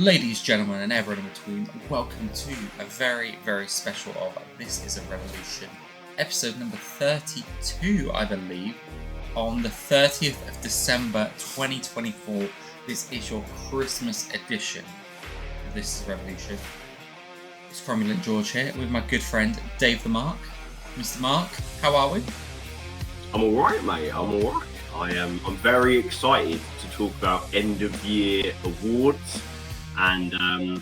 Ladies, gentlemen, and everyone in between, welcome to a very, very special of This Is a Revolution, episode number 32, I believe, on the 30th of December 2024. This is your Christmas edition of This Is a Revolution. It's Cromulent George here with my good friend Dave the Mark. Mr. Mark, how are we? I'm alright, mate. I'm very excited to talk about end of year awards. And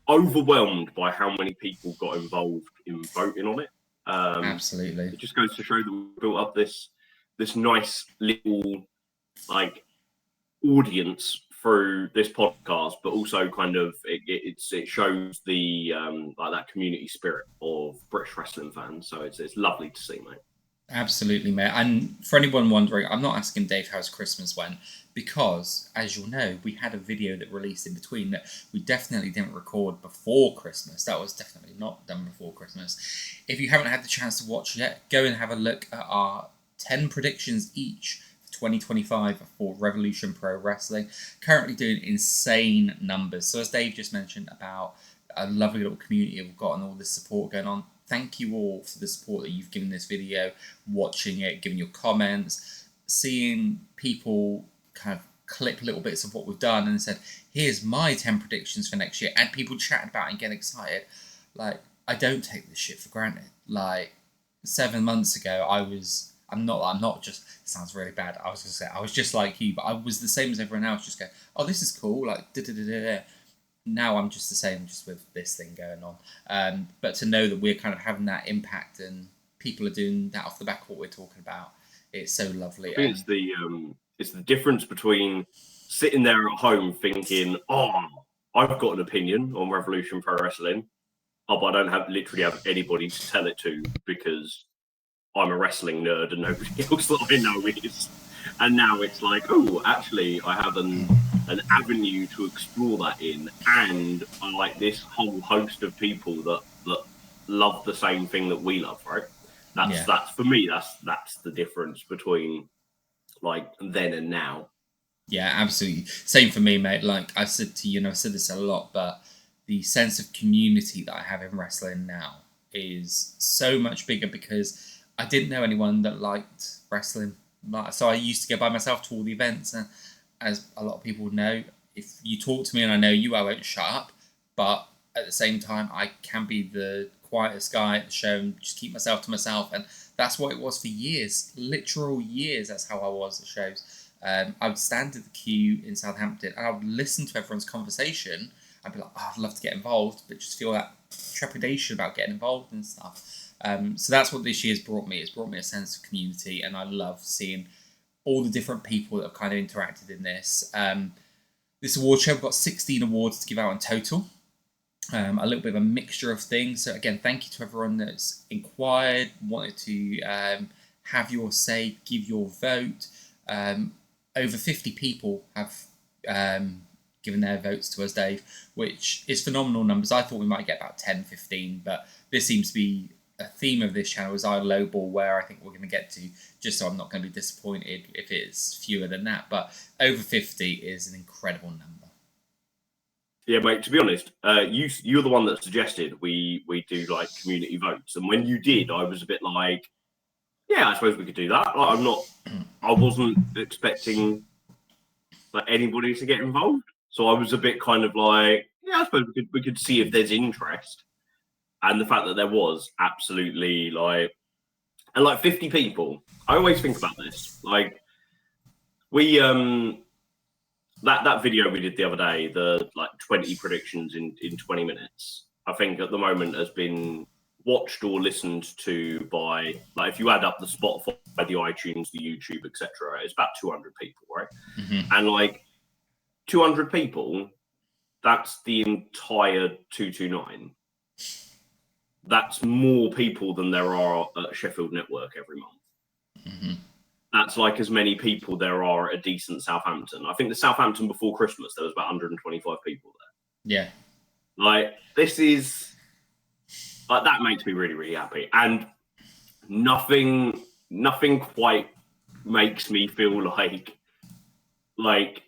overwhelmed by how many people got involved in voting on it. Absolutely. It just goes to show that we built up this nice little audience through this podcast, but also kind of it shows the that community spirit of British wrestling fans. So it's lovely to see, mate. Absolutely, mate. And for anyone wondering, I'm not asking Dave how his Christmas went because, as you'll know, we had a video that released in between that we definitely didn't record before Christmas. That was definitely not done before Christmas. If you haven't had the chance to watch yet, go and have a look at our 10 predictions each for 2025 for Revolution Pro Wrestling. Currently doing insane numbers. So as Dave just mentioned about a lovely little community we've got and all this support going on, thank you all for the support that you've given this video, watching it, giving your comments, seeing people kind of clip little bits of what we've done and said, here's my 10 predictions for next year, and people chatting about it and getting excited. Like, I don't take this shit for granted. Like, 7 months ago, I'm not just, it sounds really bad, I was going to say, I was just like you, but I was the same as everyone else, just going, oh, this is cool, like, da-da-da-da-da. Now I'm just the same, just with this thing going on. But to know that we're kind of having that impact and people are doing that off the back of what we're talking about, it's so lovely. I think it's the difference between sitting there at home thinking, oh, I've got an opinion on Revolution Pro Wrestling, but I don't literally have anybody to tell it to because I'm a wrestling nerd and nobody else that I know is. And now it's like, oh, actually, I have an avenue to explore that in, and I like this whole host of people that love the same thing that we love, right? That's for me. That's the difference between like then and now. Yeah, absolutely. Same for me, mate. Like I said to you, and I've said this a lot, but the sense of community that I have in wrestling now is so much bigger because I didn't know anyone that liked wrestling. So I used to go by myself to all the events, and as a lot of people know, if you talk to me and I know you, I won't shut up. But at the same time, I can be the quietest guy at the show and just keep myself to myself. And that's what it was for years, literal years. That's how I was at shows. I would stand at the queue in Southampton and I would listen to everyone's conversation. I'd be like, oh, I'd love to get involved, but just feel that trepidation about getting involved and stuff. So that's what this year's brought me. It's brought me a sense of community, and I love seeing all the different people that have kind of interacted in this. This award show, we've got 16 awards to give out in total. A little bit of a mixture of things. So again, thank you to everyone that's inquired, wanted to have your say, give your vote. Over 50 people have given their votes to us, Dave, which is phenomenal numbers. I thought we might get about 10, 15, but this seems to be a theme of this channel is our low ball where I think we're going to get to, just so I'm not going to be disappointed if it's fewer than that. But over 50 is an incredible number. Yeah, mate, to be honest, you're the one that suggested we do like community votes. And when you did, I was a bit like, yeah, I suppose we could do that. Like, I wasn't expecting like anybody to get involved. So I was a bit kind of like, yeah, I suppose we could see if there's interest. And the fact that there was absolutely like 50 people. I always think about this. Like we that video we did the other day, the like 20 predictions in 20 minutes, I think at the moment has been watched or listened to by, like, if you add up the Spotify, the iTunes, the YouTube, etc., it's about 200 people, right? Mm-hmm. And like 200 people, that's the entire 229. That's more people than there are at Sheffield Network every month. Mm-hmm. That's like as many people there are at a decent Southampton. I think the Southampton before Christmas, there was about 125 people there. Yeah. Like, this is... like, that makes me really, really happy. And nothing quite makes me feel like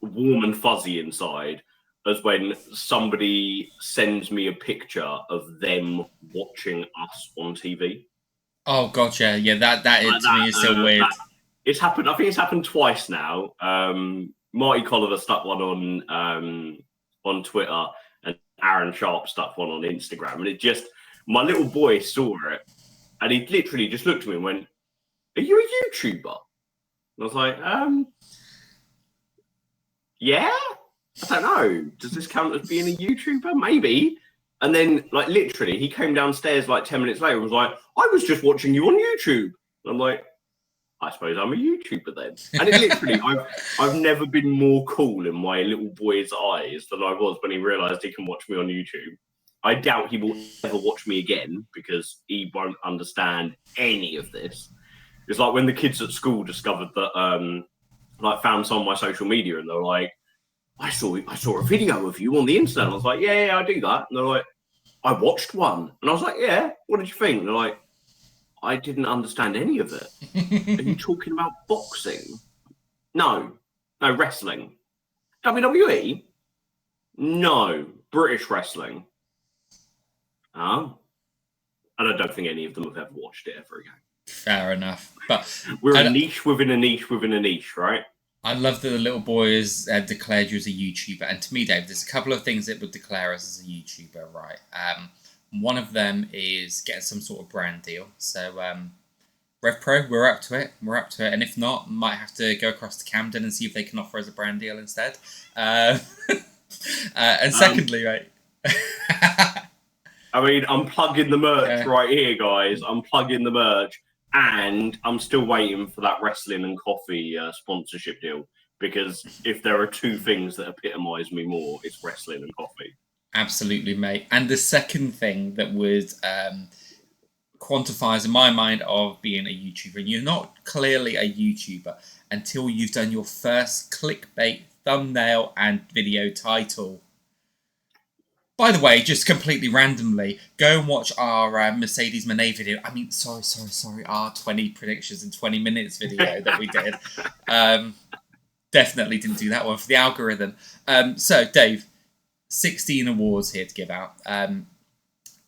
warm and fuzzy inside as when somebody sends me a picture of them watching us on TV. Oh god, yeah, that Like to me is still weird. It's happened. I think it's happened twice now. Marty Colliver stuck one on Twitter, and Aaron Sharp stuck one on Instagram, and it just my little boy saw it, and he literally just looked at me and went, "Are you a YouTuber?" And I was like, "Yeah, I don't know. Does this count as being a YouTuber? Maybe." And then, like, literally, he came downstairs like 10 minutes later and was like, "I was just watching you on YouTube." And I'm like, I suppose I'm a YouTuber then. And it literally, I've never been more cool in my little boy's eyes than I was when he realised he can watch me on YouTube. I doubt he will ever watch me again because he won't understand any of this. It's like when the kids at school discovered that, like, found some of my social media, and they're like, I saw a video of you on the internet. And I was like, yeah, I do that. And they're like, I watched one. And I was like, yeah, what did you think? And they're like, I didn't understand any of it. Are you talking about boxing? No, wrestling. WWE? No, British wrestling. Oh. And I don't think any of them have ever watched it ever again. Fair enough. But we're a niche within a niche within a niche, right? I love that the little boy has declared you as a YouTuber. And to me, Dave, there's a couple of things that would declare us as a YouTuber, right? One of them is getting some sort of brand deal. So, RevPro, we're up to it. And if not, might have to go across to Camden and see if they can offer us a brand deal instead. And secondly, right? I mean, I'm plugging the merch right here, guys. I'm plugging the merch. And I'm still waiting for that wrestling and coffee sponsorship deal. Because if there are two things that epitomise me more, it's wrestling and coffee. Absolutely, mate. And the second thing that would quantifies in my mind of being a YouTuber, and you're not clearly a YouTuber until you've done your first clickbait thumbnail and video title. By the way, just completely randomly, go and watch our Mercedes Monet video. I mean, sorry, our 20 predictions in 20 minutes video that we did. Definitely didn't do that one for the algorithm. So, Dave, 16 awards here to give out. And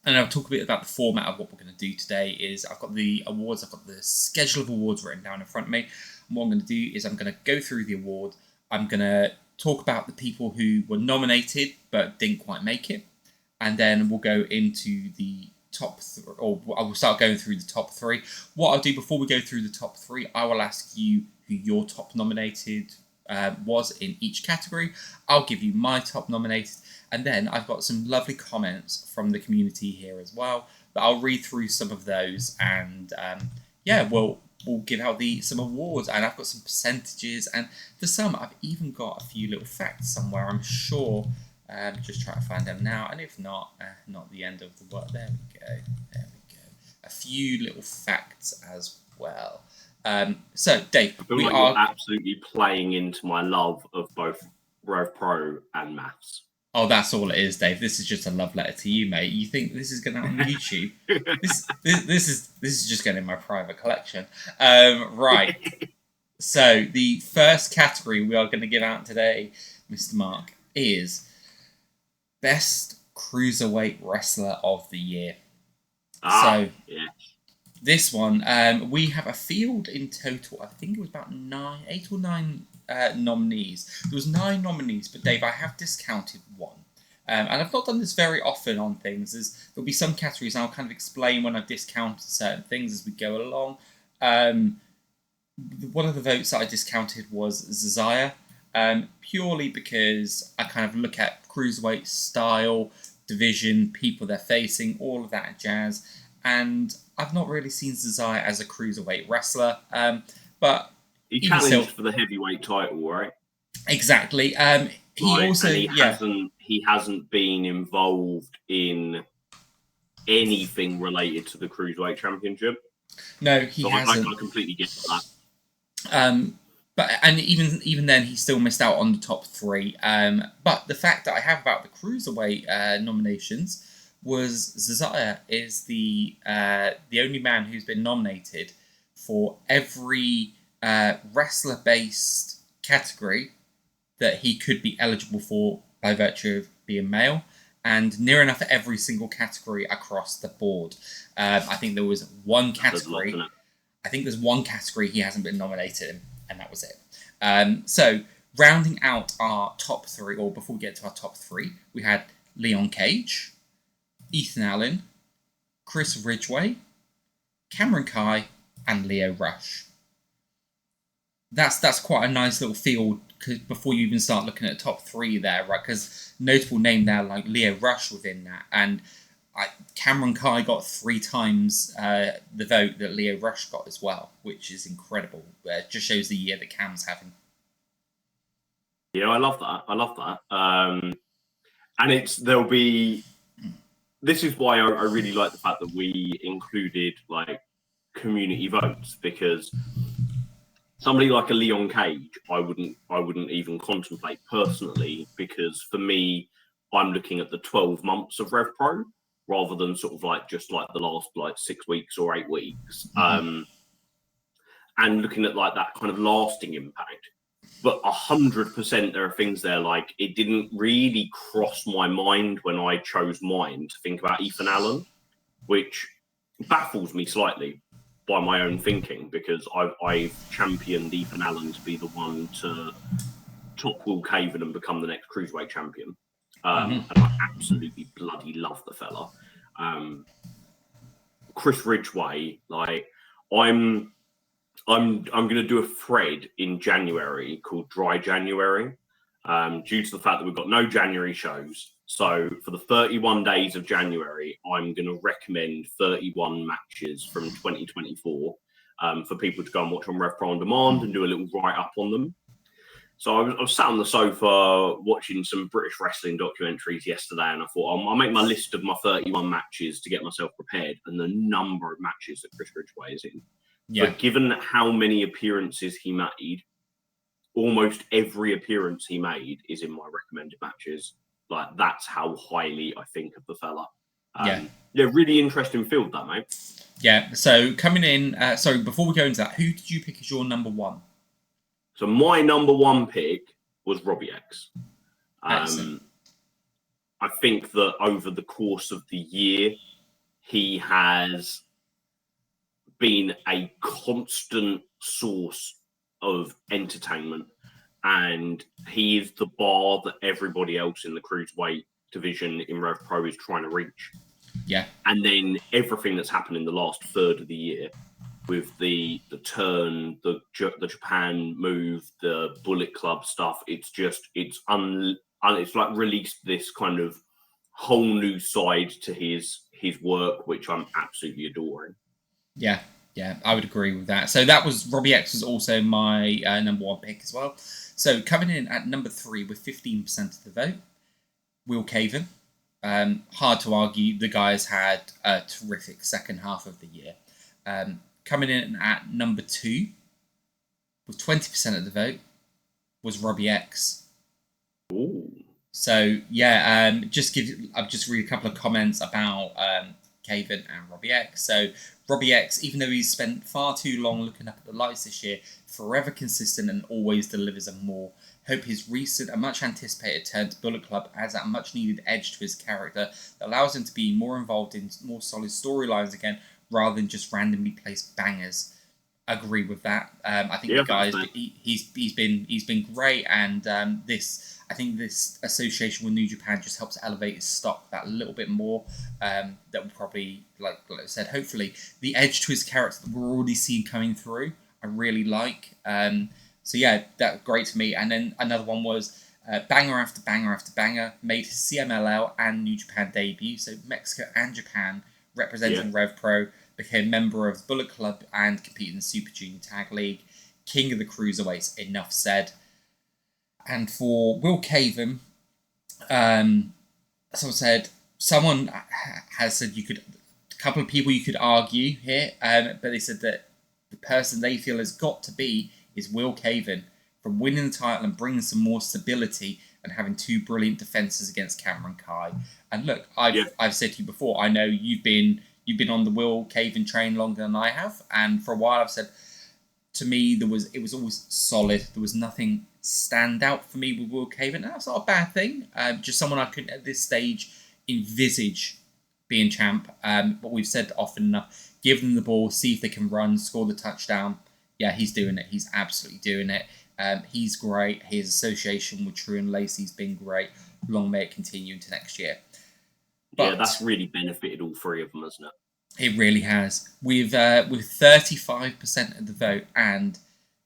I'll talk a bit about the format of what we're going to do today. Is I've got the awards, I've got the schedule of awards written down in front of me. And what I'm going to do is I'm going to go through the award. I'm going to talk about the people who were nominated but didn't quite make it. And then we'll go into the top three, or I will start going through the top three. What I'll do before we go through the top three, I will ask you who your top nominated was in each category. I'll give you my top nominated. And then I've got some lovely comments from the community here as well. But I'll read through some of those, and we'll give out some awards. And I've got some percentages, and for some, I've even got a few little facts somewhere, I'm sure. Just trying to find them now, and if not the end of the work. There we go. A few little facts as well. So, Dave, we are absolutely playing into my love of both RevPro and maths. Oh, that's all it is, Dave. This is just a love letter to you, mate. You think this is going out on YouTube? this is just going in my private collection. Right. So the first category we are going to give out today, Mr. Mark, is Best Cruiserweight Wrestler of the Year. This one, we have a field in total. I think it was about 8 or 9 nominees. There was 9 nominees, but Dave, I have discounted one. And I've not done this very often on things. There'll be some categories, and I'll kind of explain when I've discounted certain things as we go along. One of the votes that I discounted was Zazaya, purely because I kind of look at cruiserweight style, division, people they're facing, all of that jazz, and I've not really seen Zazaya as a cruiserweight wrestler. But he challenged for the heavyweight title, right? Exactly. He hasn't been involved in anything related to the Cruiserweight Championship. No, he hasn't. I completely get that. But even then, he still missed out on the top 3. But the fact that I have about the Cruiserweight nominations was Zazaya is the only man who's been nominated for every wrestler-based category that he could be eligible for by virtue of being male, and near enough every single category across the board. I think there was one category. I think there's one category he hasn't been nominated in, and that was it. So rounding out our top three, or before we get to our top three, we had Leon Cage, Ethan Allen, Chris Ridgway, Cameron Kai, and Lio Rush. That's quite a nice little field before you even start looking at the top three there, right? Because notable name there like Lio Rush within that, and Cameron Kai got 3 times the vote that Lio Rush got as well, which is incredible. It just shows the year that Cam's having. Yeah, I love that. And there'll be. This is why I really like the fact that we included like community votes, because somebody like a Leon Cage, I wouldn't even contemplate personally, because for me, I'm looking at the 12 months of RevPro rather than sort of like just like the last like 6 weeks or 8 weeks, and looking at like that kind of lasting impact. But 100%, there are things there like it didn't really cross my mind when I chose mine to think about Ethan Allen, which baffles me slightly by my own thinking, because I've championed Ethan Allen to be the one to top Will Caven and become the next Cruiserweight champion. And I absolutely bloody love the fella. Chris Ridgway, like I'm going to do a thread in January called Dry January, due to the fact that we've got no January shows. So for the 31 days of January, I'm going to recommend 31 matches from 2024 for people to go and watch on RevPro on demand and do a little write-up on them. So I was sat on the sofa watching some British wrestling documentaries yesterday, and I thought I'll make my list of my 31 matches to get myself prepared, and the number of matches that Chris Ridgway is in. Yeah. But given how many appearances he made, almost every appearance he made is in my recommended matches. Like, that's how highly I think of the fella. Yeah, really interesting field, that, mate. Yeah, so coming in, before we go into that, who did you pick as your number one? So my number one pick was Robbie X. I think that over the course of the year, he has been a constant source of entertainment, and he is the bar that everybody else in the cruiserweight division in RevPro is trying to reach. Yeah. And then everything that's happened in the last third of the year, with the turn, the Japan move, the Bullet Club stuff, it's like released this kind of whole new side to his work, which I'm absolutely adoring. Yeah, I would agree with that. So that was Robbie X was also my number one pick as well. So coming in at number 3 with 15% of the vote, Will Caven. Hard to argue, the guys had a terrific second half of the year. Coming in at number 2 with 20% of the vote was Robbie X. Ooh. So yeah, I'll just read a couple of comments about Caven and Robbie X. So Robbie X, even though he's spent far too long looking up at the lights this year, forever consistent and always delivers a more. Hope his recent and much anticipated turn to Bullet Club adds that much needed edge to his character that allows him to be more involved in more solid storylines again, rather than just randomly placed bangers. Agree with that. I think the guy he's been great, and I think this association with New Japan just helps elevate his stock that little bit more. That will probably, like I said, hopefully the edge to his character that we're already seeing coming through, I really like. So yeah, that's great to me. And then another one was banger after banger after banger, made his CMLL and New Japan debut. So Mexico and Japan representing RevPro, became member of Bullet Club and competed in the Super Junior Tag League. King of the Cruiserweights, enough said. And for Will Caven, someone has said a couple of people you could argue here, but they said that the person they feel has got to be is Will Caven, from winning the title and bringing some more stability and having 2 brilliant defenses against Cameron Kai. And look, I've said to you before, I know you've been on the Will Caven train longer than I have, and for a while I've said, to me, it was always solid. There was nothing stand out for me with Will Caven. That's not a bad thing. Just someone I couldn't at this stage envisage being champ. But we've said often enough, give them the ball, see if they can run, score the touchdown. Yeah, he's doing it. He's absolutely doing it. He's great. His association with True and Lacey's been great. Long may it continue into next year. But that's really benefited all three of them, hasn't it? It really has. With 35% of the vote, and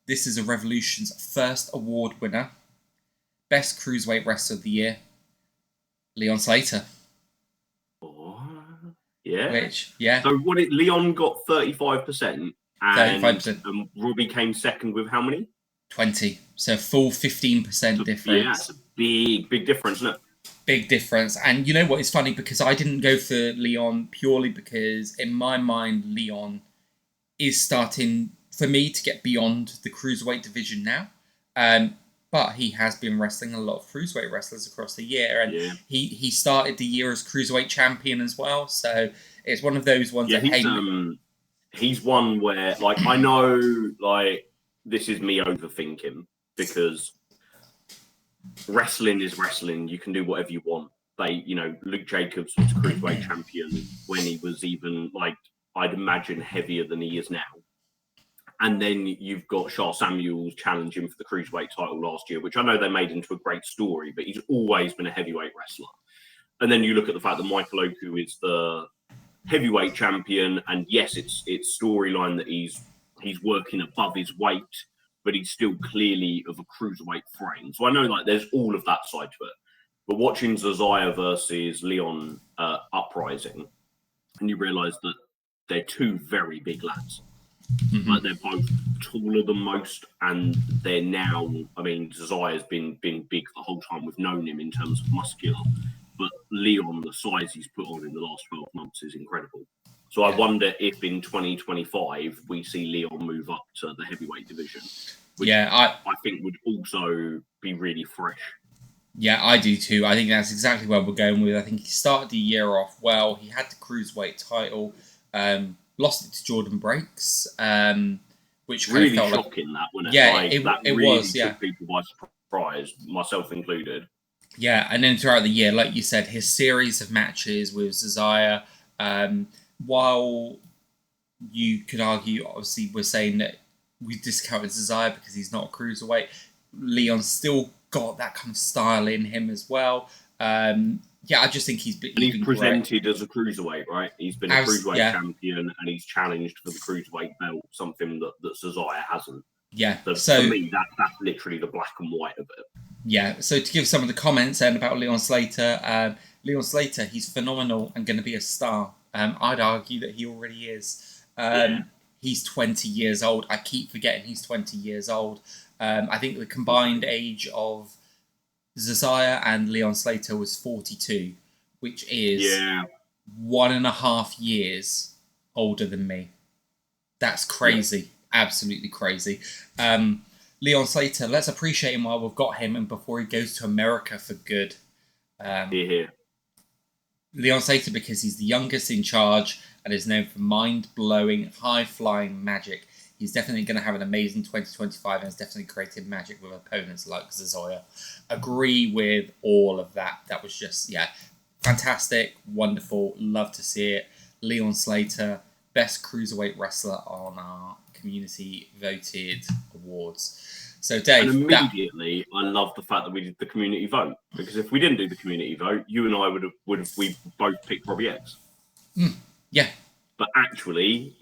this is a Revolution's first award winner, Best Cruiserweight Wrestler of the Year, Leon Slater. Oh, yeah. So Leon got 35%, and 35%. And Robbie came second with how many? 20. So full 15% difference. Yeah, that's a big difference, isn't it? Big difference. And you know what? It's funny because I didn't go for Leon purely because in my mind, Leon is starting for me to get beyond the cruiserweight division now. But he has been wrestling a lot of cruiserweight wrestlers across the year, and he started the year as cruiserweight champion as well. So it's one of those ones. Yeah, he's one where I know this is me overthinking because wrestling is wrestling. You can do whatever you want. Luke Jacobs was cruiserweight champion when he was even I'd imagine heavier than he is now. And then you've got Charles Samuels challenging for the cruiserweight title last year, which I know they made into a great story, but he's always been a heavyweight wrestler. And then you look at the fact that Michael Oku is the heavyweight champion, and yes, it's storyline that he's working above his weight, but he's still clearly of a cruiserweight frame. So I know there's all of that side to it. But watching Zazaya versus Leon Uprising, and you realise that they're two very big lads. Mm-hmm. They're both taller than most, and they're now. I mean, Zazaya's been big the whole time we've known him in terms of muscular, but Leon, the size he's put on in the last 12 months is incredible. So I wonder if in 2025 we see Leon move up to the heavyweight division, which I think would also be really fresh. Yeah, I do too. I think that's exactly where we're going with. I think he started the year off well. He had the cruiserweight title. Lost it to Jordan Breaks, which really felt shocking. That wasn't it? Yeah, it really was. Yeah, took people by surprise, myself included. Yeah, and then throughout the year, like you said, his series of matches with Zazaya, while you could argue, obviously, we're saying that we discounted Zazaya because he's not a cruiserweight. Leon's still got that kind of style in him as well. I just think he's presented great. as a cruiserweight, right? He's been a cruiserweight champion, and he's challenged for the cruiserweight belt, something that Zazaya hasn't. Yeah. So for me, that's literally the black and white of it. Yeah. So to give some of the comments then about Leon Slater, he's phenomenal and going to be a star. I'd argue that he already is. He's 20 years old. I keep forgetting he's 20 years old. I think the combined age of Zazaya and Leon Slater was 42, which is 1.5 years older than me. That's crazy. Yeah. Absolutely crazy. Leon Slater, let's appreciate him while we've got him and before he goes to America for good. Leon Slater, because he's the youngest in charge and is known for mind-blowing, high-flying magic. He's definitely going to have an amazing 2025 and has definitely created magic with opponents like Zazaya. Agree with all of that. That was just, fantastic, wonderful, love to see it. Leon Slater, best cruiserweight wrestler on our community voted awards. So Dave, and immediately I love the fact that we did the community vote, because if we didn't do the community vote, you and I would have we both picked Robbie X. Yeah, but actually,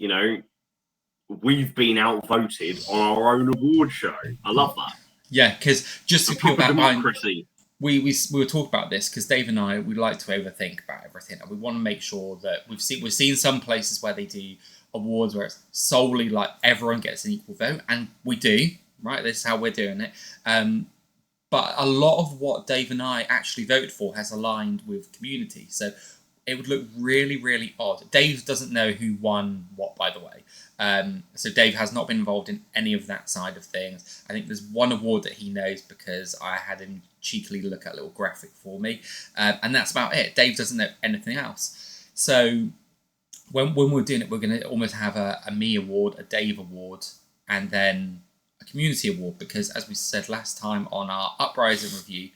we've been outvoted on our own award show. I love that. Yeah, because just to peel that democracy. We were talking about this because Dave and I, we like to overthink about everything, and we want to make sure that we've seen some places where they do awards where it's solely like everyone gets an equal vote, and we do, right? This is how we're doing it. But a lot of what Dave and I actually voted for has aligned with community, so it would look really, really odd. Dave doesn't know who won what, by the way. So Dave has not been involved in any of that side of things. I think there's one award that he knows because I had him cheekily look at a little graphic for me. And that's about it. Dave doesn't know anything else. So when we're doing it, we're going to almost have a me award, a Dave award, and then a community award, because as we said last time on our Uprising review,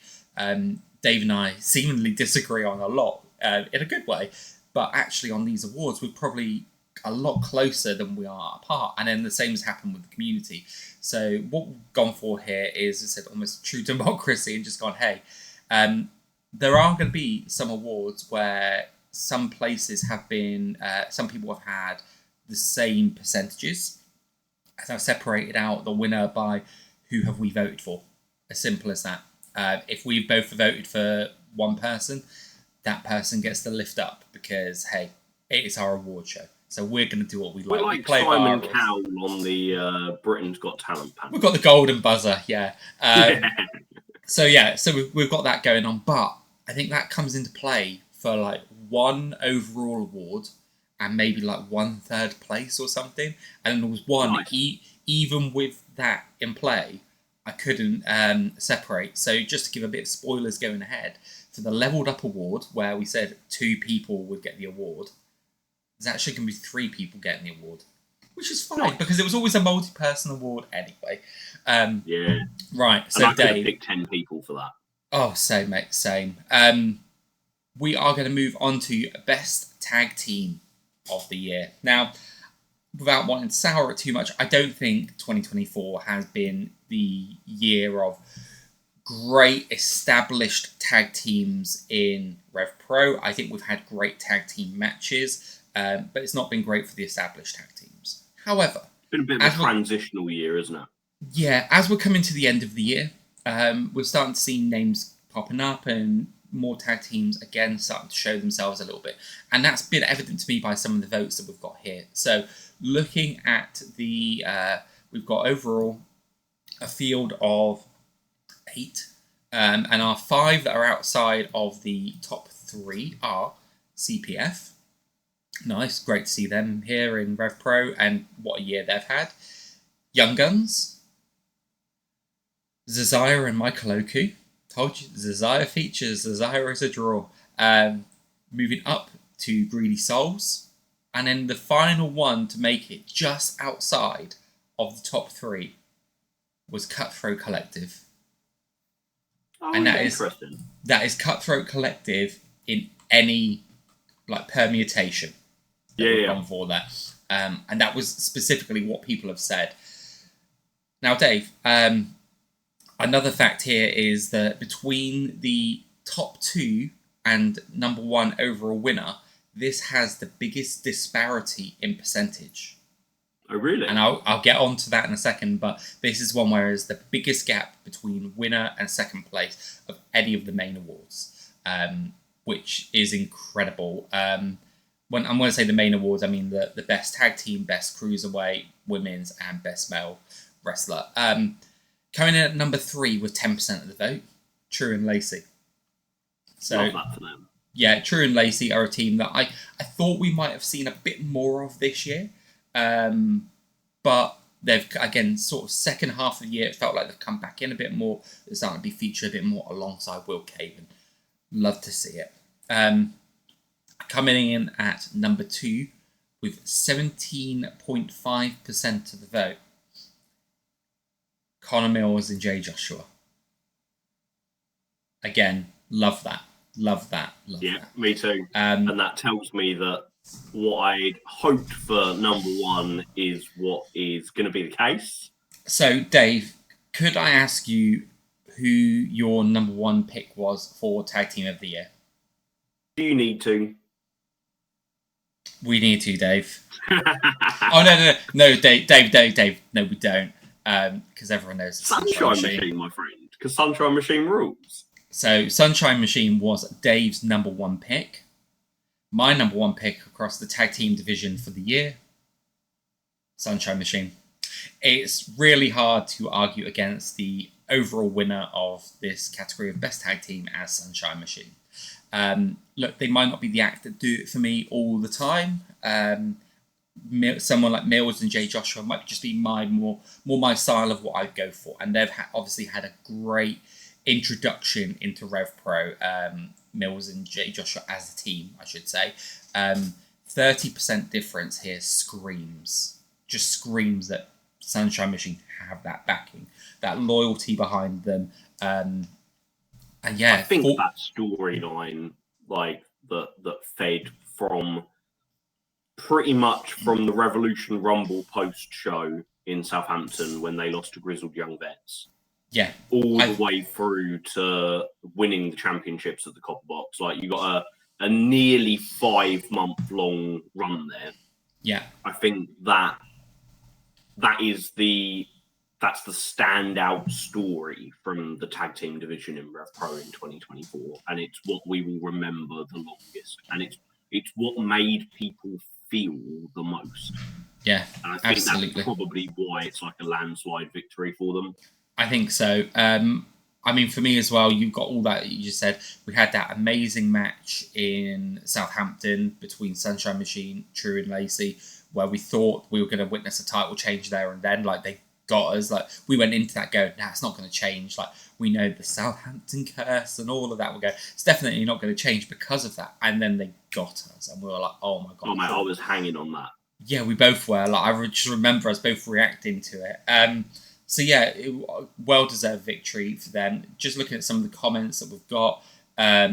Dave and I seemingly disagree on a lot in a good way, but actually on these awards we're probably a lot closer than we are apart, and then the same has happened with the community. So what we've gone for here is, as I said, almost true democracy, and just gone, hey, there are going to be some awards where some places have been, some people have had the same percentages, and I've separated out the winner by who have we voted for. As simple as that. If we've both voted for one person, that person gets to lift up because, hey, it is our award show. So we're going to do what we like. We're like Simon Cowell on the Britain's Got Talent panel. We've got the golden buzzer, yeah. So we've got that going on. But I think that comes into play for like one overall award and maybe like 1/3 place or something. And there was one, nice. Even with that in play, I couldn't separate. So just to give a bit of spoilers going ahead, for the leveled up award, where we said 2 people would get the award, there's actually going to be 3 people getting the award, which is fine because it was always a multi-person award anyway. Yeah. Right. So and I could have Dave, picked 10 people for that. Oh, same, mate. Same. We are going to move on to best tag team of the year. Now, without wanting to sour it too much, I don't think 2024 has been the year of great established tag teams in RevPro. I think we've had great tag team matches, but it's not been great for the established tag teams. However, it's been a bit of a transitional year, isn't it? Yeah, as we're coming to the end of the year, we're starting to see names popping up and more tag teams again starting to show themselves a little bit. And that's been evident to me by some of the votes that we've got here. So looking at the, we've got overall a field of 8. And our 5 that are outside of the top 3 are CPF. Nice, great to see them here in RevPro, and what a year they've had. Young Guns, Zazaya and Michael Oku. Told you, Zazaya features, Zazaya is a draw. Moving up to Greedy Souls. And then the final one to make it just outside of the top 3 was Cutthroat Collective. Oh, and that is Cutthroat Collective in any like permutation. Gone for that. And that was specifically what people have said. Now, Dave, another fact here is that between the top 2 and number 1 overall winner, this has the biggest disparity in percentage. Oh, really? And I'll get on to that in a second, but this is one where there's the biggest gap between winner and second place of any of the main awards, which is incredible. When I'm going to say the main awards, I mean the best tag team, best cruiserweight, women's, and best male wrestler. Coming in at number 3 with 10% of the vote, True and Lacey. So, love that for them. Yeah, True and Lacey are a team that I thought we might have seen a bit more of this year. But they've, again, sort of second half of the year, it felt like they've come back in a bit more. They're starting to be featured a bit more alongside Will Caven. Love to see it. Coming in at number 2 with 17.5% of the vote, Connor Mills and Jay Joshua. Again, love that. Love that. Yeah, me too. And that tells me that what I'd hoped for number 1 is what is going to be the case. So, Dave, could I ask you who your number 1 pick was for Tag Team of the Year? Do you need to? We need to, Dave. Oh, no, Dave. No, we don't. Because everyone knows it's Sunshine Machine, my friend. Because Sunshine Machine rules. So, Sunshine Machine was Dave's number 1 pick. My number 1 pick across the tag team division for the year, Sunshine Machine. It's really hard to argue against the overall winner of this category of best tag team as Sunshine Machine. Look, they might not be the act that do it for me all the time. Someone like Mills and Jay Joshua might just be more my style of what I'd go for. And they've obviously had a great introduction into RevPro, Mills and Jay Joshua as a team, I should say. 30% difference here screams that Sunshine Machine have that backing, that loyalty behind them. And yeah, I think that storyline, like that fed from pretty much from the Revolution Rumble post show in Southampton when they lost to Grizzled Young Vets. Yeah, all the way through to winning the championships at the Copper Box. Like, you got a nearly 5-month-long run there. Yeah, I think that's the standout story from the tag team division in RevPro in 2024, and it's what we will remember the longest, and it's what made people feel the most. Yeah, and I think absolutely. That's probably why it's like a landslide victory for them. I think so. I mean, for me as well, you've got all that you just said. We had that amazing match in Southampton between Sunshine Machine, True and Lacey, where we thought we were going to witness a title change there and then. Like, they got us. Like, we went into that going, nah, it's not going to change. Like, we know the Southampton curse and all of that. We'll go, it's definitely not going to change because of that. And then they got us, and we were like, oh my god. Oh mate, I was hanging on that. Yeah, we both were. Like, I just remember us both reacting to it. So yeah, well-deserved victory for them. Just looking at some of the comments that we've got, yeah,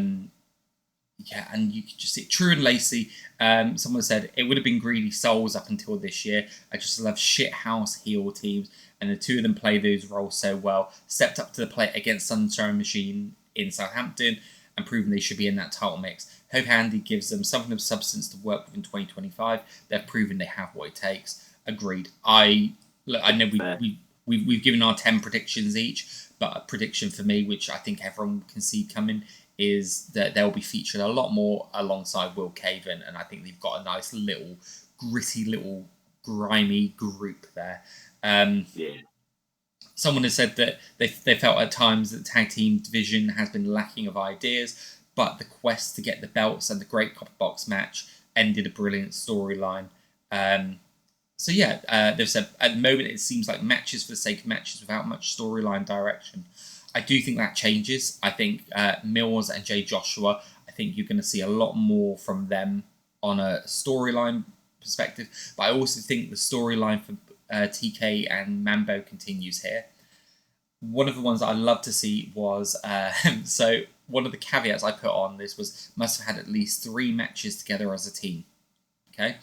and you can just see True and Lacey. Someone said it would have been Greedy Souls up until this year. I just love shithouse heel teams, and the two of them play those roles so well. Stepped up to the plate against Sunshine Machine in Southampton and proven they should be in that title mix. Hope Andy gives them something of substance to work with in 2025. They've proven they have what it takes. Agreed. I know we've given our 10 predictions each, but a prediction for me, which I think everyone can see coming, is that they'll be featured a lot more alongside Will Caven, and I think they've got a nice little gritty, little grimy group there. Yeah. Someone has said that they felt at times that the tag team division has been lacking of ideas, but the quest to get the belts and the great Copper Box match ended a brilliant storyline. So yeah, they've said at the moment it seems like matches for the sake of matches without much storyline direction. I do think that changes. I think Mills and Jay Joshua, I think you're going to see a lot more from them on a storyline perspective. But I also think the storyline for TK and Mambo continues here. One of the ones that I'd love to see was, so one of the caveats I put on this was must have had at least 3 matches together as a team. Okay?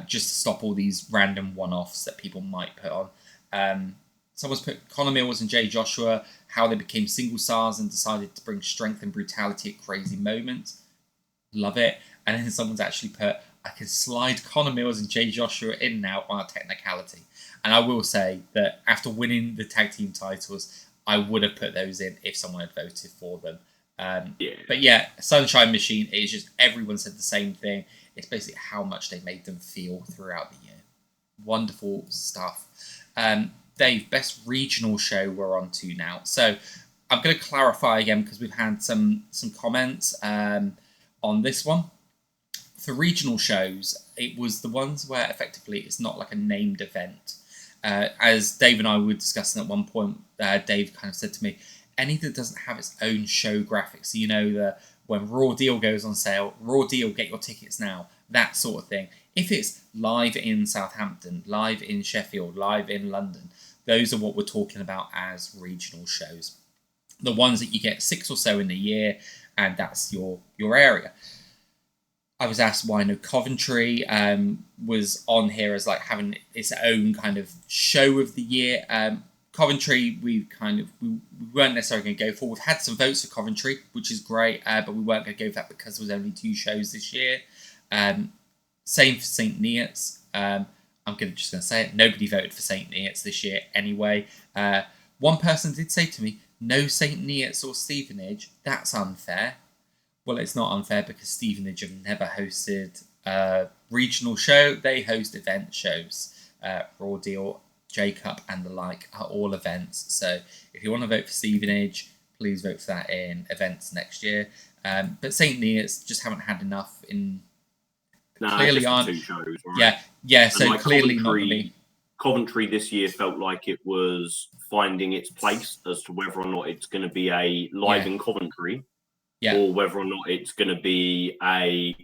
Just to stop all these random one-offs that people might put on. Someone's put Connor Mills and Jay Joshua, how they became single stars and decided to bring strength and brutality at crazy moments. Love it. And then someone's actually put, I can slide Connor Mills and Jay Joshua in now on a technicality. And I will say that after winning the tag team titles, I would have put those in if someone had voted for them. But yeah, Sunshine Machine, it's just everyone said the same thing. It's basically how much they made them feel throughout the year. Wonderful stuff. Dave, best regional show we're on to now. So I'm going to clarify again because we've had some comments on this one. For regional shows, it was the ones where effectively it's not like a named event. As Dave and I were discussing at one point, Dave kind of said to me, any that doesn't have its own show graphics, so you know, when Raw Deal goes on sale, Raw Deal, get your tickets now, that sort of thing. If it's live in Southampton, live in Sheffield, live in London, those are what we're talking about as regional shows. The ones that you get 6 or so in a year, and that's your area. I was asked why no Coventry was on here as like having its own kind of show of the year. Coventry, we weren't necessarily going to go for. We've had some votes for Coventry, which is great, but we weren't going to go for that because there was only 2 shows this year. Same for St. Neots. I'm just going to say it. Nobody voted for St. Neots this year anyway. One person did say to me, no St. Neots or Stevenage. That's unfair. Well, it's not unfair because Stevenage have never hosted a regional show. They host event shows. Raw Deal, J-Cup and the like are all events. So if you want to vote for Stevenage, please vote for that in events next year. But St. Neots just haven't had enough in... clearly aren't. 2 shows, right? Yeah. So like clearly not me. Coventry this year felt like it was finding its place as to whether or not it's going to be a live in Coventry, or whether or not it's going to be a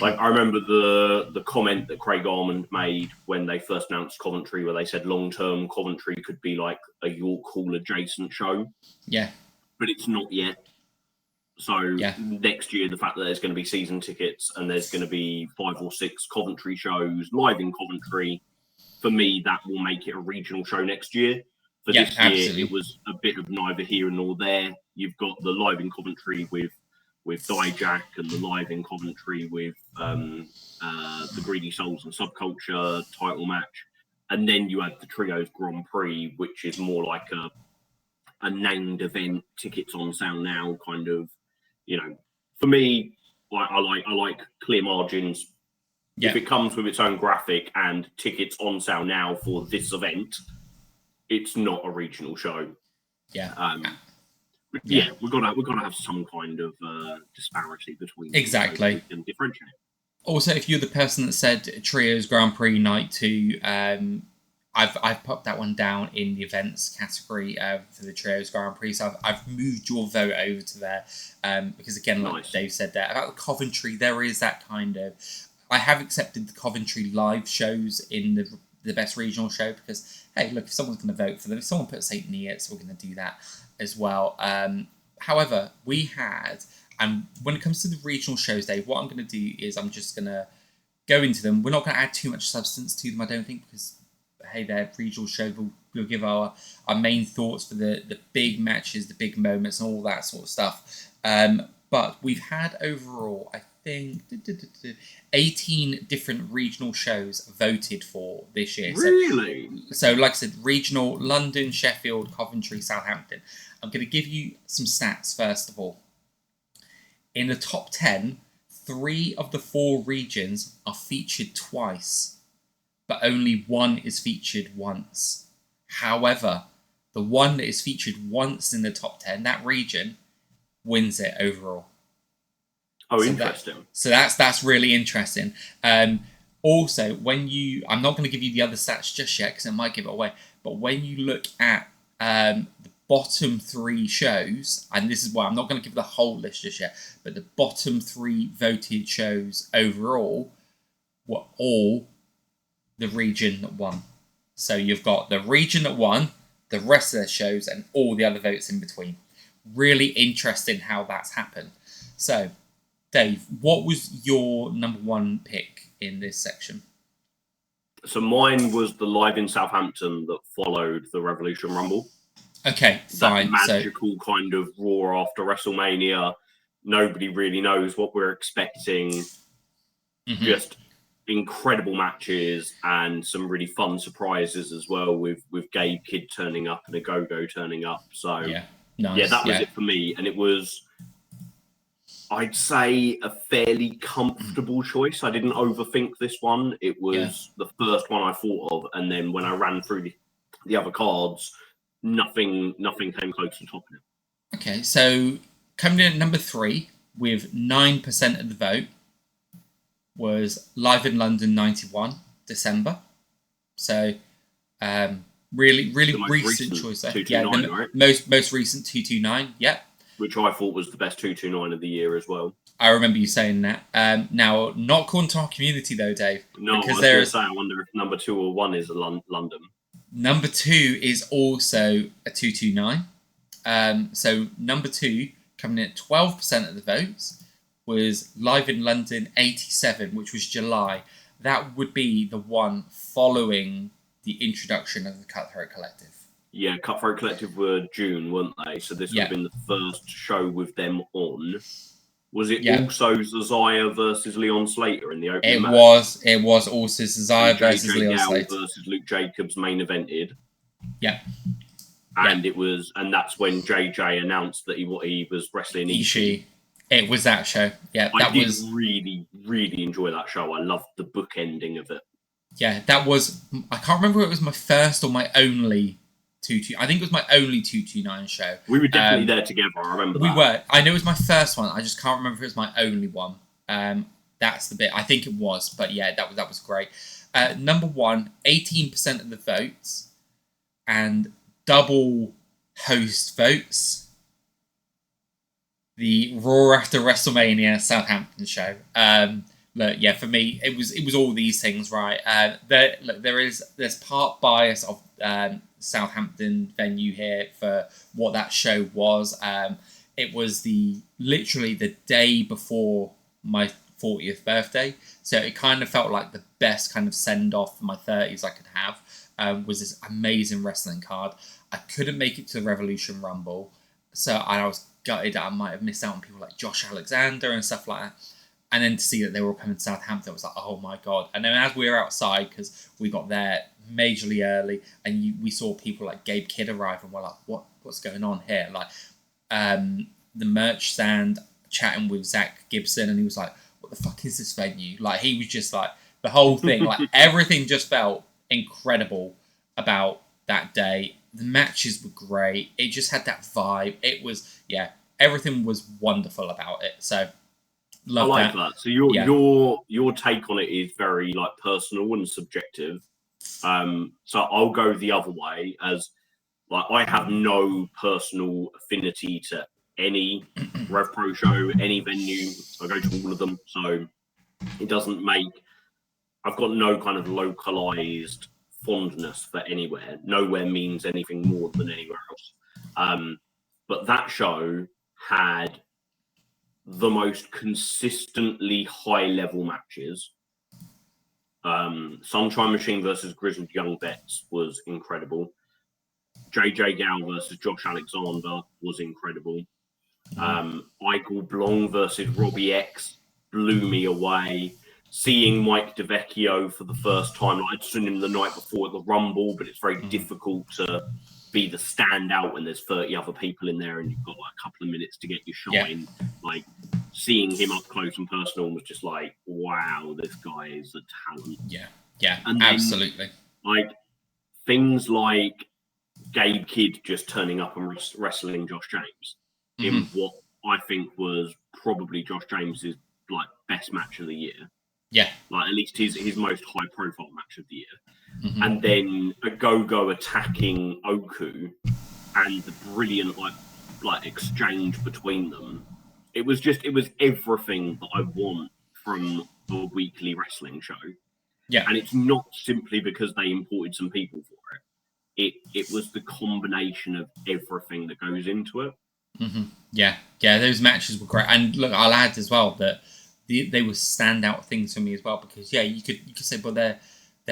Like, I remember the comment that Craig Armand made when they first announced Coventry, where they said long-term Coventry could be like a York Hall adjacent show. Yeah. But it's not yet. So Yeah. next year, the fact that there's going to be season tickets and there's going to be 5 or 6 Coventry shows live in Coventry, for me, that will make it a regional show next year. For Yeah, this year, absolutely. it was a bit of neither here nor there. You've got the live in Coventry with Dijak and the live in Coventry with the Greedy Souls and Subculture title match. And then you had the Trios Grand Prix, which is more like a named event, tickets on sale now kind of, you know. For me, I like clear margins. Yeah. If it comes with its own graphic and tickets on sale now for this event, it's not a regional show. Yeah. But yeah, we've got to have some kind of disparity between exactly. So we can differentiate. Also, if you're the person that said Trios Grand Prix Night 2, I've popped that one down in the events category for the Trios Grand Prix. So I've moved your vote over to there because, again, like Dave said there, about the Coventry, there is that kind of... I have accepted the Coventry live shows in the best regional show because, hey, look, if someone's going to vote for them, if someone puts St. Neots, we're going to do that as well. However, we had... And when it comes to the regional shows, Dave, what I'm going to do is I'm just going to go into them. We're not going to add too much substance to them, I don't think, because, hey, they're regional shows. We'll give our main thoughts for the big matches, the big moments, and all that sort of stuff. But we've had overall, I think, 18 different regional shows voted for this year. Really? So like I said, regional, London, Sheffield, Coventry, Southampton. I'm going to give you some stats, first of all. In the top 10, 3 of the 4 regions are featured twice, but only 1 is featured once. However, the one that is featured once in the top 10, that region, wins it overall. Oh, so interesting. That's really interesting. Also, when you... I'm not going to give you the other stats just yet because it might give it away, but when you look at the bottom 3 shows, and this is why I'm not going to give the whole list just yet, but the bottom 3 voted shows overall were all the region that won. So you've got the region that won, the rest of their shows, and all the other votes in between. Really interesting how that's happened. So, Dave, what was your number 1 pick in this section? So mine was the live in Southampton that followed the Revolution Rumble. Okay, fine. That magical kind of Raw after WrestleMania. Nobody really knows what we're expecting. Mm-hmm. Just incredible matches and some really fun surprises as well with Gabe Kidd turning up and a Go-Go turning up. So yeah, nice. Yeah, that was it for me. And it was, I'd say, a fairly comfortable choice. I didn't overthink this one. It was the first one I thought of. And then when I ran through the other cards, nothing came close to topping it. Okay, so coming in at number 3 with 9% of the vote was Live in London 91, December. So really recent choice there. Right? Most recent 229, yeah. Which I thought was the best 229 of the year as well. I remember you saying that. Now, not according to our community though, Dave. No, because I was going to say, I wonder if number 2 or 1 is London. Number 2 is also a 229. So number 2, coming in at 12% of the votes, was Live in London 87, which was July. That would be the one following the introduction of the Cutthroat Collective. Yeah, Cutthroat Collective were June, weren't they? So this would have been the first show with them on. Was it also Zazaya versus Leon Slater in the opening match? It was also Zazaya versus Leon Slater versus Luke Jacobs main evented. Yeah. And it was, and that's when JJ announced that he was wrestling Ishii. It was that show. Yeah, I did really, really enjoy that show. I loved the book ending of it. Yeah, that was, I can't remember if it was my first or my only 229. I think it was my only 229 show. We were definitely there together. I remember we were. I know it was my first one. I just can't remember if it was my only one. That's the bit. I think it was, but yeah, that was great. Number 1, 18% of the votes, and double host votes. The Raw after WrestleMania Southampton show. look, yeah, for me, it was all these things, right? There's part bias of Southampton venue here for what that show was. It was literally the day before my 40th birthday, so it kind of felt like the best kind of send off for my 30s I could have. Was this amazing wrestling card. I couldn't make it to the Revolution Rumble, so I was gutted that I might have missed out on people like Josh Alexander and stuff like that. And then to see that they were all coming to Southampton, I was like, oh my God. And then as we were outside, because we got there majorly early, and we saw people like Gabe Kidd arrive, and we're like, what's going on here? Like, the merch stand, chatting with Zach Gibson, and he was like, what the fuck is this venue? Like, he was just like, the whole thing, like, everything just felt incredible about that day. The matches were great. It just had that vibe. It was, everything was wonderful about it. So, I like that. So your take on it is very like personal and subjective. So I'll go the other way, as like I have no personal affinity to any RevPro show, any venue. I go to all of them, so it doesn't make. I've got no kind of localized fondness for anywhere. Nowhere means anything more than anywhere else. But that show had the most consistently high level matches. Sunshine Machine versus Grizzled Young Vets was incredible. JJ Gal versus Josh Alexander was incredible. Michael Blong versus Robbie X blew me away. Seeing Mike DeVecchio for the first time, I'd seen him the night before at the Rumble, but it's very difficult to be the standout when there's 30 other people in there and you've got like a couple of minutes to get your shine. Yeah. Like, seeing him up close and personal was just like, wow, this guy is a talent. Yeah, and absolutely. Like, things like Gabe Kidd just turning up and wrestling Josh James in what I think was probably Josh James's like best match of the year. Yeah, like at least his most high profile match of the year. And then a Go-Go attacking Oku and the brilliant like exchange between them. It was everything that I want from a weekly wrestling show. Yeah, and it's not simply because they imported some people for it. It was the combination of everything that goes into it. Yeah, those matches were great. And look, I'll add as well that they were standout things for me as well, because you could say, well, they're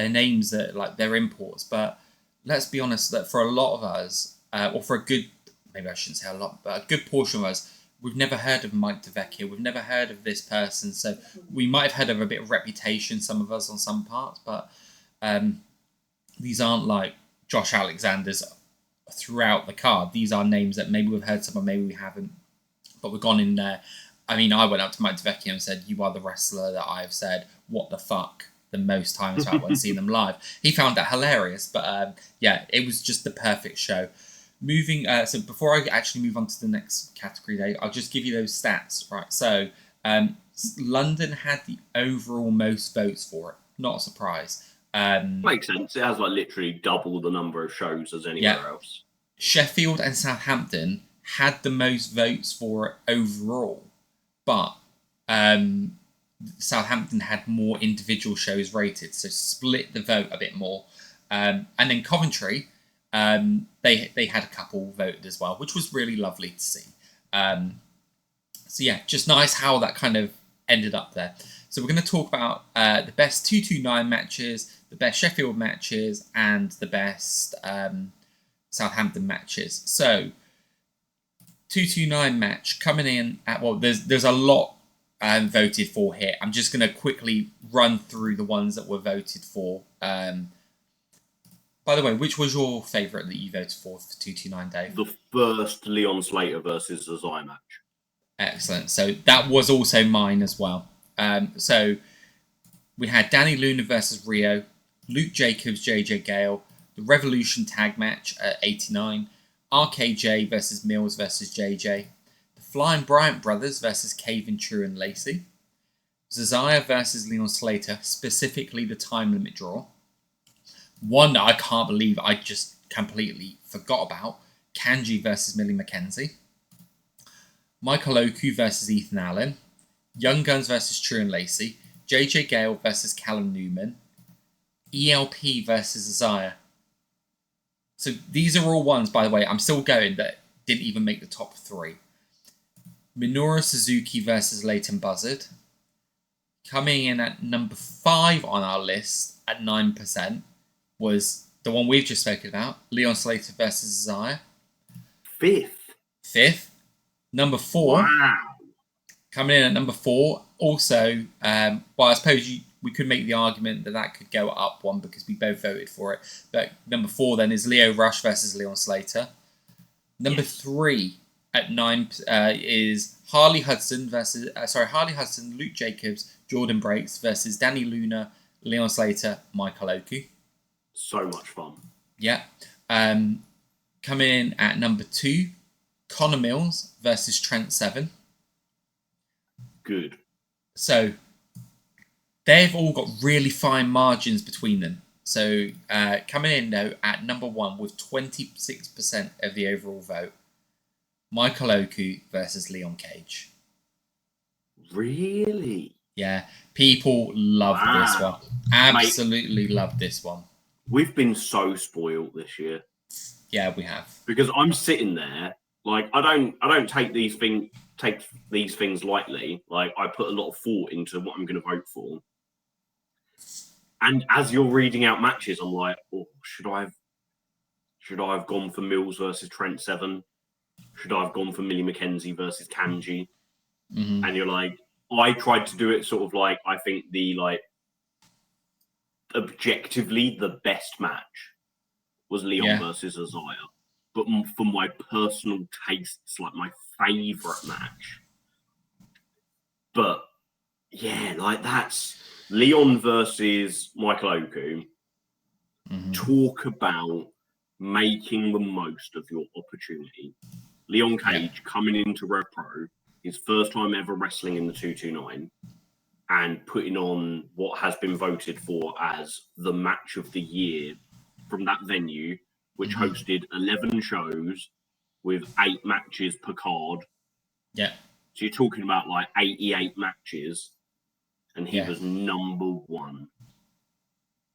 names that like they're imports, but let's be honest, that for a lot of us, or for a good, maybe I shouldn't say a lot, but a good portion of us, we've never heard of Mike DeVecchio, we've never heard of this person, so we might have heard of a bit of reputation, some of us on some parts, but these aren't like Josh Alexander's throughout the card. These are names that maybe we've heard some, or maybe we haven't, but we've gone in there. I mean, I went up to Mike DeVecchio and said, "You are the wrestler that I've said, what the fuck, the most times about when seeing them live." He found that hilarious, but it was just the perfect show. Moving, so before I actually move on to the next category, Dave, I'll just give you those stats, right? So, London had the overall most votes for it. Not a surprise. Makes sense. It has like literally double the number of shows as anywhere else. Sheffield and Southampton had the most votes for it overall, but Southampton had more individual shows rated, so split the vote a bit more. And then Coventry, they had a couple voted as well, which was really lovely to see. So yeah, just nice how that kind of ended up there. So we're going to talk about the best 229 matches, the best Sheffield matches, and the best Southampton matches. So 229 match coming in at, well, there's a lot voted for here. I'm just going to quickly run through the ones that were voted for. By the way, which was your favourite that you voted for 229, Dave? The first Leon Slater versus Azai match. Excellent. So that was also mine as well. So we had Danny Luna versus Rio, Luke Jacobs, JJ Gale, the Revolution tag match at 89, RKJ versus Mills versus JJ, the Flying Bryant brothers versus Caven, True and Lacey, Zazaya versus Leon Slater, specifically the time limit draw. One that I can't believe I just completely forgot about, Kanji versus Millie McKenzie, Michael Oku versus Ethan Allen, Young Guns versus True and Lacey, JJ Gale versus Callum Newman, ELP versus Isaiah. So these are all ones, by the way, I'm still going, that didn't even make the top 3. Minoru Suzuki versus Leighton Buzzard. Coming in at number 5 on our list at 9% was the one we've just spoken about, Leon Slater versus Isaiah. 5th. Number 4. Wow. Coming in at number 4, also, well, I suppose we could make the argument that could go up one because we both voted for it. But number 4 then is Leo Rush versus Leon Slater. Number 3 at 9 is Harley Hudson, Luke Jacobs, Jordan Breaks versus Danny Luna, Leon Slater, Michael Oku. So much fun. Yeah. Coming in at number 2, Connor Mills versus Trent Seven. Good. So they've all got really fine margins between them. So coming in though at number 1 with 26% of the overall vote, Michael Oku versus Leon Cage. Really? Yeah, people love this one. Absolutely love this one. We've been so spoiled this year. Yeah, we have. Because I'm sitting there, like I don't take these things lightly. Like I put a lot of thought into what I'm going to vote for. And as you're reading out matches, I'm like, oh, should I have gone for Mills versus Trent Seven? Should I have gone for Millie McKenzie versus Kanji? Mm-hmm. And you're like, I tried to do it sort of like, I think objectively the best match was Leon versus Isaiah. But for my personal tastes, like my favourite match. But yeah, like that's Leon versus Michael Oku. Mm-hmm. Talk about making the most of your opportunity. Leon Cage coming into RevPro, his first time ever wrestling in the 229, and putting on what has been voted for as the match of the year from that venue, which hosted 11 shows with 8 matches per card. Yeah. So you're talking about like 88 matches, and he was number 1.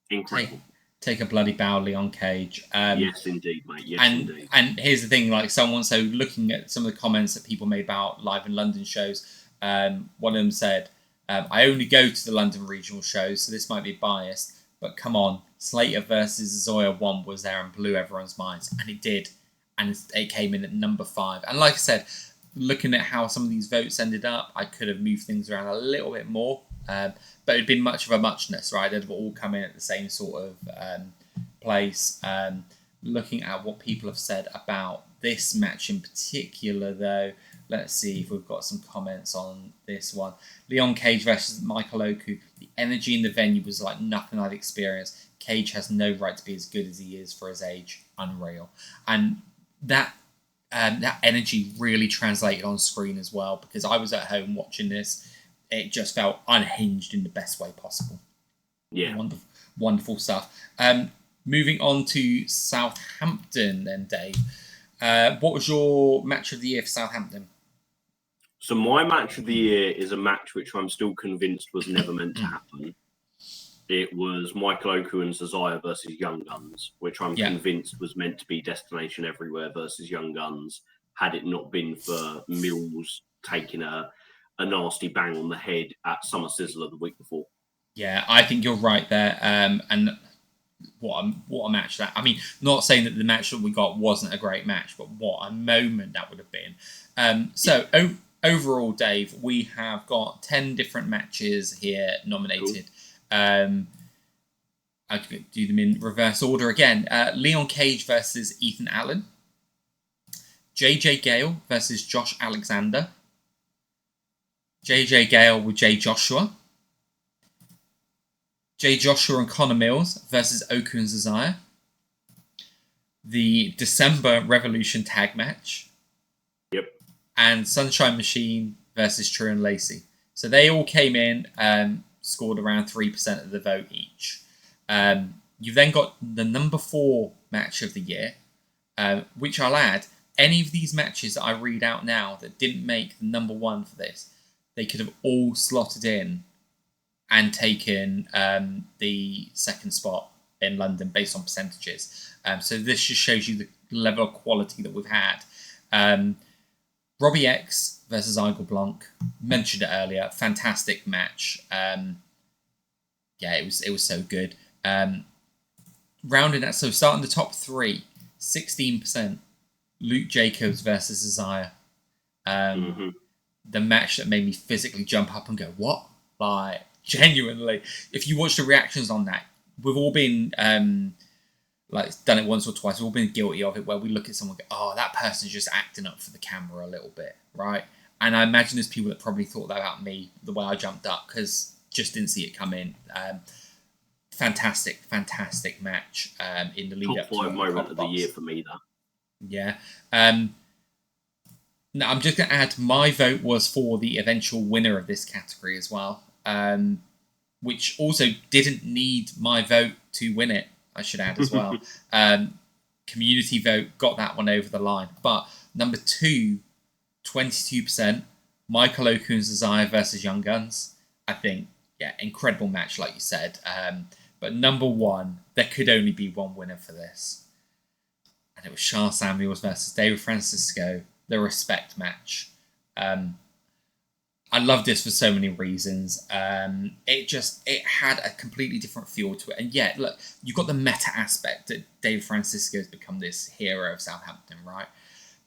Incredible. Take a bloody bow, Leon Cage. Yes, indeed, mate. Yes, indeed. And here's the thing, like so looking at some of the comments that people made about live in London shows, one of them said, I only go to the London regional shows, so this might be biased, but come on, Slater versus Zoya 1 was there and blew everyone's minds, and it did, and it came in at number 5. And like I said, looking at how some of these votes ended up, I could have moved things around a little bit more, but it'd been much of a muchness, right? They'd all come in at the same sort of place. Looking at what people have said about this match in particular, though, let's see if we've got some comments on this one. Leon Cage versus Michael Oku. The energy in the venue was like nothing I'd experienced. Cage has no right to be as good as he is for his age. Unreal. And that energy really translated on screen as well, because I was at home watching this. It just felt unhinged in the best way possible. Yeah. Wonderful stuff. Moving on to Southampton then, Dave. What was your match of the year for Southampton? So my match of the year is a match which I'm still convinced was never meant to happen. It was Michael Oku and Isaiah versus Young Guns, which I'm convinced was meant to be Destination Everywhere versus Young Guns, had it not been for Mills taking a nasty bang on the head at Summer Sizzler the week before. Yeah, I think you're right there. And what a match that. I mean, not saying that the match that we got wasn't a great match, but what a moment that would have been. Overall, Dave, we have got 10 different matches here nominated. Cool. I could do them in reverse order again. Leon Cage versus Ethan Allen. JJ Gale versus Josh Alexander. JJ Gale with Jay Joshua. Jay Joshua and Connor Mills versus Oku and Isaiah. The December Revolution tag match. Yep. And Sunshine Machine versus True and Lacey. So they all came in and scored around 3% of the vote each. You've then got the number 4 match of the year, which I'll add, any of these matches that I read out now that didn't make the number 1 for this, they could have all slotted in and taken the second spot in London based on percentages. So this just shows you the level of quality that we've had. Robbie X versus Igor Blanc, mentioned it earlier, fantastic match. It was so good. Rounding out, so starting the top three, 16%. Luke Jacobs versus Isaiah. The match that made me physically jump up and go, what? Like, genuinely. If you watch the reactions on that, we've all been, done it once or twice. We've all been guilty of it, where we look at someone and go, oh, that person's just acting up for the camera a little bit, right? And I imagine there's people that probably thought that about me, the way I jumped up, because just didn't see it come in. Fantastic match in the lead top up to 5 moment of the year for me, that. Yeah. Now I'm just going to add, my vote was for the eventual winner of this category as well, which also didn't need my vote to win it, I should add as well. Community vote got that one over the line. But number 2, 22%, Michael Oku and Zazaya versus Young Guns. I think, incredible match, like you said. But number 1, there could only be one winner for this. And it was Charles Samuels versus David Francisco, the respect match. I love this for so many reasons. It had a completely different feel to it. And yet, look, you've got the meta aspect that David Francisco has become this hero of Southampton, right?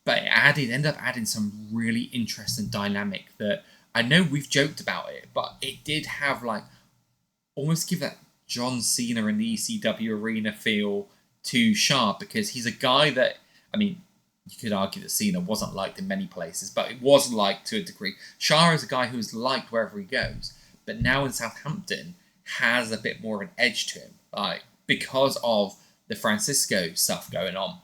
But it ended up adding some really interesting dynamic that, I know we've joked about it, but it did have, like, almost give that John Cena in the ECW arena feel to Sharp, because he's a guy that, I mean, you could argue that Cena wasn't liked in many places, but it was liked to a degree. Shah is a guy who's liked wherever he goes, but now in Southampton has a bit more of an edge to him, like, because of the Francisco stuff going on.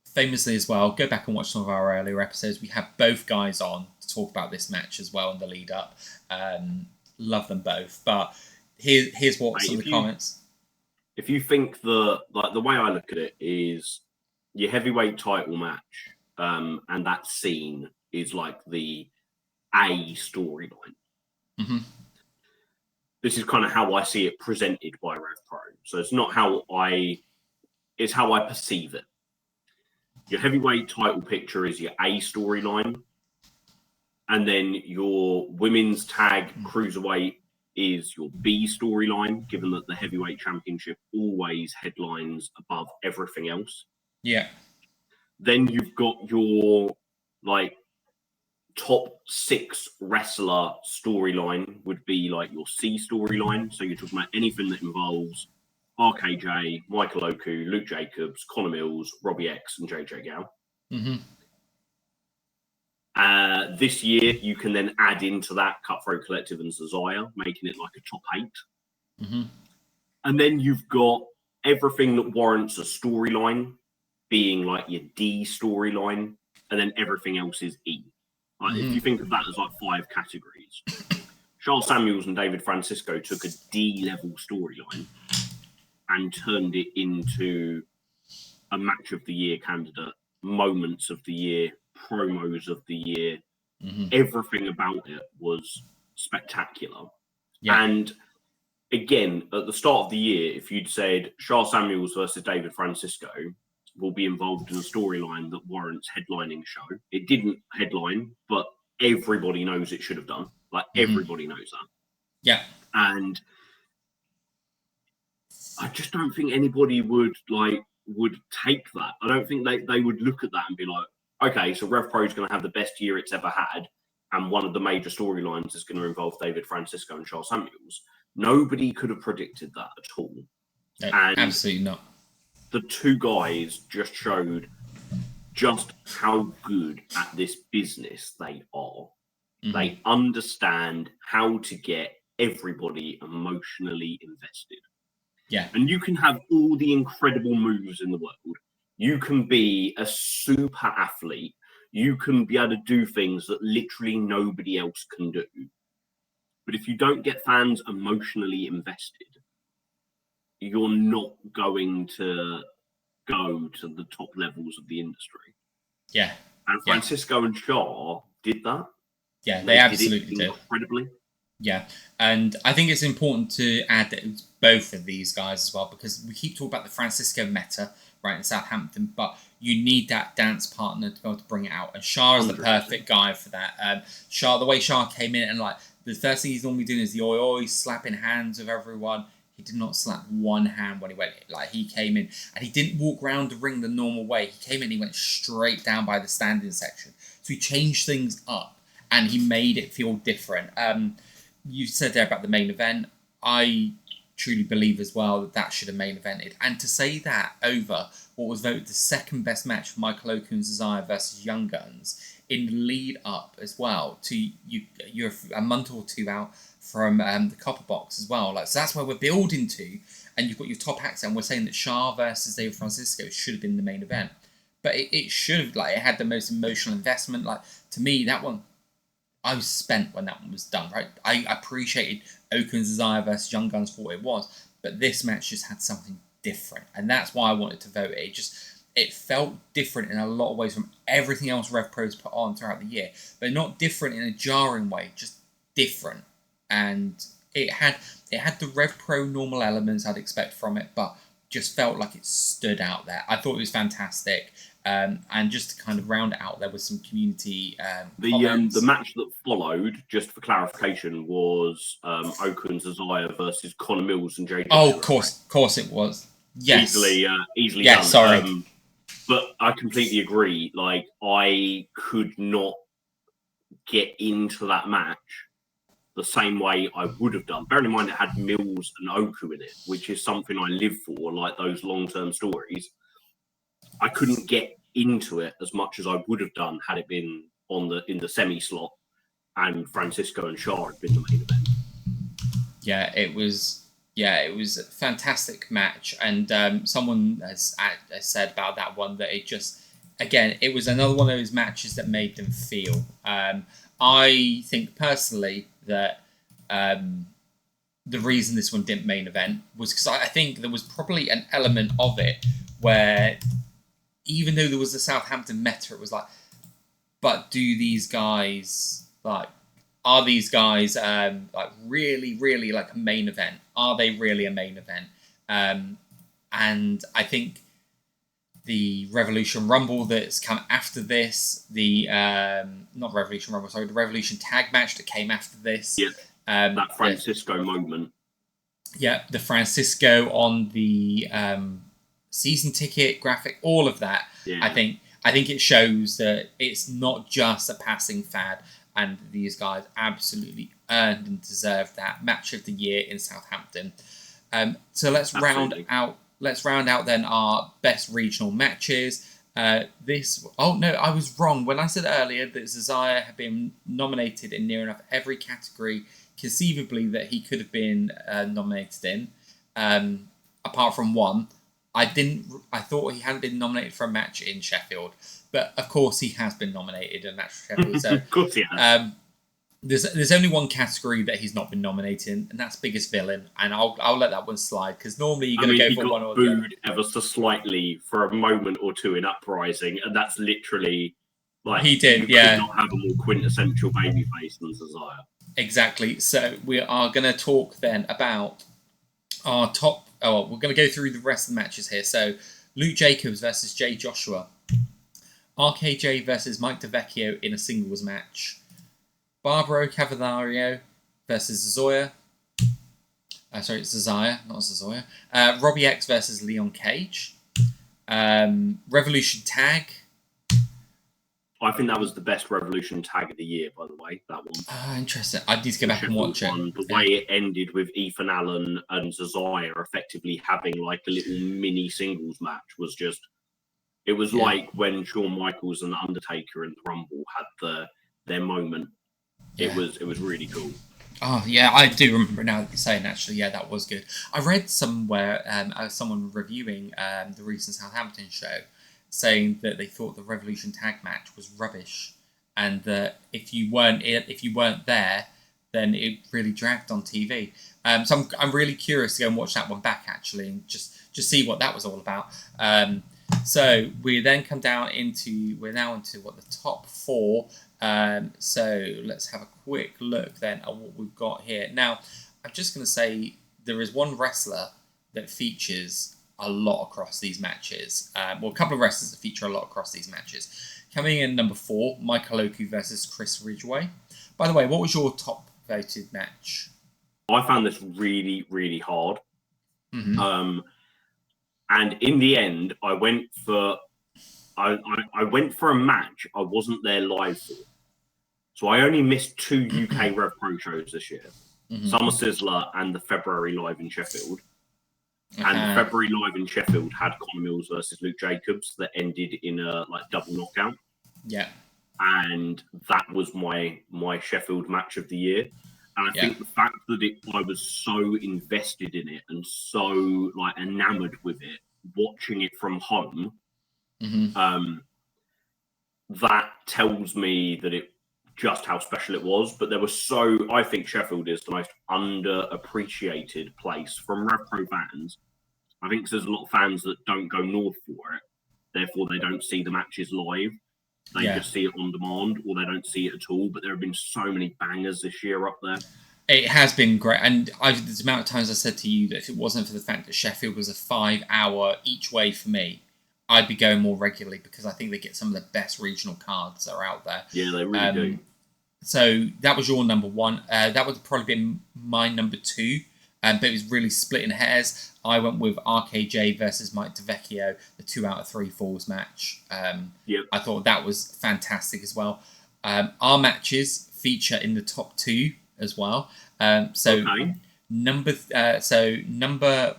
Famously as well, go back and watch some of our earlier episodes. We have both guys on to talk about this match as well in the lead up. Love them both, but here's what some of the comments. If you think the way I look at it is, your heavyweight title match, and that scene is like the A storyline. Mm-hmm. This is kind of how I see it presented by RevPro. So it's not it's how I perceive it. Your heavyweight title picture is your A storyline, and then your women's tag cruiserweight is your B storyline, given that the heavyweight championship always headlines above everything else. Yeah. Then you've got your, like, top 6 wrestler storyline would be like your C storyline. So you're talking about anything that involves RKJ, Michael Oku, Luke Jacobs, Connor Mills, Robbie X, and JJ Gao. Mm-hmm. This year, you can then add into that Cutthroat Collective and Zazaya, making it like a top 8. Mm-hmm. And then you've got everything that warrants a storyline being like your D storyline, and then everything else is E. Like, if you think of that as like 5 categories, Charles Samuels and David Francisco took a D level storyline and turned it into a match of the year candidate, moments of the year, promos of the year. Everything about it was spectacular. Yeah. And again, at the start of the year, if you'd said Charles Samuels versus David Francisco will be involved in a storyline that warrants headlining a show, it didn't headline, but everybody knows it should have done. Like, everybody knows that. Yeah. And I just don't think anybody would take that. I don't think they would look at that and be like, okay, so RevPro is going to have the best year it's ever had, and one of the major storylines is going to involve David Francisco and Charles Samuels. Nobody could have predicted that at all. No, absolutely not. The two guys just showed just how good at this business they are. They understand how to get everybody emotionally invested. Yeah. And you can have all the incredible moves in the world. You can be a super athlete. You can be able to do things that literally nobody else can do. But if you don't get fans emotionally invested, you're not going to go to the top levels of the industry. Yeah. And Francisco and Shaw did that. Yeah, they absolutely did. Incredibly. Yeah, and I think it's important to add that it was both of these guys as well, because we keep talking about the Francisco meta, right, in Southampton, but you need that dance partner to be able to bring it out, and Shah is the 100%. perfect guy for that. Shah, the way Shah came in, and like the first thing he's normally doing is the oi oi, slapping hands with everyone. He did not slap one hand when he went. Like, he came in and he didn't walk around the ring the normal way. He came in, he went straight down by the standing section. So he changed things up and he made it feel different. You said there about the main event. I truly believe as well that that should have main evented. And to say that over what was voted the second best match for Michael Oku and Zazaya versus Young Guns in the lead up as well to you, you're a month or two out from the Copper Box as well. Like, so that's where we're building to, and you've got your top acts, and we're saying that Shah versus David Francisco should have been the main event, but it should have, like, it had the most emotional investment. Like, to me, that one, I was spent when that one was done. Right, I appreciated Oku and Zazaya versus Young Guns for what it was, but this match just had something different, and that's why I wanted to vote it. It felt different in a lot of ways from everything else RevPro's put on throughout the year, but not different in a jarring way, just different. And it had the RevPro normal elements I'd expect from it, but just felt like it stood out there. I thought it was fantastic. And just to kind of round it out, there was some community the match that followed, just for clarification, was Oku and Zazaya versus Connor Mills and Jay. Oh, of course it was. Yes, easily yeah, done. Sorry. But I completely agree. Like, I could not get into that match the same way I would have done. Bearing in mind it had Mills and Oku in it, which is something I live for, like those long-term stories. I couldn't get into it as much as I would have done had it been in the semi slot and Francisco and Shah had been the main event. Yeah, it was a fantastic match, and someone has said about that one that it just, again, it was another one of those matches that made them feel. I think personally that the reason this one didn't main event was because I think there was probably an element of it where, even though there was the Southampton meta, it was like, but do these guys, like, are these guys like really like a main event? Are they really a main event? And I think the Revolution Rumble that's come after this, the not Revolution Rumble, sorry, the Revolution Tag match that came after this. Yeah, that Francisco moment. Yeah, the Francisco on the season ticket graphic, all of that. Yeah. I think it shows that it's not just a passing fad, and these guys absolutely earned and deserved that match of the year in Southampton. So let's round out then our best regional matches. I was wrong when I said earlier that Zazaya had been nominated in near enough every category conceivably that he could have been nominated in, apart from one. I thought he hadn't been nominated for a match in Sheffield, but of course he has been nominated in a match for Sheffield. So of course he has. There's only one category that he's not been nominated in, and that's biggest villain. And I'll let that one slide, because normally you're going to go for one or the other. He got booed ever so slightly for a moment or two in Uprising, and that's literally like, he did. You could not have a more quintessential babyface than Zazaya. Exactly. So we are going to talk then about our top. Oh, we're going to go through the rest of the matches here. So Luke Jacobs versus Jay Joshua, RKJ versus Mike DeVecchio in a singles match, Barbaro Cavalario versus Zazaya. Sorry, it's Zazaya, not Zazoya. Robbie X versus Leon Cage. Revolution Tag. I think that was the best Revolution Tag of the year, by the way, that one. Interesting. I need to go back and watch it. The way it ended with Ethan Allen and Zazaya effectively having like a little mini singles match was just... It was like when Shawn Michaels and Undertaker and the Rumble had their moment. It was really cool. Oh, yeah, I do remember now that you're saying, actually. Yeah, that was good. I read somewhere, someone reviewing the recent Southampton show, saying that they thought the Revolution Tag match was rubbish, and that if you weren't there, then it really dragged on TV. So I'm really curious to go and watch that one back, actually, and just see what that was all about. So we then come down into the top four. So let's have a quick look then at what we've got here. Now, I'm just going to say there is one wrestler that features a lot across these matches. Well, a couple of wrestlers that feature a lot across these matches. Coming in number 4, Michael Oku versus Chris Ridgway. By the way, what was your top voted match? I found this really, really hard. Mm-hmm. And in the end, I went for a match I wasn't there live for. So I only missed 2 UK RevPro shows this year. Summer Sizzler and the February Live in Sheffield. And the February Live in Sheffield had Connor Mills versus Luke Jacobs that ended in a double knockout. Yeah. And that was my Sheffield match of the year. And I think the fact that I was so invested in it and so enamored with it, watching it from home, that tells me that it just how special it was. But I think Sheffield is the most underappreciated place from RevPro fans. I think there's a lot of fans that don't go north for it, therefore they don't see the matches live. They just see it on demand, or they don't see it at all. But there have been so many bangers this year up there. It has been great, and the amount of times I said to you that if it wasn't for the fact that Sheffield was a 5-hour each way for me, I'd be going more regularly because I think they get some of the best regional cards that are out there. Yeah, they really do. So that was your number 1. That would have probably been my number 2, but it was really splitting hairs. I went with RKJ versus Mike DeVecchio, the 2 out of 3 falls match. I thought that was fantastic as well. Our matches feature in the top 2 as well. Number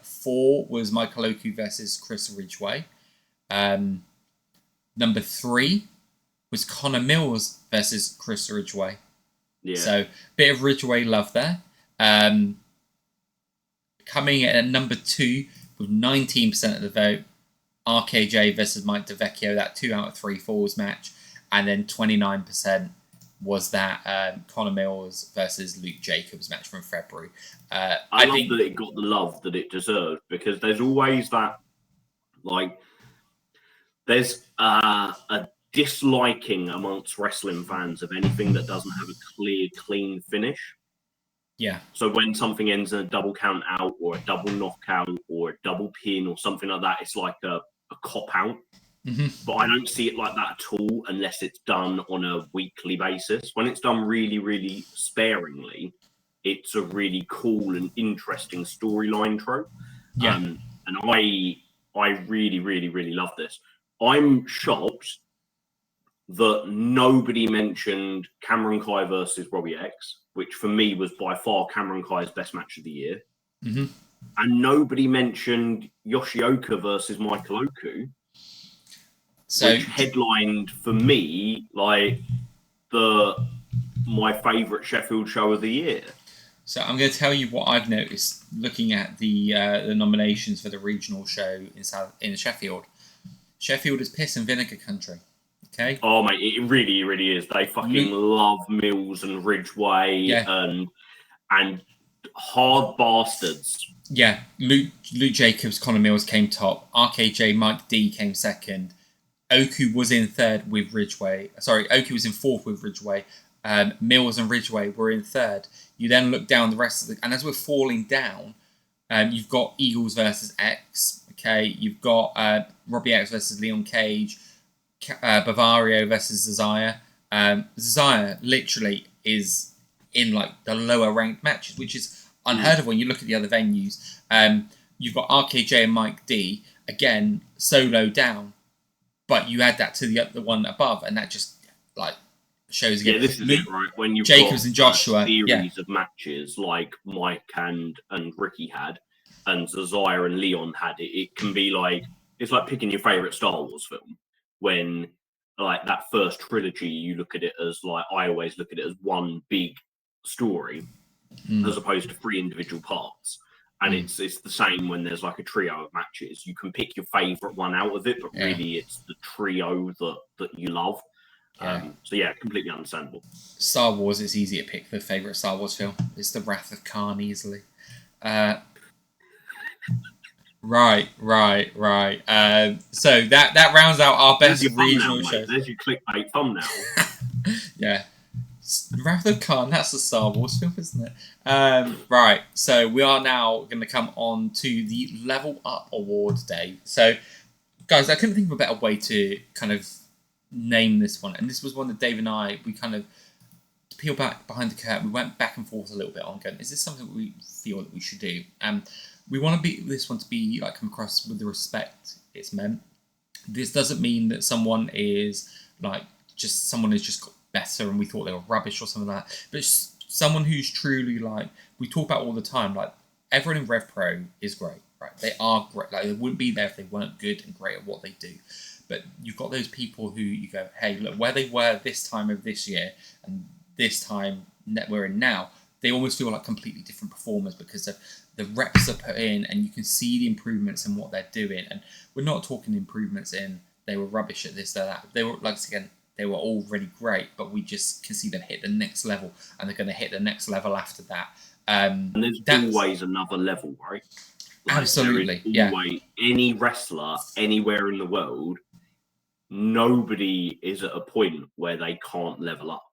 4 was Michael Oku versus Chris Ridgway. Number 3 was Connor Mills versus Chris Ridgway. Yeah. So bit of Ridgway love there. Coming in at number 2 with 19% of the vote, RKJ versus Mike DeVecchio, that 2 out of 3 falls match, and then 29% was that Connor Mills versus Luke Jacobs match from February. I think that it got the love that it deserved, because there's always that, there's a disliking amongst wrestling fans of anything that doesn't have a clear, clean finish. Yeah. So when something ends in a double count out or a double knockout or a double pin or something like that, it's like a cop out. But I don't see it like that at all unless it's done on a weekly basis. When it's done really, really sparingly, it's a really cool and interesting storyline trope. Yeah. And I really, really, really love this. I'm shocked that nobody mentioned Cameron Kai versus Robbie X, which for me was by far Cameron Kai's best match of the year. And nobody mentioned Yoshioka versus Michael Oku, which headlined for me my favourite Sheffield show of the year. So I'm going to tell you what I've noticed looking at the nominations for the regional show in Sheffield. Sheffield is piss and vinegar country. Okay. Oh mate, it really, really is. They fucking love Mills and Ridgway and hard bastards. Yeah, Luke Jacobs, Connor Mills came top. RKJ, Mike D came second. Oku was in third with Ridgway. Sorry, Oku was in fourth with Ridgway. Mills and Ridgway were in third. You then look down the rest of and as we're falling down, you've got Eagles versus X. Okay, you've got Robbie X versus Leon Cage. Bavario versus Zazaya. Zazaya literally is in the lower ranked matches, which is unheard of when you look at the other venues. You've got RKJ and Mike D again solo down, but you add that to the one above, and that just shows again. Yeah, this is it, right? When you've Jacobs got and Joshua, a series of matches like Mike and Ricky had, and Zazaya and Leon had, it can be it's like picking your favorite Star Wars film. When that first trilogy, you look at it as I always look at it as one big story, as opposed to 3 individual parts. And it's the same when there's a trio of matches. You can pick your favourite one out of it, but really it's the trio that you love. So yeah, completely understandable. Star Wars, it's easy to pick the favourite Star Wars film. It's the Wrath of Khan easily. Right. So that rounds out our best regional shows. There's your clickbait thumbnail. Yeah. Wrath of Khan, that's a Star Wars film, isn't it? Right, so we are now going to come on to the Level Up Award Day. So, guys, I couldn't think of a better way to kind of name this one. And this was one that Dave and I, we kind of peel back behind the curtain. We went back and forth a little bit on going, is this something we feel that we should do? We want to be this one to be like come across with the respect it's meant. This doesn't mean that someone is like someone has just got better and we thought they were rubbish or something like that. But someone who's truly like we talk about all the time, like everyone in RevPro is great, right? They are great. Like they wouldn't be there if they weren't good and great at what they do. But you've got those people who you go, hey, look, where they were this time of this year and this time that we're in now, they almost feel like completely different performers because of the reps are put in and you can see the improvements in what they're doing. And we're not talking improvements in they were rubbish at this or that. They were, like again, they were already great, but we just can see them hit the next level and they're going to hit the next level after that. And there's always another level, right? Like, absolutely, always, any wrestler anywhere in the world, nobody is at a point where they can't level up.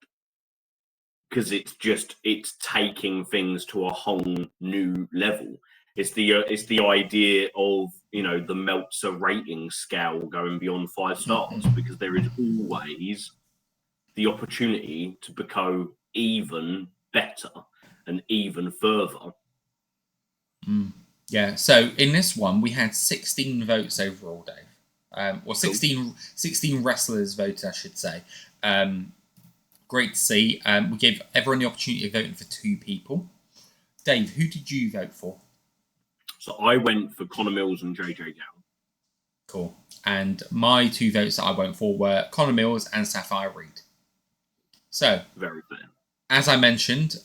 Because it's taking things to a whole new level. It's the idea of the Meltzer rating scale going beyond 5 stars because there is always the opportunity to become even better and even further. Yeah. So in this one, we had 16 votes overall, Dave. Or 16 wrestlers voted, I should say. Great to see. We gave everyone the opportunity of voting for 2 people. Dave, who did you vote for? So I went for Connor Mills and JJ Gale. Cool. And my 2 votes that I went for were Connor Mills and Sapphire Reed. So, very fair. As I mentioned,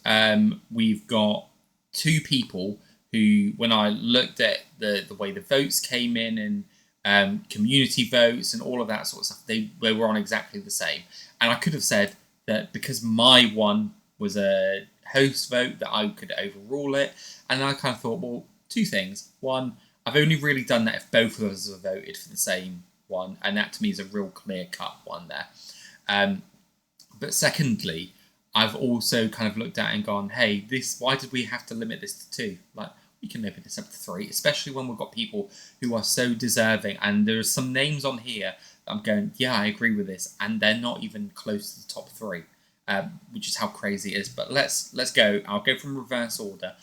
we've got 2 people who, when I looked at the way the votes came in and community votes and all of that sort of stuff, they were on exactly the same. And I could have said that because my one was a host vote that I could overrule it. And I kind of thought, well, 2 things. One, I've only really done that if both of us have voted for the same one. And that to me is a real clear-cut one there. But secondly, I've also kind of looked at and gone, hey, why did we have to limit this to 2? Like, we can limit this up to 3, especially when we've got people who are so deserving. And there's some names on here I'm going, yeah, I agree with this, and they're not even close to the top 3, which is how crazy it is. But let's go. I'll go from reverse order.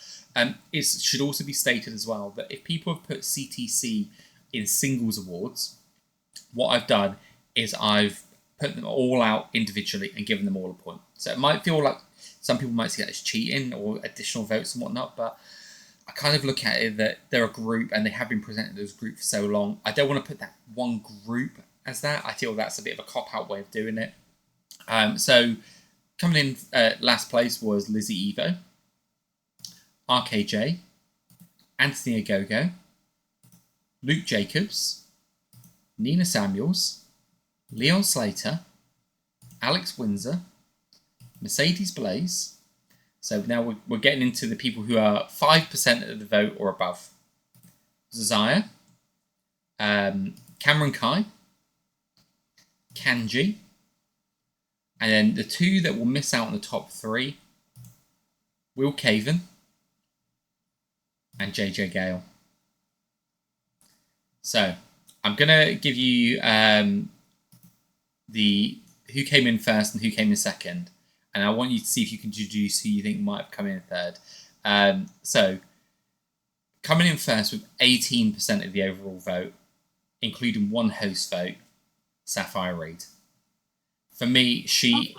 It should also be stated as well that if people have put CTC in singles awards, what I've done is I've put them all out individually and given them all a point. So it might feel like some people might see that as cheating or additional votes and whatnot, but I kind of look at it that they're a group and they have been presented as a group for so long. I don't want to put that one group as that. I feel that's a bit of a cop-out way of doing it. So coming in last place was Lizzie Evo, RKJ, Anthony Agogo, Luke Jacobs, Nina Samuels, Leon Slater, Alex Windsor, Mercedes Blaze. So now we're getting into the people who are 5% of the vote or above. Zazaya, Cameron Kai, Kanji, and then the 2 that will miss out on the top 3, Will Caven and JJ Gale. So I'm going to give you the who came in first and who came in second. And I want you to see if you can deduce who you think might have come in third. So, coming in first with 18% of the overall vote, including 1 host vote, Sapphire Reed. For me, she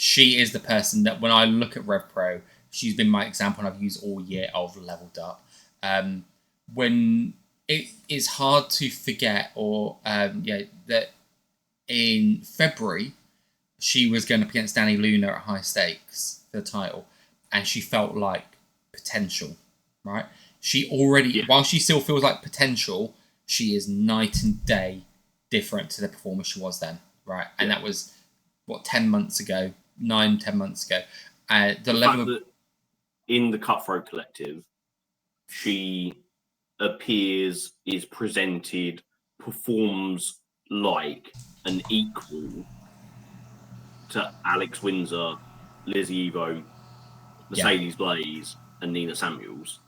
is the person that when I look at RevPro, she's been my example and I've used all year of leveled up. When it is hard to forget that in February, she was going up against Danny Luna at high stakes for the title, and she felt like potential, right? She already, while she still feels like potential, she is night and day different to the performer she was then, right? And that was, 10 months ago, 10 months ago. The level of... In the Cutthroat Collective, she appears, is presented, performs like an equal to Alex Windsor, Lizzie Evo, Mercedes Blaze, and Nina Samuels,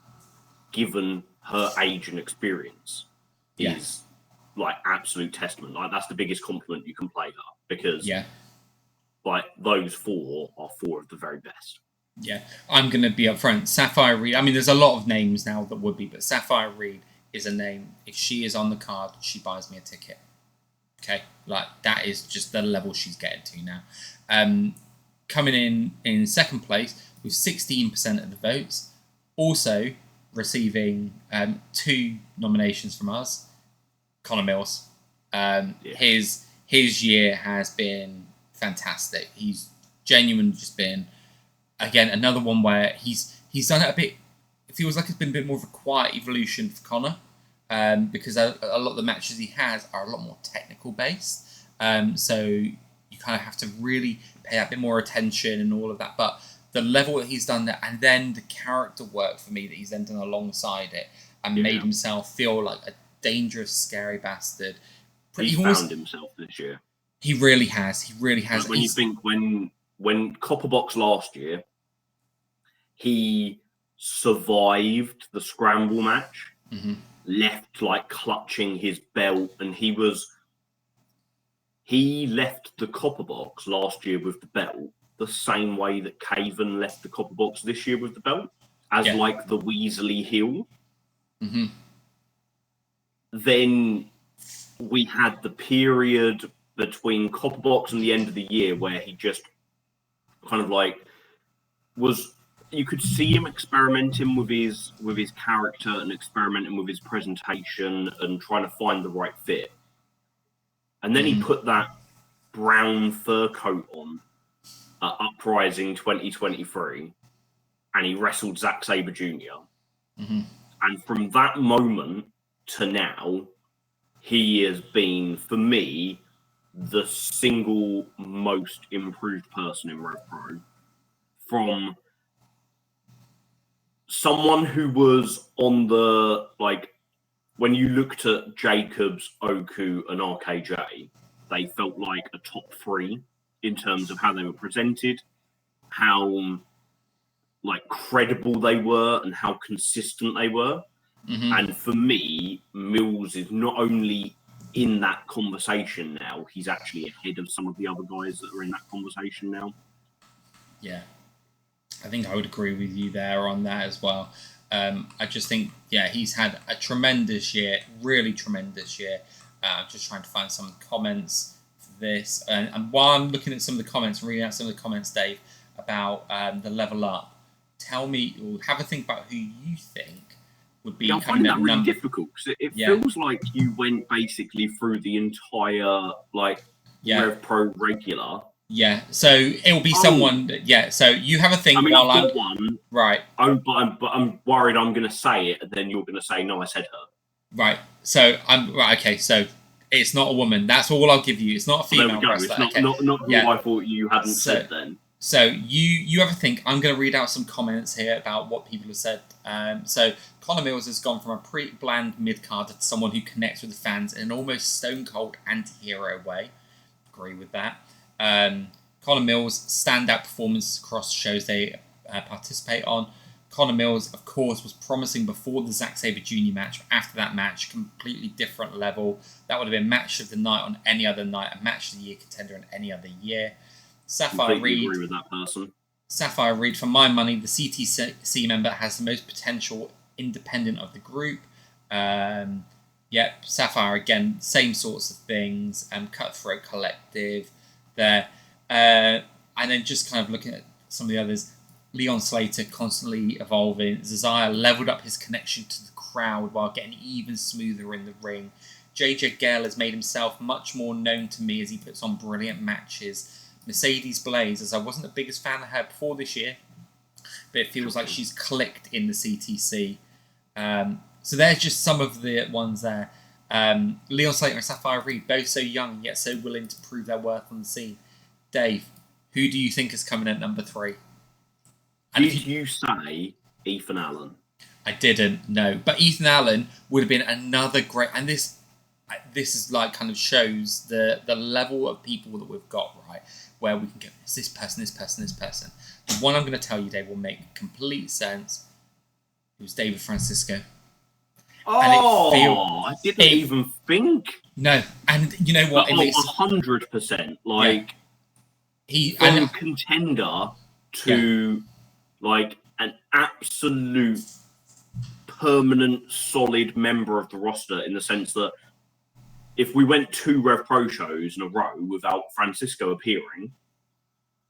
given her age and experience, is like absolute testament. Like that's the biggest compliment you can play her, because like those four are four of the very best. Yeah, I'm going to be upfront. Sapphire Reed, I mean, there's a lot of names now that would be, but Sapphire Reed is a name. If she is on the card, she buys me a ticket. Okay, like that is just the level she's getting to now. Coming in second place with 16% of the votes, also receiving 2 nominations from us. Connor Mills. His year has been fantastic. He's genuinely just been, again, another one where he's done it a bit. It feels like it's been a bit more of a quiet evolution for Connor, because a lot of the matches he has are a lot more technical based. So you kind of have to really pay a bit more attention and all of that. But the level that he's done that, and then the character work for me that he's then done alongside it, and made himself feel like a dangerous, scary bastard. He found himself this year. He really has. He really has. Like when you think when Copperbox last year, he survived the scramble match, left like clutching his belt, and he left the Copperbox last year with the belt the same way that Caven left the Copperbox this year with the belt, as like the Weasley heel. Then we had the period between Copperbox and the end of the year where he just kind of like you could see him experimenting with his character and experimenting with his presentation and trying to find the right fit. And then he put that brown fur coat on at Uprising 2023, and he wrestled Zack Sabre Jr. And from that moment to now, he has been, for me, the single most improved person in RevPro. From someone who was on the, like, when you looked at Jacobs, Oku, and RKJ, they felt like a top 3 in terms of how they were presented, how like credible they were, and how consistent they were. And for me, Mills is not only in that conversation now, he's actually ahead of some of the other guys that are in that conversation now. Yeah. I think I would agree with you there on that as well. I just think, he's had a tremendous year, really tremendous year. I'm just trying to find some comments for this. And while I'm looking at some of the comments, reading out some of the comments, Dave, about the level up, tell me, or have a think about who you think would be. I'm finding that really difficult, because it feels like you went basically through the entire RevPro regular. Yeah, so it'll be someone. So you have a think. I mean, while I've got one. Right. But I'm worried I'm going to say it, and then you're going to say, no, I said her. Right. So I'm right. Okay. So it's not a woman. That's all I'll give you. It's not a female wrestler. It's not who I thought you hadn't said then. So you have a think. I'm going to read out some comments here about what people have said. So Connor Mills has gone from a pretty bland mid-carder to someone who connects with the fans in an almost stone-cold anti-hero way. Agree with that. Connor Mills' standout performances across shows they participate on. Connor Mills, of course, was promising before the Zack Sabre Jr. match. After that match, completely different level. That would have been match of the night on any other night, a match of the year contender in any other year. Sapphire Reed. Agree with that person. Sapphire Reed, for my money, the CTC member has the most potential independent of the group. Sapphire, again, same sorts of things. Cutthroat Collective there. And then just kind of looking at some of the others. Leon Slater constantly evolving. Zazaya leveled up his connection to the crowd while getting even smoother in the ring. JJ Gale has made himself much more known to me as he puts on brilliant matches. Mercedes Blaze, as I wasn't the biggest fan of her before this year, but it feels like she's clicked in the CTC. So there's just some of the ones there. Leon Slater and Sapphire Reed, both so young yet so willing to prove their worth on the scene. Dave, who do you think is coming at number 3? Did you say Ethan Allen? I didn't, no. But Ethan Allen would have been another great... And this is like kind of shows the level of people that we've got, right? where we can go, it's this person, this person, this person. The one I'm going to tell you, Dave, will make complete sense. It was David Francisco. Oh, I didn't even think. No, and you know what? 100%. Like, from contender to like an absolute permanent, solid member of the roster, in the sense that if we went 2 RevPro shows in a row without Francisco appearing,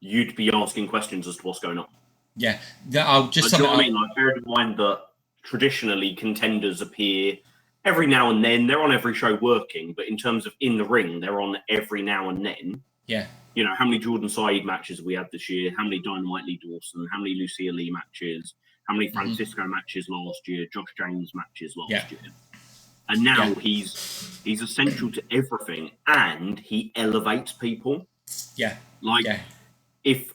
you'd be asking questions as to what's going on. Yeah, I'll just. Do you know what I mean? Like, bear in mind that traditionally contenders appear every now and then. They're on every show working, but in terms of in the ring, they're on every now and then. Yeah. You know, how many Jordan Saeed matches we had this year? How many Dynamite Lee Dawson? How many Lucia Lee matches? How many Francisco matches last year? Josh James matches last year? And now he's essential to everything, and he elevates people. Yeah. Like, if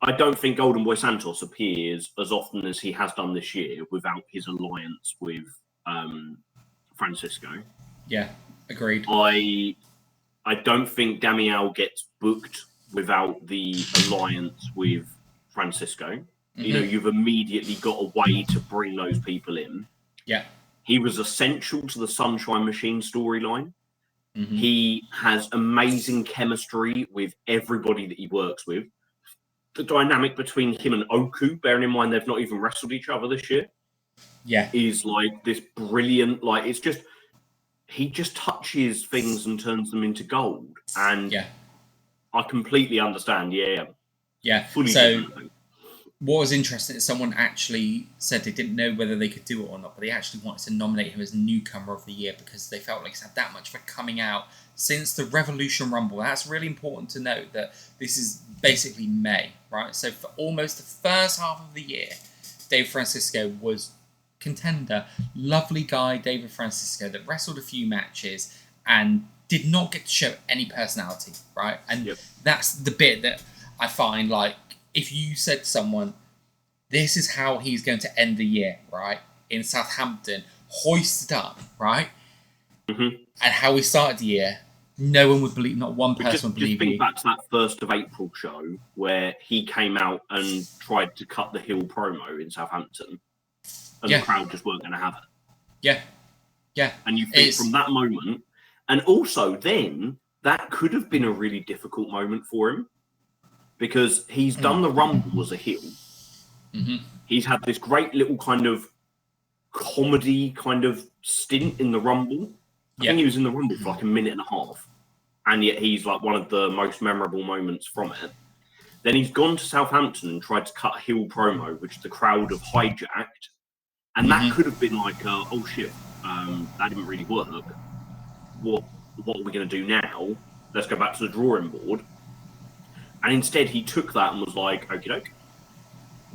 I don't think Golden Boy Santos appears as often as he has done this year without his alliance with Francisco. Yeah, agreed. I don't think Damiel gets booked without the alliance with Francisco. You know, you've immediately got a way to bring those people in. Yeah. He was essential to the Sunshine Machine storyline. He has amazing chemistry with everybody that he works with. The dynamic between him and Oku, bearing in mind they've not even wrestled each other this year, is like this brilliant, like, it's just, he just touches things and turns them into gold. And I completely understand. Fully. So what was interesting is someone actually said they didn't know whether they could do it or not, but they actually wanted to nominate him as newcomer of the year because they felt like he's had that much for coming out since the Revolution Rumble. That's really important to note, that this is basically May, right? So for almost the first half of the year, Dave Francisco was contender. Lovely guy, David Francisco, that wrestled a few matches and did not get to show any personality, right? And that's the bit that I find, like, if you said to someone, this is how he's going to end the year, right, in Southampton, hoisted up, right, and how we started the year, no one would believe, not one person would believe you. Just think back to that 1st of April show where he came out and tried to cut the heel promo in Southampton, and the crowd just weren't going to have it. Yeah. And you think from that moment, and also then, that could have been a really difficult moment for him, because he's done the Rumble as a heel. He's had this great little kind of comedy kind of stint in the Rumble. I think he was in the Rumble for like a minute and a half, and yet he's like one of the most memorable moments from it. Then he's gone to Southampton and tried to cut a heel promo, which the crowd have hijacked, and that could have been like, oh shit, that didn't really work. What are we going to do now? Let's go back to the drawing board. And instead, he took that and was like, okie doke,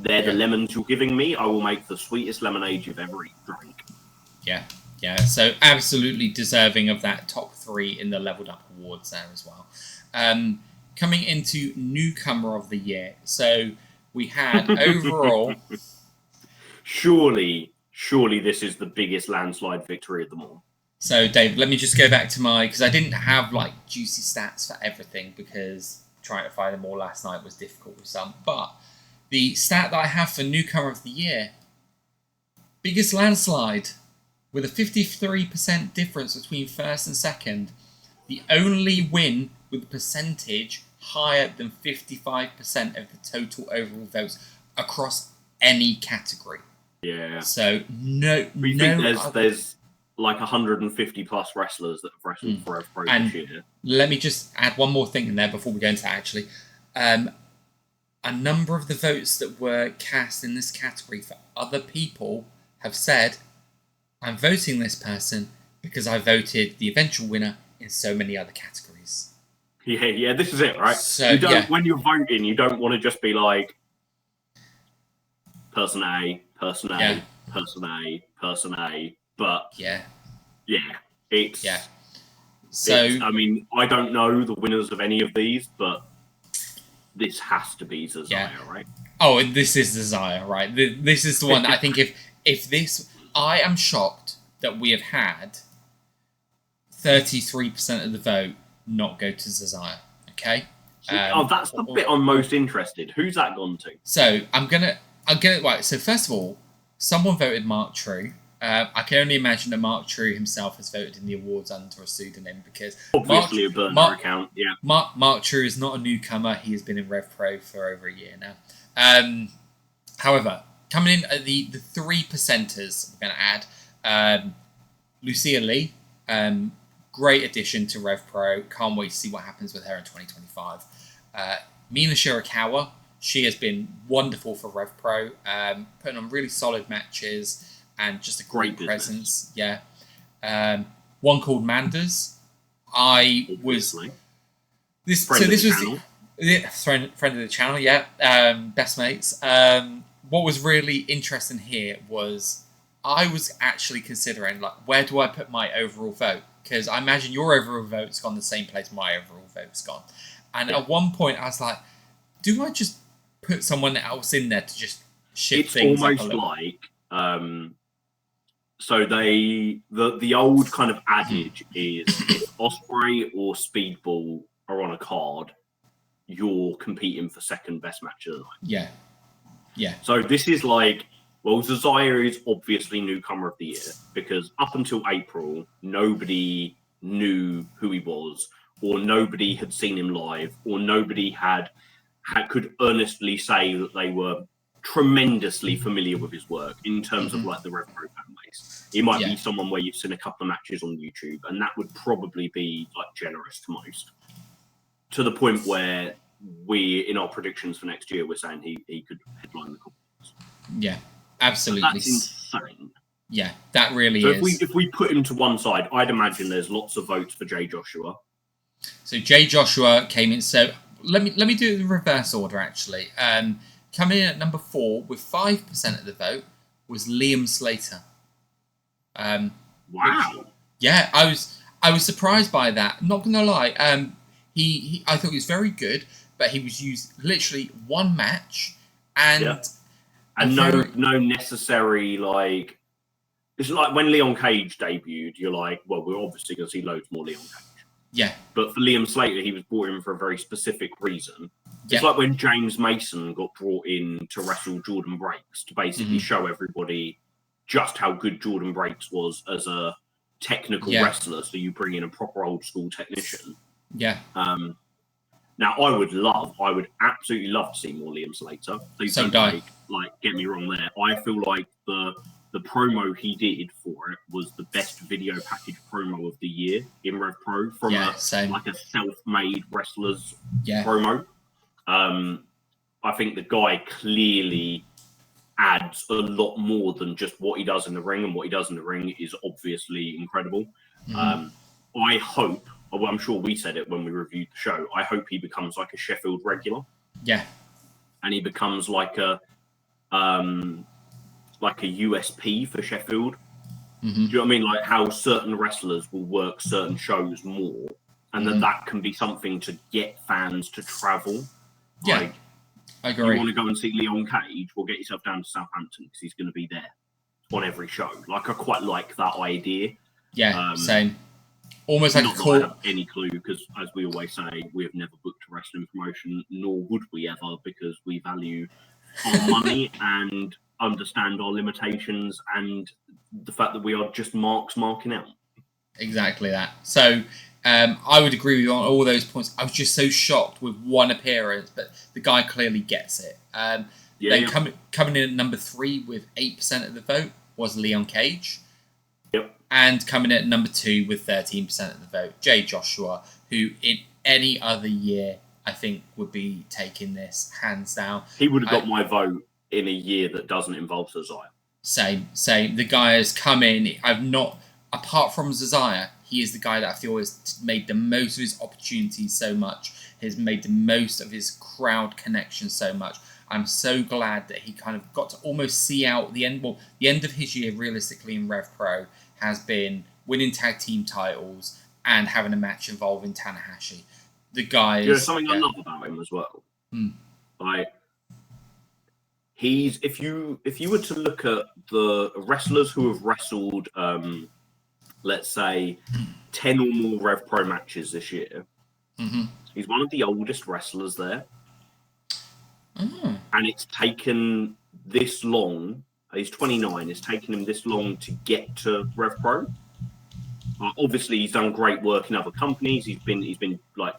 they're the lemons you're giving me. I will make the sweetest lemonade you've ever drank. Yeah. So absolutely deserving of that top 3 in the Leveled Up Awards there as well. Coming into newcomer of the year. So we had overall... Surely this is the biggest landslide victory of them all. So, Dave, let me just go back to because I didn't have, like, juicy stats for everything, because trying to find them all last night was difficult with some. But the stat that I have for newcomer of the year, biggest landslide, with a 53% difference between first and second. The only win with a percentage higher than 55% of the total overall votes across any category. Yeah. So, no... There's like 150 plus wrestlers that have wrestled for RevPro this year. Let me just add one more thing in there before we go into that, actually. A number of the votes that were cast in this category for other people have said, I'm voting this person because I voted the eventual winner in so many other categories. Yeah, this is it, right? So, when you're voting, you don't want to just be like, person A, person A, person A, person A, but it's So I mean, I don't know the winners of any of these, but this has to be Zazaya, right? Oh, this is Zazaya, right? This is the one that I think if this, I am shocked that we have had 33% of the vote not go to Zazaya. Okay, That's the bit I'm most interested. Who's that gone to? So I'm gonna right. So first of all, someone voted Mark True. I can only imagine that Mark True himself has voted in the awards under a pseudonym because obviously a burner account. Yeah, Mark True is not a newcomer. He has been in RevPro for over a year now. However, coming in at the 3 percenters, we're going to add Lucia Lee. Great addition to RevPro. Can't wait to see what happens with her in 2025. Mina Shirakawa, she has been wonderful for RevPro, putting on really solid matches and just a great presence. Yeah. One called Manders. Friend of the channel. Yeah. Best mates. What was really interesting here was I was actually considering, like, where do I put my overall vote? Because I imagine your overall vote's gone the same place my overall vote's gone. And at one point, I was like, do I just put someone else in there to just shift things up a little? It's almost like, so the old kind of adage is if Osprey or Speedball are on a card, you're competing for second best match of the night. Yeah. Yeah. So this is like, well, Zazaya is obviously newcomer of the year because up until April, nobody knew who he was, or nobody had seen him live, or nobody could earnestly say that they were tremendously familiar with his work in terms of like the RevPro fan base. He might be someone where you've seen a couple of matches on YouTube, and that would probably be like generous to most. To the point where we, in our predictions for next year, we're saying he could headline the conference. Yeah, absolutely. That's insane. Yeah, that really is. So if we put him to one side, I'd imagine there's lots of votes for Jay Joshua. So Jay Joshua came in. So let me do it in reverse order. Actually, coming in at number 4 with 5% of the vote was Liam Slater. Wow. I was surprised by that. I'm not gonna lie. He I thought he was very good, but he was used literally one match and no necessary like. It's like when Leon Cage debuted. You're like, well, we're obviously going to see loads more Leon Cage. Yeah. But for Liam Slater, he was brought in for a very specific reason. It's like when James Mason got brought in to wrestle Jordan Breaks to basically show everybody just how good Jordan Breaks was as a technical wrestler. So you bring in a proper old school technician. Yeah. Now I would absolutely love to see more Liam Slater. Please don't like get me wrong there. I feel like the promo he did for it was the best video package promo of the year in RevPro from a self-made wrestler's promo. I think the guy clearly adds a lot more than just what he does in the ring, and what he does in the ring is obviously incredible. I hope, well, I'm sure we said it when we reviewed the show, I hope he becomes like a Sheffield regular. Yeah. And he becomes like a USP for Sheffield. Do you know what I mean? Like how certain wrestlers will work certain shows more, and that can be something to get fans to travel. Yeah, like, I agree. You want to go and see Leon Cage? Well, get yourself down to Southampton because he's going to be there on every show. Like I quite like that idea. Yeah, same. Almost like not a call. I have any clue because, as we always say, we have never booked a wrestling promotion, nor would we ever, because we value our money and understand our limitations and the fact that we are just marking out. Exactly that. So I would agree with you on all those points. I was just so shocked with one appearance, but the guy clearly gets it. Coming in at number 3 with 8% of the vote was Leon Cage. Yep. And coming in at number 2 with 13% of the vote, Jay Joshua, who in any other year I think would be taking this hands down. He would have got my vote in a year that doesn't involve Zazaya. Same. The guy has come in. Apart from Zazaya, he is the guy that I feel has made the most of his opportunities so much. Has made the most of his crowd connection so much. I'm so glad that he kind of got to almost see out the end. Well, the end of his year, realistically, in RevPro has been winning tag team titles and having a match involving Tanahashi. The guy is... There's something I love about him as well. Like, he's... If you were to look at the wrestlers who have wrestled, let's say, 10 or more RevPro matches this year, Mm-hmm. He's one of the oldest wrestlers there. Oh. And it's taken this long. He's 29. It's taken him this long to get to RevPro. Obviously, he's done great work in other companies. He's been like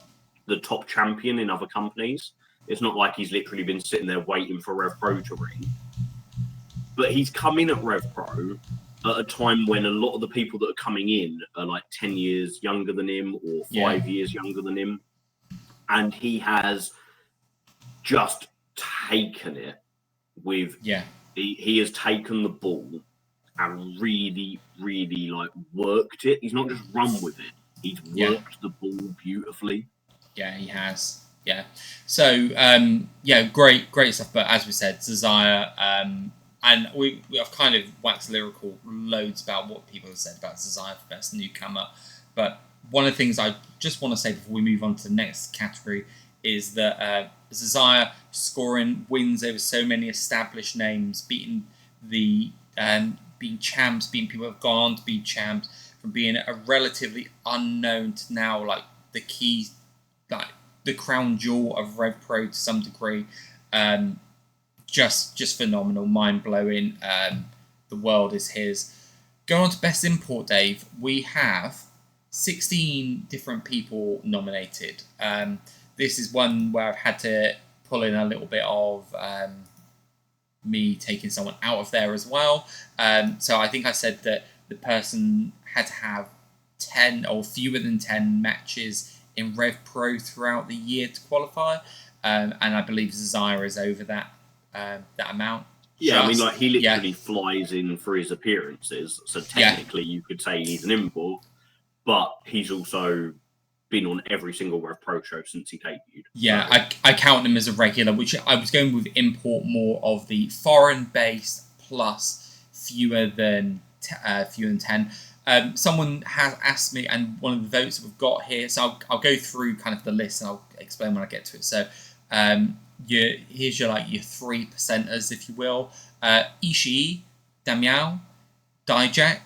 the top champion in other companies. It's not like he's literally been sitting there waiting for RevPro to ring. But he's come in at RevPro at a time when a lot of the people that are coming in are like 10 years younger than him or 5 years younger than him. And he has just taken it with he has taken the ball and really, really like worked it. He's not just run with it. He's worked the ball beautifully. Yeah, he has. Yeah. So great stuff. But as we said, Desire, and we have kind of waxed lyrical loads about what people have said about Desire for best newcomer. But one of the things I just want to say before we move on to the next category is that Desire scoring wins over so many established names, beating being champs, being people who have gone on to be champs, from being a relatively unknown to now like the key, like the crown jewel of RevPro to some degree. Just phenomenal, mind blowing. The world is his. Going on to best import, Dave. We have 16 different people nominated. This is one where I've had to pull in a little bit of me taking someone out of there as well. So I think I said that the person had to have 10 or fewer than 10 matches in RevPro throughout the year to qualify. And I believe Zaya is over that amount. Yeah, I mean, like he literally flies in for his appearances. So technically you could say he's an import, but he's also been on every single RevPro show since he debuted. Yeah, so I count him as a regular, which I was going with import more of the foreign-based plus fewer than 10. Someone has asked me, and one of the votes that we've got here, so I'll go through kind of the list and I'll explain when I get to it. So here's your 3%ers, if you will. Ishii, Damiao, Dijak,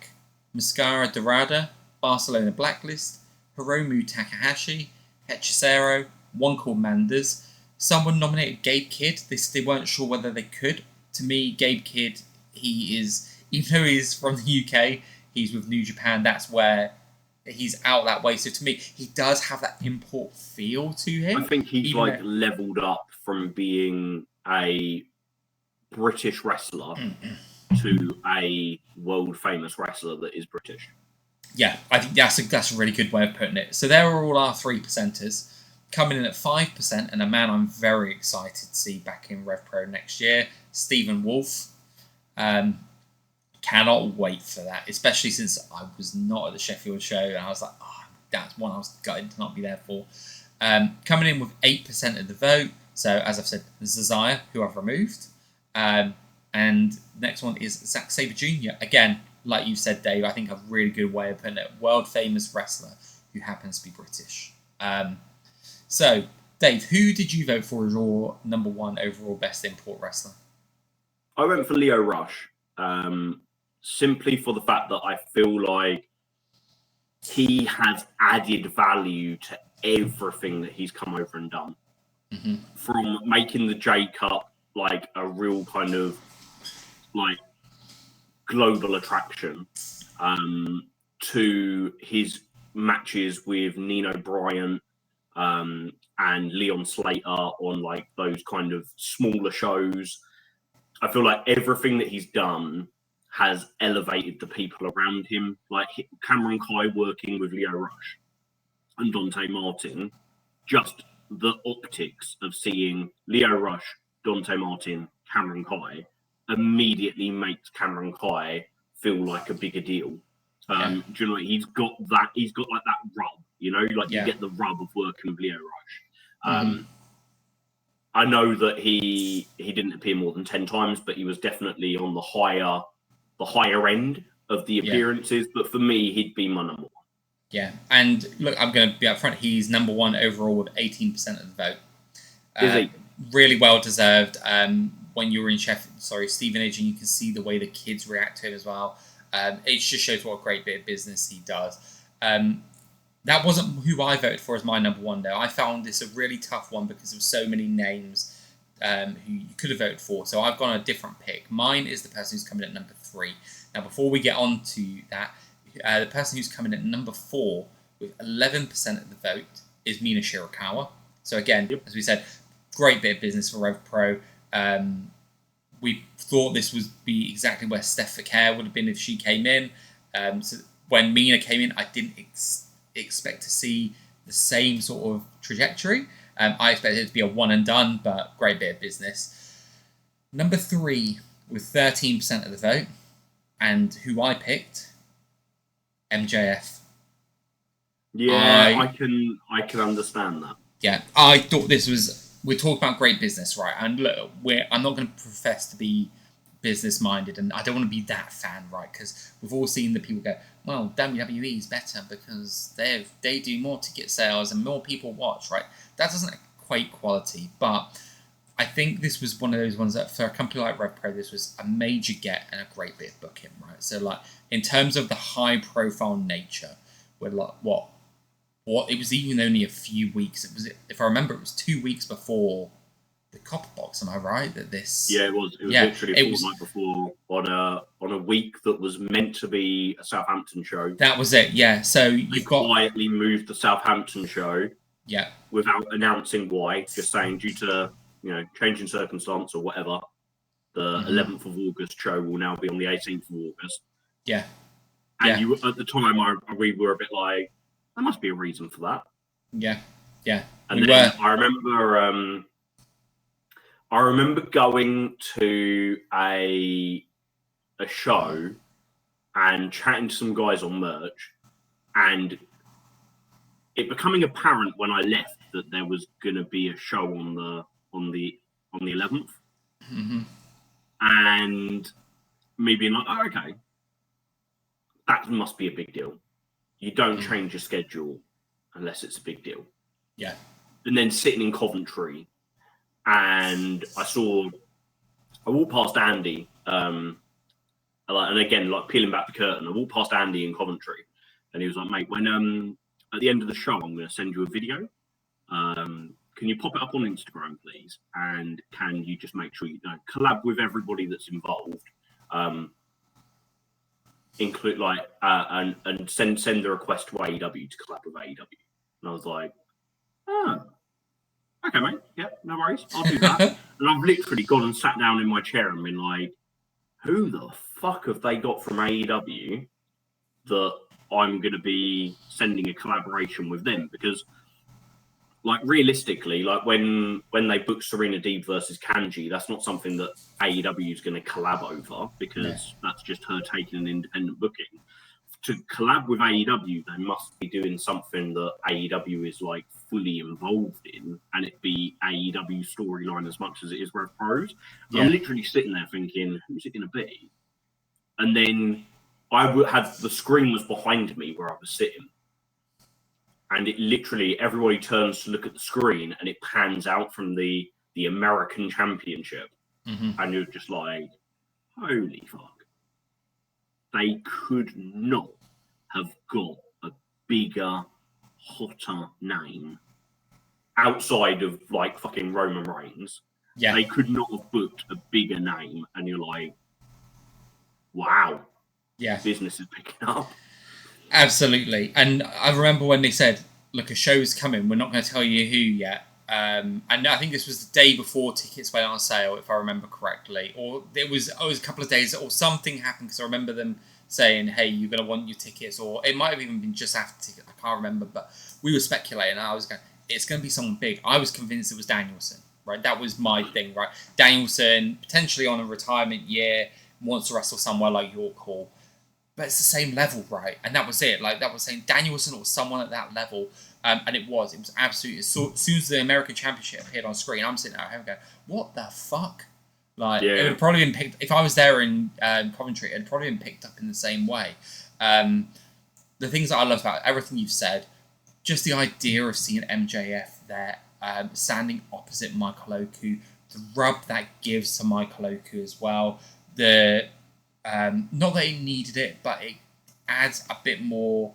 Mascara Dorada, Barcelona Blacklist, Hiromu Takahashi, Hechicero, one called Manders. Someone nominated Gabe Kidd. They weren't sure whether they could. To me, Gabe Kidd, he is, even though he's from the UK, he's with New Japan. That's where he's out that way. So to me, he does have that import feel to him. I think he's leveled up from being a British wrestler to a world famous wrestler that is British. Yeah, I think that's a really good way of putting it. So there are all our 3%ers. Coming in at 5%, and a man I'm very excited to see back in RevPro next year, Stephen Wolf. Cannot wait for that, especially since I was not at the Sheffield show, and I was like, that's one I was gutted to not be there for. Coming in with 8% of the vote, so as I've said, Zazaya, who I've removed. And the next one is Zack Sabre Jr. Again, like you said, Dave, I think a really good way of putting it. World famous wrestler who happens to be British. So, Dave, who did you vote for as your number one overall best import wrestler? I went for Lio Rush, simply for the fact that I feel like he has added value to everything that he's come over and done. Mm-hmm. From making the J Cup like a real kind of like global attraction, to his matches with Nino Bryant and Leon Slater on like those kind of smaller shows. I feel like everything that he's done has elevated the people around him. Like Cameron Kai working with Lio Rush and Dante Martin, just the optics of seeing Lio Rush, Dante Martin, Cameron Kai immediately makes Cameron Kai feel like a bigger deal. Do you know, he's got like that rub, you know, like you get the rub of working with Lio Rush. I know that he didn't appear more than 10 times, but he was definitely on the higher end of the appearances. But for me, he'd be my number one. Yeah, and look, I'm going to be up front. He's number one overall with 18% of the vote. Is he? Really well deserved. When you were in Stevenage, and you can see the way the kids react to him as well. It just shows what a great bit of business he does. The That wasn't who I voted for as my number one, though. I found this a really tough one because there were so many names who you could have voted for. So I've gone a different pick. Mine is the person who's coming at number 3. Now, before we get on to that, the person who's coming at number 4 with 11% of the vote is Mina Shirakawa. So again, as we said, great bit of business for RevPro. We thought this would be exactly where Steph Faker would have been if she came in. So when Mina came in, I didn't expect to see the same sort of trajectory. I expected it to be a one and done, but great bit of business. Number 3 with 13% of the vote, and who I picked, MJF. Yeah, I can understand that. Yeah, I thought this was. We're talking about great business, right? And look, I'm not going to profess to be business minded, and I don't want to be that fan, right? Because we've all seen the people go, well, WWE is better because they do more ticket sales and more people watch, right? That doesn't equate quality, but I think this was one of those ones that for a company like RevPro, this was a major get and a great bit of booking, right? So like in terms of the high profile nature, we're like what it was even only a few weeks. It was, if I remember, it was 2 weeks before the Copper Box. Am I right that this? Yeah, it was. It was literally a fortnight before on a week that was meant to be a Southampton show. That was it. Yeah. So they quietly moved the Southampton show. Yeah. Without announcing why, just saying due to change in circumstance or whatever, the 11th of August show will now be on the 18th of August. Yeah. And you at the time, we were a bit like, there must be a reason for that. Yeah. Yeah. And then I remember going to a show and chatting to some guys on merch, and it becoming apparent when I left that there was going to be a show on the 11th, and me being like, oh, okay, that must be a big deal. You don't change your schedule unless it's a big deal. Yeah. And then sitting in Coventry, and I walked past Andy, and again, like peeling back the curtain, I walked past Andy in Coventry, and he was like, mate, when at the end of the show, I'm going to send you a video. Can you pop it up on Instagram, please? And can you just make sure you collab with everybody that's involved? Include and send the request to AEW to collab with AEW. And I was like, oh, okay, mate. Yeah, no worries. I'll do that. And I've literally gone and sat down in my chair and been like, who the fuck have they got from AEW that I'm going to be sending a collaboration with them? Because, like, realistically, like when they booked Serena Deeb versus Kanji, that's not something that AEW is going to collab over, because that's just her taking an independent booking. To collab with AEW, they must be doing something that AEW is like fully involved in, and it be AEW storyline as much as it is RevPro's. Yeah. I'm literally sitting there thinking, who's it going to be? And then the screen was behind me where I was sitting. And it literally, everybody turns to look at the screen and it pans out from the American Championship. And you're just like, holy fuck. They could not have got a bigger, hotter name outside of like fucking Roman Reigns. Yeah. They could not have booked a bigger name. And you're like, wow. Yeah. Business is picking up. Absolutely. And I remember when they said, look, a show's coming, we're not going to tell you who yet. And I think this was the day before tickets went on sale, if I remember correctly. Or it was a couple of days, or something happened, because I remember them saying, hey, you're going to want your tickets. Or it might have even been just after tickets, I can't remember. But we were speculating, and I was going, it's going to be someone big. I was convinced it was Danielson, right? That was my thing, right? Danielson, potentially on a retirement year, wants to wrestle somewhere like York Hall. But it's the same level, right? And that was it. Like, that was saying Danielson or someone at that level. And it was absolutely, as soon as the American Championship appeared on screen, I'm sitting there going, what the fuck? Like, It would have probably been picked, if I was there in Coventry, it would probably been picked up in the same way. The things that I love about everything you've said, just the idea of seeing MJF there, standing opposite Michael Oku, the rub that gives to Michael Oku as well. Not that he needed it, but it adds a bit more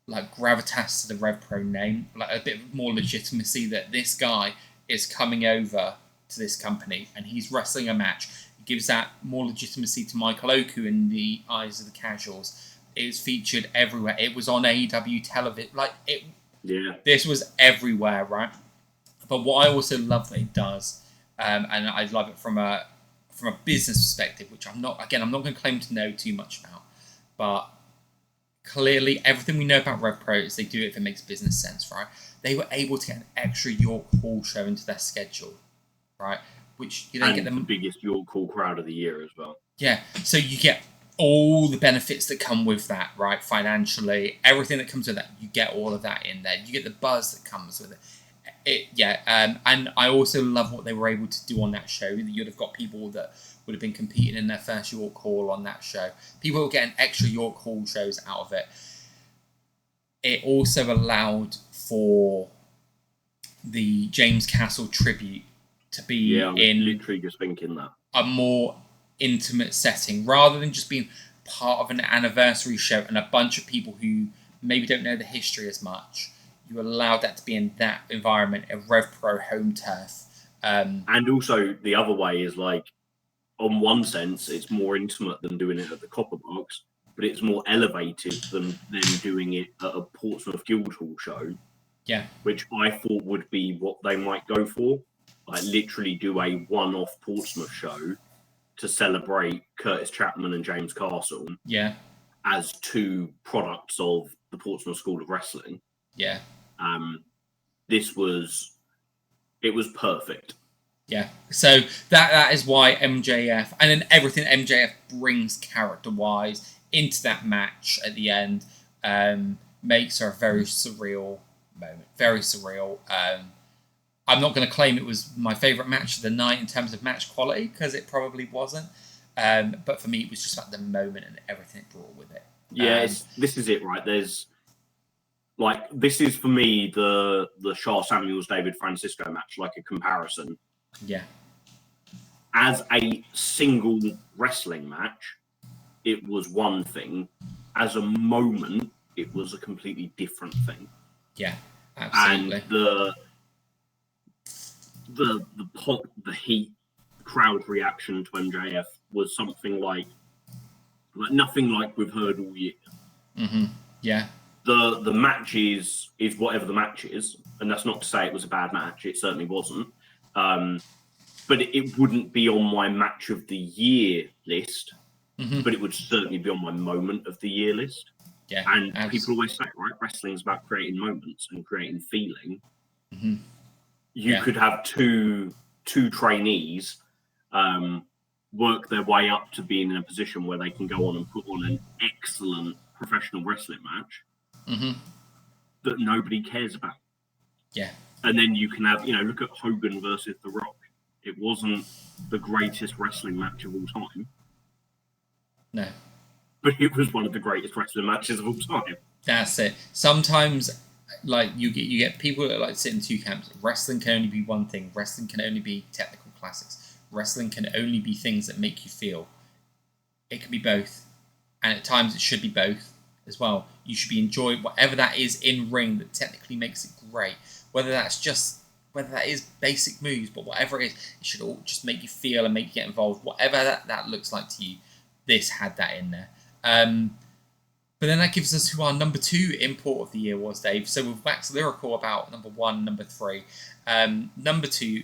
like gravitas to the RevPro name, like a bit more legitimacy that this guy is coming over to this company and he's wrestling a match. It gives that more legitimacy to Michael Oku in the eyes of the casuals. It was featured everywhere. It was on AEW television. This was everywhere, right? But what I also love that it does, and I love it from a business perspective, which I'm not going to claim to know too much about, but clearly everything we know about RevPro is they do it if it makes business sense, right? They were able to get an extra York Hall show into their schedule, right? Which you then get the biggest York Hall crowd of the year as well. Yeah, so you get all the benefits that come with that, right? Financially, everything that comes with that, you get all of that in there. You get the buzz that comes with it. And I also love what they were able to do on that show. You'd have got people that would have been competing in their first York Hall on that show. People were getting extra York Hall shows out of it. It also allowed for the James Castle tribute to be literally just thinking that a more intimate setting rather than just being part of an anniversary show and a bunch of people who maybe don't know the history as much. You allowed that to be in that environment, a RevPro home turf. And also the other way is like, on one sense, it's more intimate than doing it at the Copper Box, but it's more elevated than doing it at a Portsmouth Guildhall show. Yeah. Which I thought would be what they might go for. Like literally do a one-off Portsmouth show to celebrate Curtis Chapman and James Castle. Yeah. As two products of the Portsmouth School of Wrestling. Yeah. It was perfect. Yeah. So that is why MJF and then everything MJF brings character-wise into that match at the end makes her a very surreal moment. Very surreal. I'm not going to claim it was my favourite match of the night in terms of match quality because it probably wasn't. But for me, it was just about the moment and everything it brought with it. Yeah, this is it, right? There's like this is for me the Shaw Samuels David Francisco match, like a comparison. Yeah. As a single wrestling match, it was one thing. As a moment, it was a completely different thing. Yeah, absolutely. And the pop, the heat, crowd reaction to MJF was something like nothing like we've heard all year. Mm-hmm. Yeah. The match is whatever the match is, and that's not to say it was a bad match. It certainly wasn't. But it wouldn't be on my match of the year list. Mm-hmm. But it would certainly be on my moment of the year list. Yeah. And people always say, right, wrestling's about creating moments and creating feeling. Mm-hmm. You could have two trainees work their way up to being in a position where they can go on and put on an excellent professional wrestling match that nobody cares about. Yeah. And then you can have, look at Hogan versus The Rock. It wasn't the greatest wrestling match of all time. No. But it was one of the greatest wrestling matches of all time. That's it. Sometimes, like, you get people that like sit in two camps. Wrestling can only be one thing. Wrestling can only be technical classics. Wrestling can only be things that make you feel. It can be both. And at times it should be both as well. You should be enjoying whatever that is in ring that technically makes it great. Whether that is basic moves, but whatever it is, it should all just make you feel and make you get involved. Whatever that looks like to you, this had that in there. But then that gives us who our number 2 import of the year was, Dave. So we've waxed lyrical about number 1, number 3. Number 2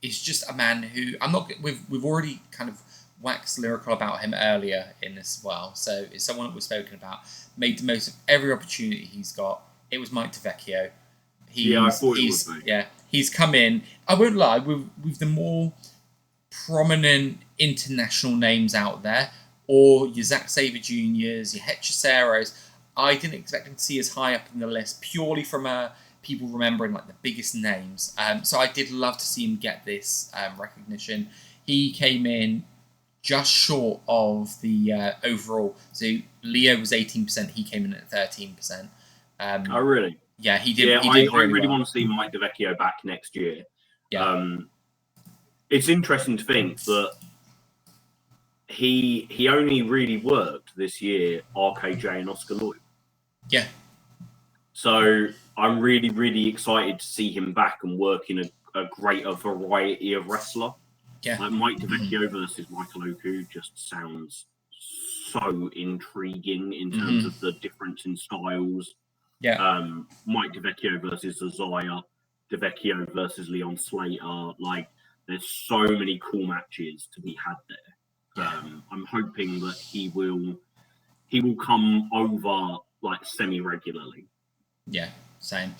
is just a man who we've already kind of waxed lyrical about him earlier in this as well. So it's someone that we've spoken about, made the most of every opportunity he's got. It was Mike DeVecchio. I thought it was. Yeah, he's come in. I won't lie, with the more prominent international names out there, or your Zack Sabre Juniors, your Hechiceros, I didn't expect him to see as high up in the list purely from people remembering like the biggest names. So I did love to see him get this recognition. He came in just short of the overall. So Leo was 18%. He came in at 13%. Oh, really? Yeah, he did. Yeah, I really want to see Mike DeVecchio back next year. Yeah. It's interesting to think that he only really worked this year RKJ and Oscar Lloyd. Yeah. So I'm really, really excited to see him back and work in a greater variety of wrestler. Yeah. Like Mike DeVecchio versus Michael Oku just sounds so intriguing in terms of the difference in styles. Yeah. Mike DeVecchio versus Isaiah, DeVecchio versus Leon Slater. Like, there's so many cool matches to be had there. Yeah. I'm hoping that he will come over like semi regularly. Yeah, same.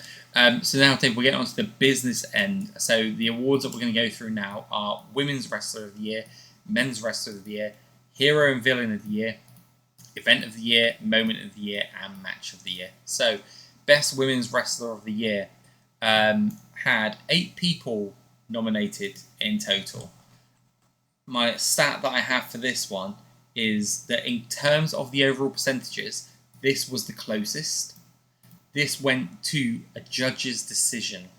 So now, Dave, we're getting on to the business end. So the awards that we're going to go through now are Women's Wrestler of the Year, Men's Wrestler of the Year, Hero and Villain of the Year, Event of the Year, Moment of the Year, and Match of the Year. So, Best Women's Wrestler of the Year had 8 people nominated in total. My stat that I have for this one is that in terms of the overall percentages, this was the closest. This went to a judge's decision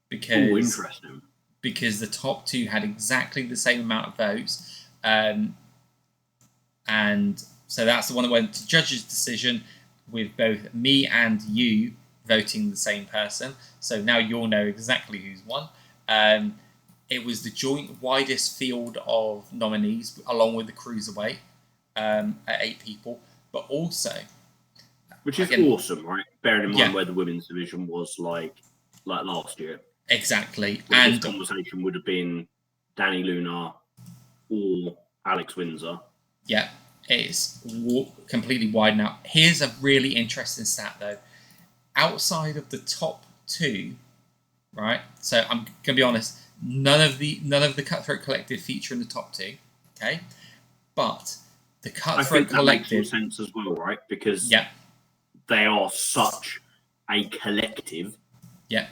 because Interesting. Because the top 2 had exactly the same amount of votes, and so that's the one that went to judge's decision, with both me and you voting the same person. So now you'll know exactly who's won. It was the joint widest field of nominees, along with the Cruiserweight, at 8 people, but also, which is awesome, right? Bearing in mind where the women's division was like last year. Exactly. And this conversation would have been Danny Luna or Alex Windsor. Yeah, it's completely wide now. Here's a really interesting stat, though. Outside of the top 2, right? So I'm gonna be honest. None of the Cutthroat Collective feature in the top 2. Okay, but the Cutthroat Collective makes some sense as well, right? Because they are such a collective. Yeah.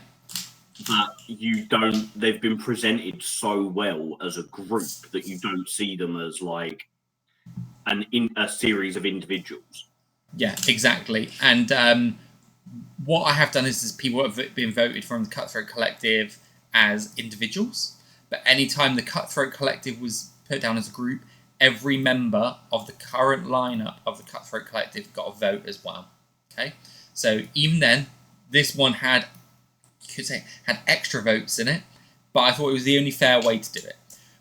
But they've been presented so well as a group that you don't see them as like a series of individuals. Yeah, exactly. And what I have done is people have been voted from the Cutthroat Collective as individuals, but anytime the Cutthroat Collective was put down as a group, every member of the current lineup of the Cutthroat Collective got a vote as well. Okay, so even then, this one had extra votes in it, but I thought it was the only fair way to do it.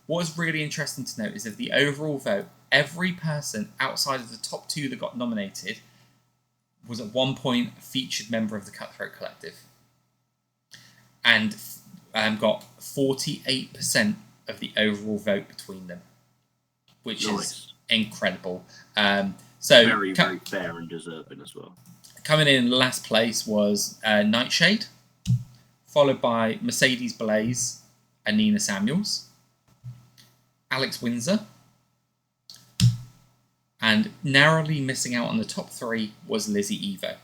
What was really interesting to note is that the overall vote, every person outside of the top 2 that got nominated was at one point a featured member of the Cutthroat Collective, and got 48% of the overall vote between them, which is incredible. So very fair and deserving as well. Coming in last place was Nightshade, followed by Mercedes Blaze and Nina Samuels, Alex Windsor, and narrowly missing out on the top 3 was Lizzie Evo.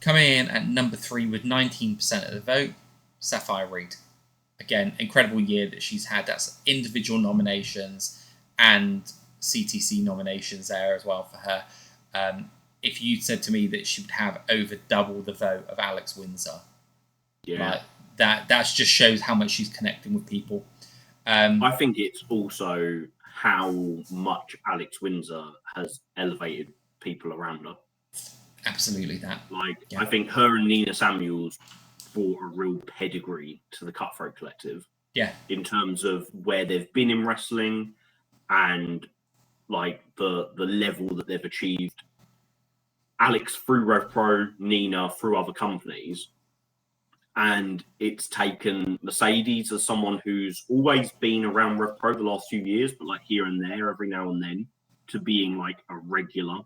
Coming in at number 3 with 19% of the vote, Sapphire Reed. Again, incredible year that she's had. That's individual nominations and CTC nominations there as well for her. If you said to me that she would have over double the vote of Alex Windsor, that just shows how much she's connecting with people. I think it's also how much Alex Windsor has elevated people around her. Absolutely that. I think her and Nina Samuels brought a real pedigree to the Cutthroat Collective. Yeah. In terms of where they've been in wrestling and like the level that they've achieved. Alex through RevPro, Nina through other companies. And it's taken Mercedes as someone who's always been around RevPro the last few years, but like here and there, every now and then, to being like a regular.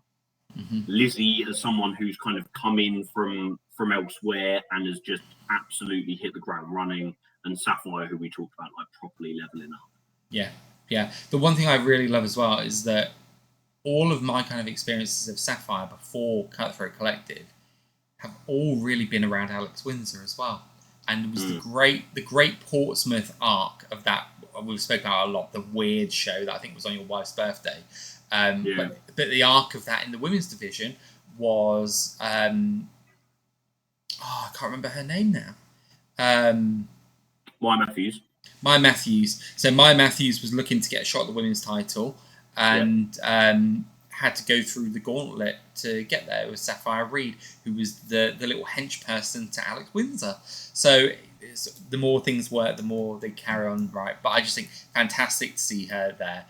Mm-hmm. Lizzie as someone who's kind of come in from elsewhere and has just absolutely hit the ground running, and Sapphire, who we talked about, like properly leveling up. Yeah. The one thing I really love as well is that all of my kind of experiences of Sapphire before Cutthroat Collective have all really been around Alex Windsor as well. And it was the great Portsmouth arc of that. We've spoken about a lot, the weird show that I think was on your wife's birthday. But the arc of that in the women's division was I can't remember her name now. Maya Matthews. So Maya Matthews was looking to get a shot at the women's title and had to go through the gauntlet to get there. It was Sapphire Reed, who was the little hench person to Alex Windsor. So the more things work, the more they carry on, right? But I just think fantastic to see her there,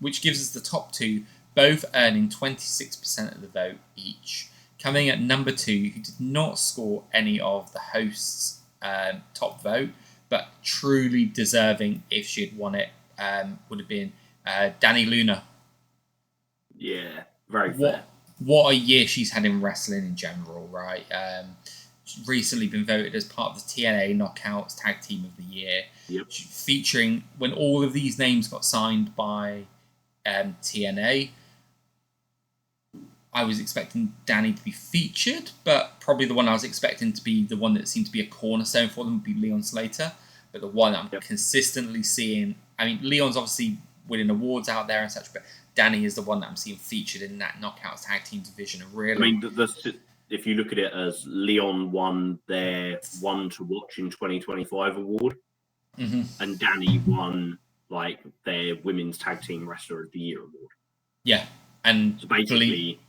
which gives us the top two, both earning 26% of the vote each. Coming at number 2, who did not score any of the hosts' top vote, but truly deserving if she had won it, would have been Dani Luna. Yeah, very fair. What a year she's had in wrestling in general, right? She's recently been voted as part of the TNA Knockouts Tag Team of the Year. Yep. Featuring, when all of these names got signed by TNA, I was expecting Dani to be featured, but probably the one I was expecting to be the one that seemed to be a cornerstone for them would be Leon Slater. But the one I'm consistently seeing, I mean, Leon's obviously winning awards out there and such, but Dani is the one that I'm seeing featured in that Knockouts Tag Team division. Really, I mean, if you look at it as Leon won their One to Watch in 2025 award, and Dani won like their Women's Tag Team Wrestler of the Year award. Yeah, and so basically,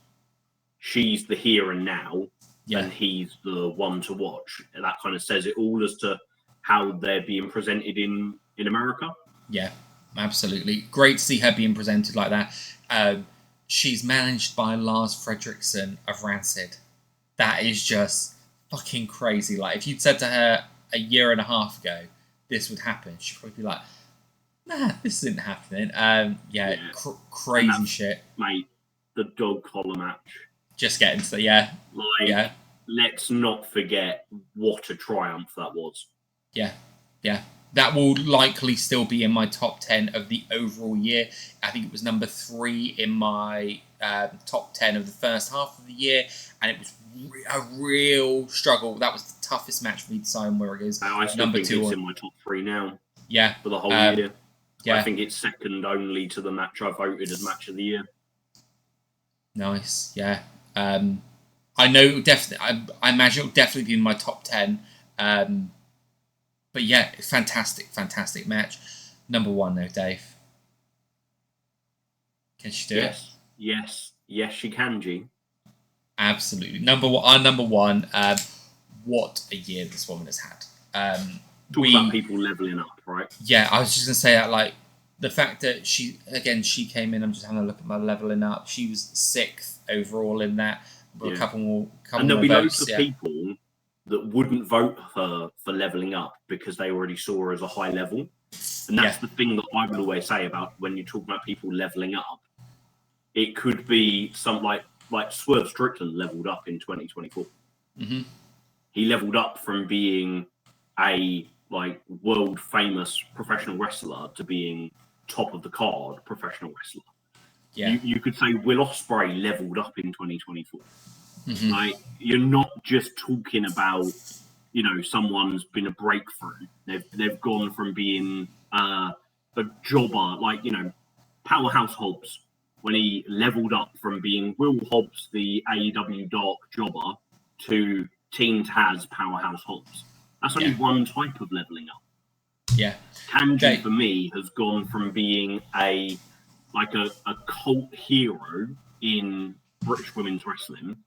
she's the here and now, and he's the one to watch. And that kind of says it all as to how they're being presented in America. Yeah, absolutely. Great to see her being presented like that. She's managed by Lars Fredriksson of Rancid. That is just fucking crazy. Like, if you'd said to her a year and a half ago this would happen, she'd probably be like, nah, this isn't happening. Crazy shit. Mate, the dog collar match. Just getting to let's not forget what a triumph that was. Yeah. That will likely still be in my top 10 of the overall year. I think it was number 3 in my top 10 of the first half of the year, and it was a real struggle. That was the toughest match for me to sign where it is. I still think it's in my top 3 now. Yeah. For the whole year. Yeah. I think it's second only to the match I voted as match of the year. Nice. Yeah. I know definitely. I imagine it'll definitely be in my top 10. But yeah, fantastic match. Number 1 though, Dave. Can she do it? Yes, she can, G. Absolutely. Number 1. What a year this woman has had. Talk about people leveling up, right? Yeah, I was just gonna say that, like, the fact that she came in. I'm just having a look at my leveling up. She was 6th overall in that. A couple more. And there'll be loads of people that wouldn't vote her for leveling up because they already saw her as a high level. And that's the thing that I would always say about when you talk about people leveling up. It could be some like Swerve Strickland leveled up in 2024. Mm-hmm. He leveled up from being a world famous professional wrestler to being top of the card professional wrestler. Yeah. You could say Will Ospreay leveled up in 2024. Mm-hmm. Like, you're not just talking about, someone's been a breakthrough. They've gone from being a jobber, Powerhouse Hobbs, when he leveled up from being Will Hobbs, the AEW Dark jobber, to Team Taz Powerhouse Hobbs. That's only one type of leveling up. Yeah. Kanji, for me, has gone from being a cult hero in British women's wrestling.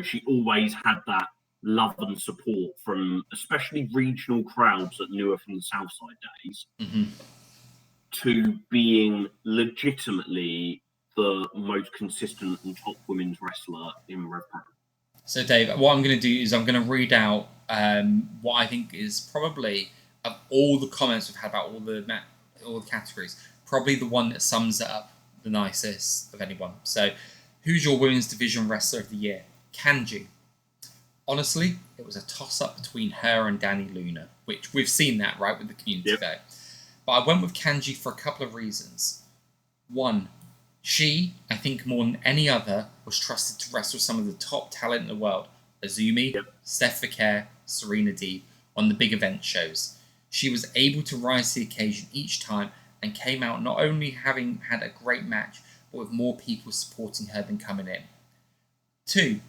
She always had that love and support from especially regional crowds that knew her from the Southside days, to being legitimately the most consistent and top women's wrestler in RevPro. So, Dave, what I'm going to do is I'm going to read out what I think is probably, of all the comments we've had about all the categories, probably the one that sums it up the nicest of anyone. So, who's your women's division wrestler of the year? Kanji. Honestly, it was a toss-up between her and Dani Luna, which we've seen that, right, with the community vote. But I went with Kanji for a couple of reasons. One, she, I think more than any other, was trusted to wrestle some of the top talent in the world. Azumi, Steph Vicaire, Serena Deeb, on the big event shows. She was able to rise to the occasion each time and came out not only having had a great match, but with more people supporting her than coming in. 2,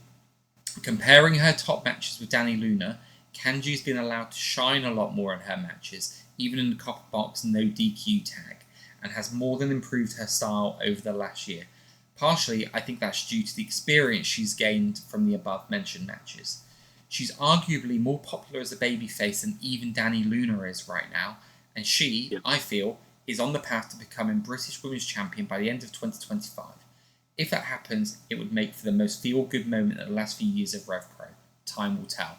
comparing her top matches with Dani Luna, Kanji's been allowed to shine a lot more in her matches, even in the copper box no DQ tag, and has more than improved her style over the last year. Partially, I think that's due to the experience she's gained from the above-mentioned matches. She's arguably more popular as a babyface than even Dani Luna is right now, and she, I feel, is on the path to becoming British Women's Champion by the end of 2025. If that happens, it would make for the most feel-good moment of the last few years of RevPro. Time will tell.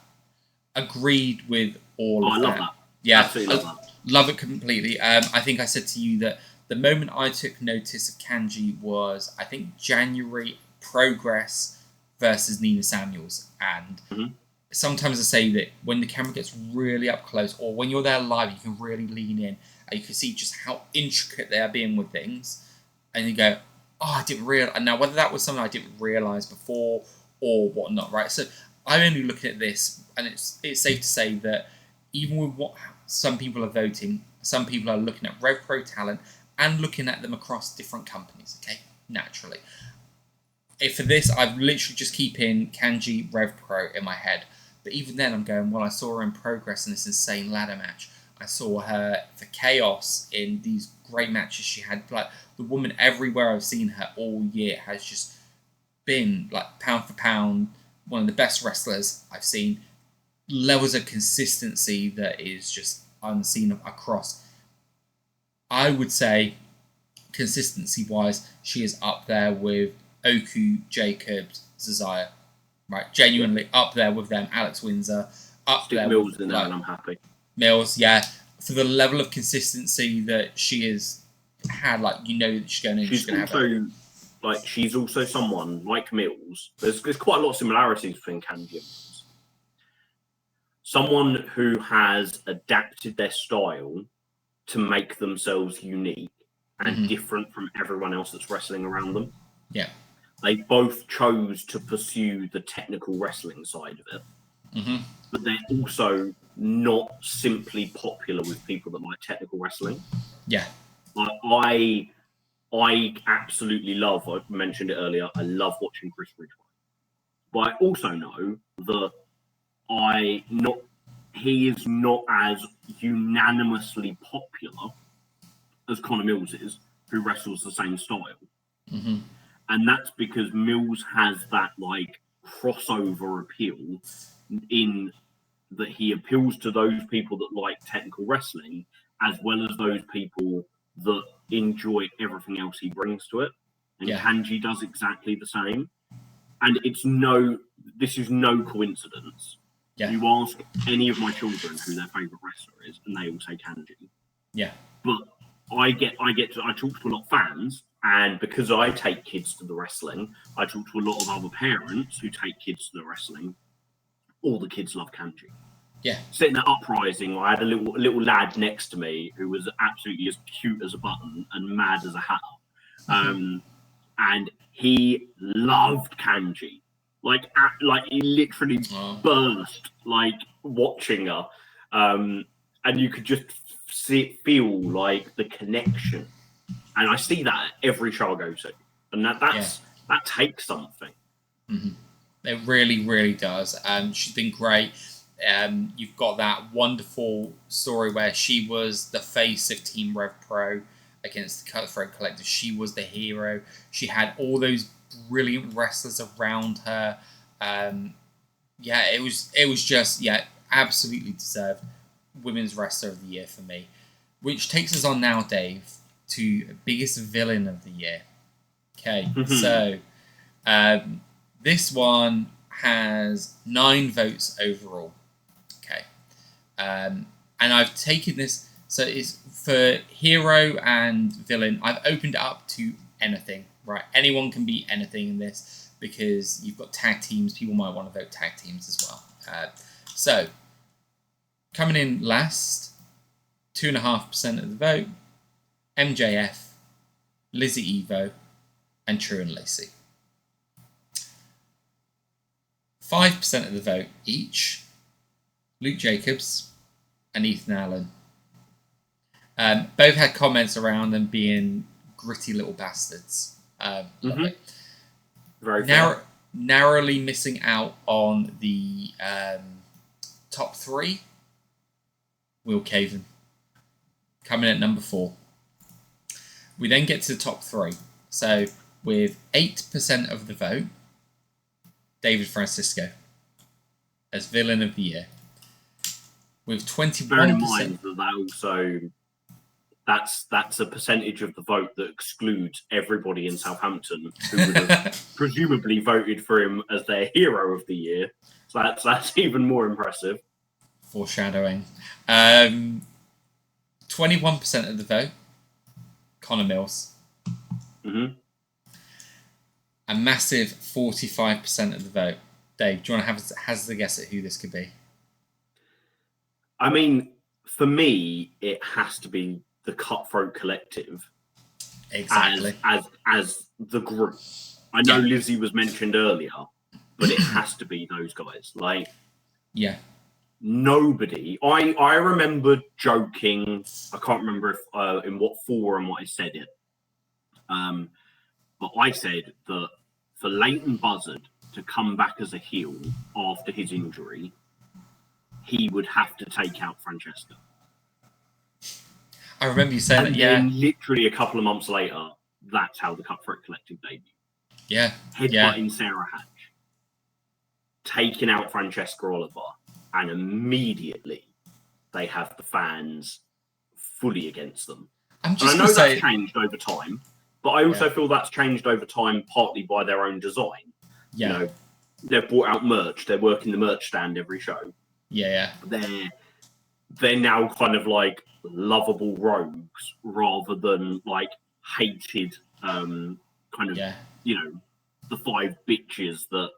Agreed with all of that. I love that. Yeah, absolutely love that. Love it completely. I think I said to you that the moment I took notice of Kanji was, I think, January Progress versus Nina Samuels. And sometimes I say that when the camera gets really up close, or when you're there live, you can really lean in and you can see just how intricate they are being with things. And you go, oh, I didn't realize. And now, whether that was something I didn't realize before or whatnot, right? So I'm only looking at this, and it's safe to say that even with what some people are voting, some people are looking at RevPro talent and looking at them across different companies, okay? Naturally. For this, I'm literally just keeping Kanji RevPro in my head. But even then, I'm going, well, I saw her in Progress in this insane ladder match. I saw her for Chaos in these great matches she had. Like, the woman, everywhere I've seen her all year, has just been, like, pound for pound, one of the best wrestlers I've seen. Levels of consistency that is just unseen across. I would say, consistency-wise, she is up there with Oku, Jacobs, Zazaya. Right, genuinely up there with them. Alex Windsor, up Stick there Mills with, in there, and I'm happy. Mills, yeah, for the level of consistency that she has had, like, you know that she's going to. She's also she's also someone like Mills. There's quite a lot of similarities between Kanji and Mills. Someone who has adapted their style to make themselves unique and different from everyone else that's wrestling around them. Yeah. They both chose to pursue the technical wrestling side of it. But they're also not simply popular with people that like technical wrestling. Yeah. I absolutely love, I mentioned it earlier, I love watching Chris Ridgway. But I also know that he is not as unanimously popular as Connor Mills is, who wrestles the same style. And that's because Mills has that, like, crossover appeal in that he appeals to those people that like technical wrestling as well as those people that enjoy everything else he brings to it. And Kanji does exactly the same. And this is no coincidence. You ask any of my children who their favourite wrestler is, and they all say Kanji. Yeah. But I talk to a lot of fans, and because I take kids to the wrestling, I talk to a lot of other parents who take kids to the wrestling. All the kids love Kanji. Yeah. Sitting at Uprising, I had a little lad next to me who was absolutely as cute as a button and mad as a hatter. And he loved Kanji. Like he literally burst, like, watching her. And you could just feel, like, the connection. And I see that at every show I go to. And that takes something. It really, really does. She's been great. You've got that wonderful story where she was the face of Team RevPro against the Cutthroat Collective. She was the hero. She had all those brilliant wrestlers around her. It was just absolutely deserved Women's Wrestler of the Year for me. Which takes us on now, Dave, to biggest villain of the year. Okay, so this one has 9 votes overall. Okay, and I've taken this. So it's for hero and villain. I've opened it up to anything. Right, anyone can be anything in this because you've got tag teams. People might want to vote tag teams as well. So coming in last, 2.5% of the vote, MJF, Lizzie Evo, and True and Lacey. 5% of the vote each, Luke Jacobs and Ethan Allen. Both had comments around them being gritty little bastards. Love it. Very narrowly missing out on the top 3, Will Caven, coming at number 4. We then get to the top 3. So with 8% of the vote, David Francisco as Villain of the Year. With 21%. Bear in mind that also that's a percentage of the vote that excludes everybody in Southampton who would have presumably voted for him as their hero of the year. So that's even more impressive. Foreshadowing. 21% of the vote, Connor Mills. Mm-hmm. A massive 45% of the vote. Dave, do you want to hazard a guess at who this could be? I mean, for me, it has to be the Cutthroat Collective. Exactly. As the group. I know Lizzie was mentioned earlier, but it has to be those guys. Like, yeah. Nobody. I remember joking. I can't remember if in what forum I said it. But I said that for Leighton Buzzard to come back as a heel after his injury, he would have to take out Francesca. I remember you saying that, then literally a couple of months later, that's how the Cutthroat Collective debuted. Yeah. Headbutting Sarah Hatch, taking out Francesca Oliver, and immediately they have the fans fully against them. I'm just and I know that's changed over time, but I also feel that's changed over time partly by their own design. Yeah. You know, they've brought out merch. They're working the merch stand every show. Yeah. They're now kind of like lovable rogues rather than like hated kind of you know, the five bitches that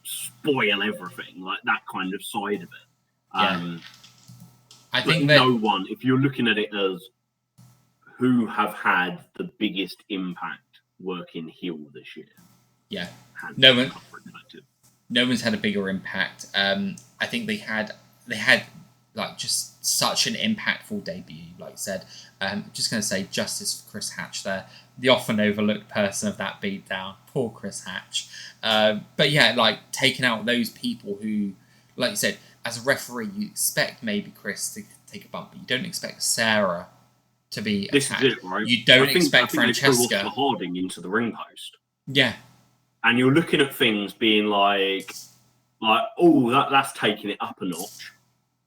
spoil everything, like that kind of side of it. I think no one, if you're looking at it as who have had the biggest impact working heel this year, no one's had a bigger impact. I think they had like just such an impactful debut, like I said. Just going to say justice for Chris Hatch there, the often overlooked person of that beatdown. Poor Chris Hatch. But yeah, like taking out those people who, like you said, as a referee, you expect maybe Chris to take a bump, but you don't expect Sarah to be attacked. This is it, right? You don't expect Francesca. They threw Oscar Harding into the ring post. Yeah. And you're looking at things being like, oh, that's taking it up a notch.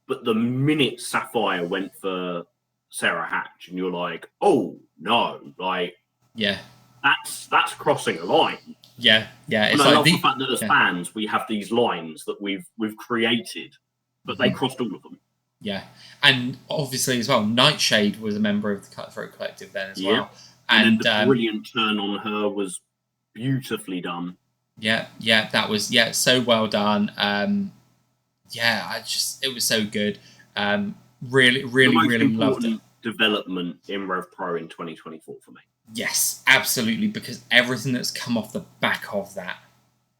But the minute Sapphire went for Sarah Hatch, and you're like, oh no, like, that's crossing a line. Yeah. And I love the fact that as fans we have these lines that we've created, but they crossed all of them. Yeah, and obviously as well, Nightshade was a member of the Cutthroat Collective then as well. And the brilliant turn on her was beautifully done. Yeah, that was so well done. It was so good. Really loved it. Development in RevPro in 2024 for me. Yes, absolutely, because everything that's come off the back of that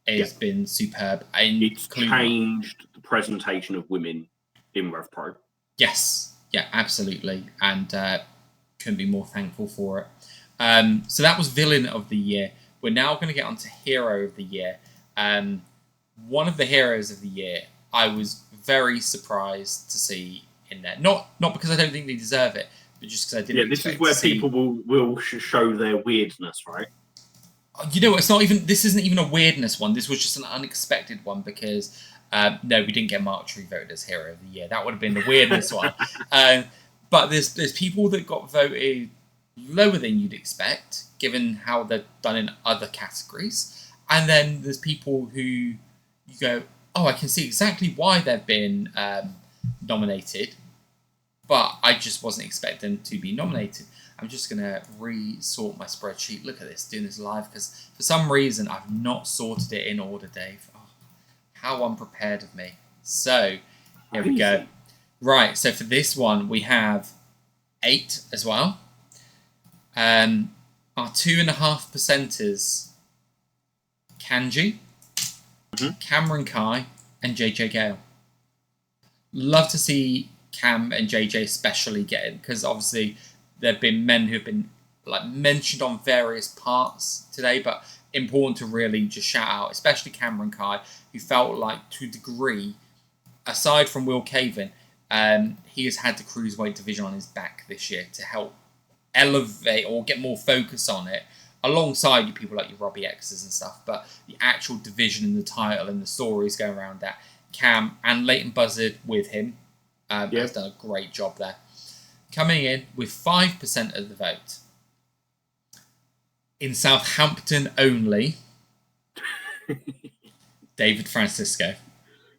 has been superb. It's changed the presentation of women in RevPro. Yes, absolutely, and couldn't be more thankful for it. So that was Villain of the Year. We're now going to get on to Hero of the Year. One of the Heroes of the Year, I was very surprised to see in there. Not because I don't think they deserve it, but just because I didn't. This is where people will show their weirdness, right? You know, it's not even. This isn't even a weirdness one. This was just an unexpected one because no, we didn't get Mark Tree voted as Hero of the Year. That would have been the weirdness one. But there's people that got voted lower than you'd expect, given how they've done in other categories, and then there's people who you go, oh, I can see exactly why they've been nominated, but I just wasn't expecting them to be nominated. I'm just going to re-sort my spreadsheet. Look at this, doing this live, because for some reason I've not sorted it in order, Dave. Oh, how unprepared of me. So, here we go. Right, so for this one, we have 8 as well. Our 2.5%ers, Kanji, Cameron Kai, and JJ Gale. Love to see Cam and JJ especially get in, because obviously there have been men who have been like mentioned on various parts today, but important to really just shout out, especially Cameron Kai, who felt like to a degree, aside from Will Caven, he has had the Cruiserweight division on his back this year to help elevate or get more focus on it alongside you people like your Robbie X's and stuff, but the actual division and the title and the stories going around that, Cam and Leighton Buzzard with him has done a great job there. Coming in with 5% of the vote. In Southampton only, David Francisco.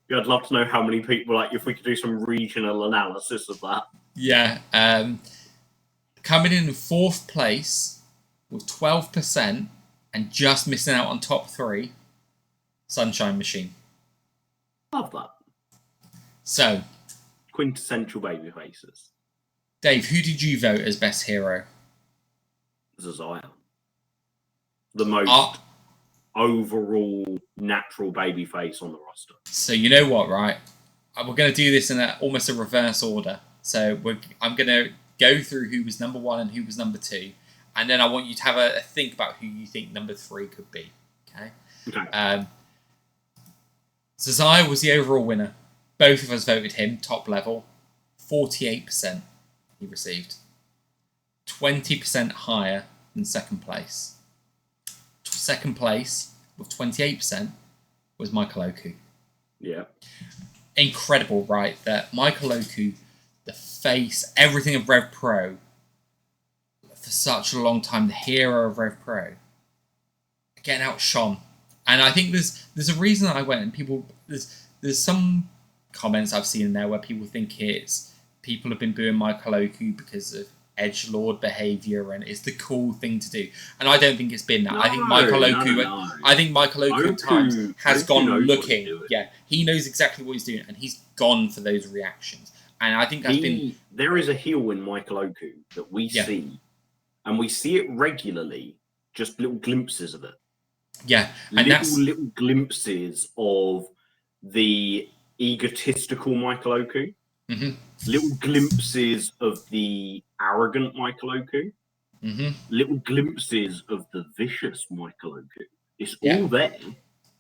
Yeah, I'd love to know how many people, like, if we could do some regional analysis of that. Yeah. Coming in 4th place with 12% and just missing out on top 3, Sunshine Machine. Love that. So, quintessential baby faces. Dave, who did you vote as best hero? Zazaya. The most overall natural baby face on the roster. So you know what, right? We're going to do this in almost a reverse order. So I'm going to go through who was number 1 and who was number 2. And then I want you to have a think about who you think number 3 could be. Okay. Zazaya was the overall winner. Both of us voted him, top level. 48% he received. 20% higher than second place. Second place with 28% was Michael Oku. Yeah. Incredible, right? That Michael Oku, the face, everything of RevPro, for such a long time, the hero of RevPro, getting outshone. And I think there's a reason I went, and people, there's some comments I've seen in there where people think people have been booing Michael Oku because of edgelord behaviour and it's the cool thing to do. And I don't think it's been that. I think Michael Oku at times has gone looking. Yeah, he knows exactly what he's doing and he's gone for those reactions. And I think that's been... There is a heel in Michael Oku that we see, and we see it regularly, just little glimpses of it. Yeah, and little glimpses of the egotistical Michael Oku. Mm-hmm. Little glimpses of the arrogant Michael Oku. Mm-hmm. Little glimpses of the vicious Michael Oku. It's all there.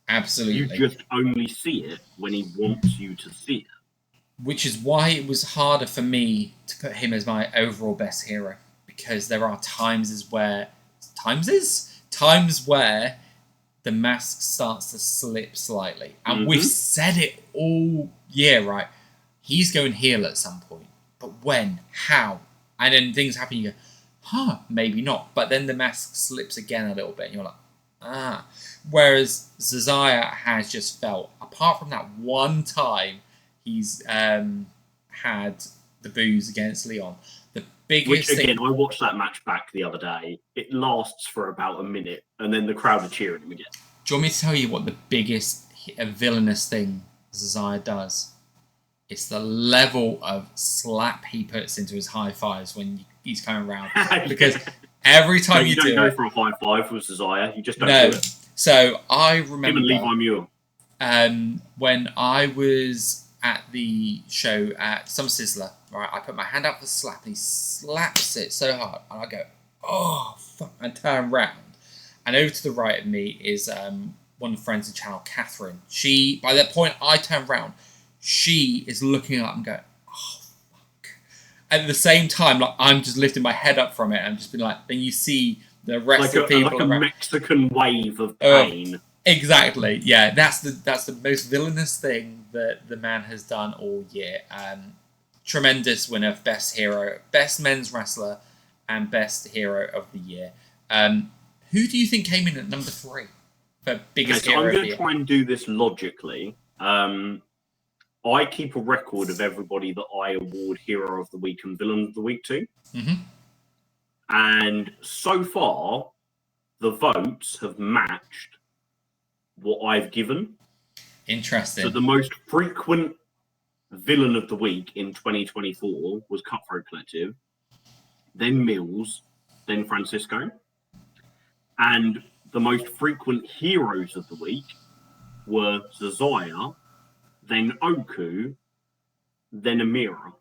Absolutely. You just only see it when he wants you to see it. Which is why it was harder for me to put him as my overall best hero. Because there are times where the mask starts to slip slightly. And we've said it all year, right? He's going heel at some point. But when? How? And then things happen, you go, maybe not. But then the mask slips again a little bit, and you're like, Whereas Zazaya has just felt, apart from that one time he's had the booze against Leon, the biggest Which, again, I watched that match back the other day. It lasts for about a minute, and then the crowd are cheering him again. Do you want me to tell you what the biggest villainous thing Zazaya does? It's the level of slap he puts into his high fives when he's coming around. Because every time you don't go for a high five with Zazaya. You just don't do it. So I remember him and Levi Muir. When I was at the show at Some Sizzler, right, I put my hand out for slap and he slaps it so hard. And I go, oh, fuck, and turn around. And over to the right of me is one of the friends of the channel, Catherine. By that point, I turn around. She is looking up and going, oh, fuck. And at the same time, like, I'm just lifting my head up from it and just being like, then you see the rest of the people like a Mexican wave of pain. Exactly. Yeah, that's the most villainous thing that the man has done all year. Tremendous winner of Best Hero, Best Men's Wrestler, and Best Hero of the Year. Who do you think came in at number 3 for Biggest Hero of the Year? I'm going to try and do this logically. I keep a record of everybody that I award Hero of the Week and Villain of the Week to. Mm-hmm. And so far, the votes have matched what I've given. Interesting. So the most frequent Villain of the Week in 2024 was Cutthroat Collective, then Mills, then Francisco. And the most frequent Heroes of the Week were Zazaya, then Oku, then Amira.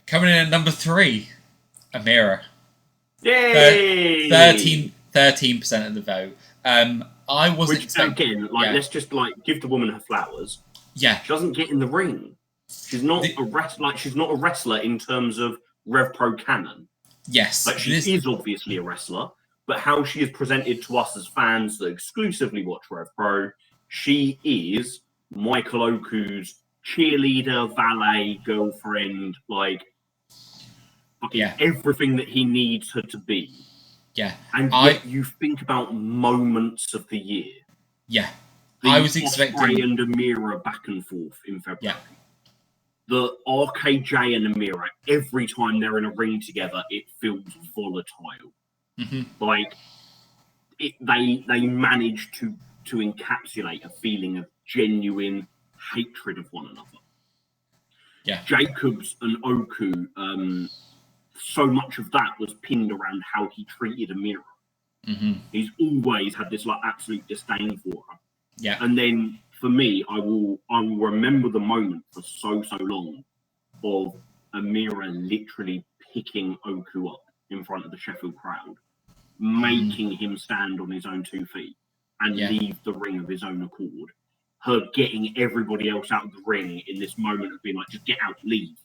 Coming in at number 3, Amira. Yay! 13% of the vote. I wasn't expecting... Again, let's just give the woman her flowers. Yeah. She doesn't get in the ring. She's not a wrestler. She's not a wrestler in terms of RevPro canon. Yes. Like, she is obviously a wrestler, but how she is presented to us as fans that exclusively watch RevPro, she is Michael Oku's cheerleader, valet, girlfriend, like fucking everything that he needs her to be. Yeah. And yet you think about moments of the year. Yeah. I was expecting Osprey and Amira back and forth in February. Yeah. The RKJ and Amira, every time they're in a ring together, it feels volatile. Mm-hmm. Like they manage to encapsulate a feeling of genuine hatred of one another. Yeah. Jacobs and Oku, so much of that was pinned around how he treated Amira. Mm-hmm. He's always had this like absolute disdain for her. Yeah. And then for me, I will remember the moment for so long of Amira literally picking Oku up in front of the Sheffield crowd, making him stand on his own 2 feet and leave the ring of his own accord. Her getting everybody else out of the ring in this moment of being like, just get out, leave.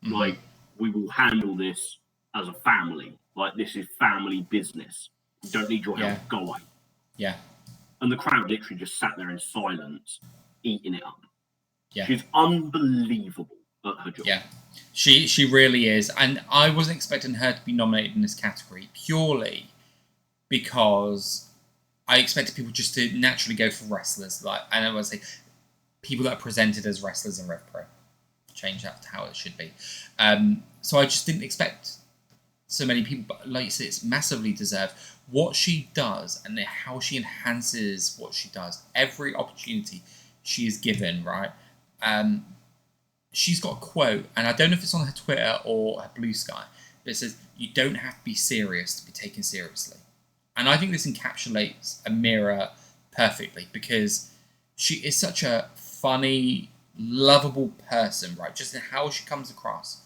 Mm-hmm. Like, we will handle this as a family. Like, this is family business. We don't need your help. Go away. Yeah. And the crowd literally just sat there in silence, eating it up. Yeah. She's unbelievable at her job. Yeah. She really is. And I wasn't expecting her to be nominated in this category purely because I expected people just to naturally go for wrestlers. Like, and I would say people that are presented as wrestlers in RevPro. Change that to how it should be. So I just didn't expect so many people, but like you said, it's massively deserved. What she does and how she enhances what she does, every opportunity she is given, right? She's got a quote, and I don't know if it's on her Twitter or her Blue Sky, but it says, "You don't have to be serious to be taken seriously." And I think this encapsulates Amira perfectly because she is such a funny, lovable person, right? Just in how she comes across.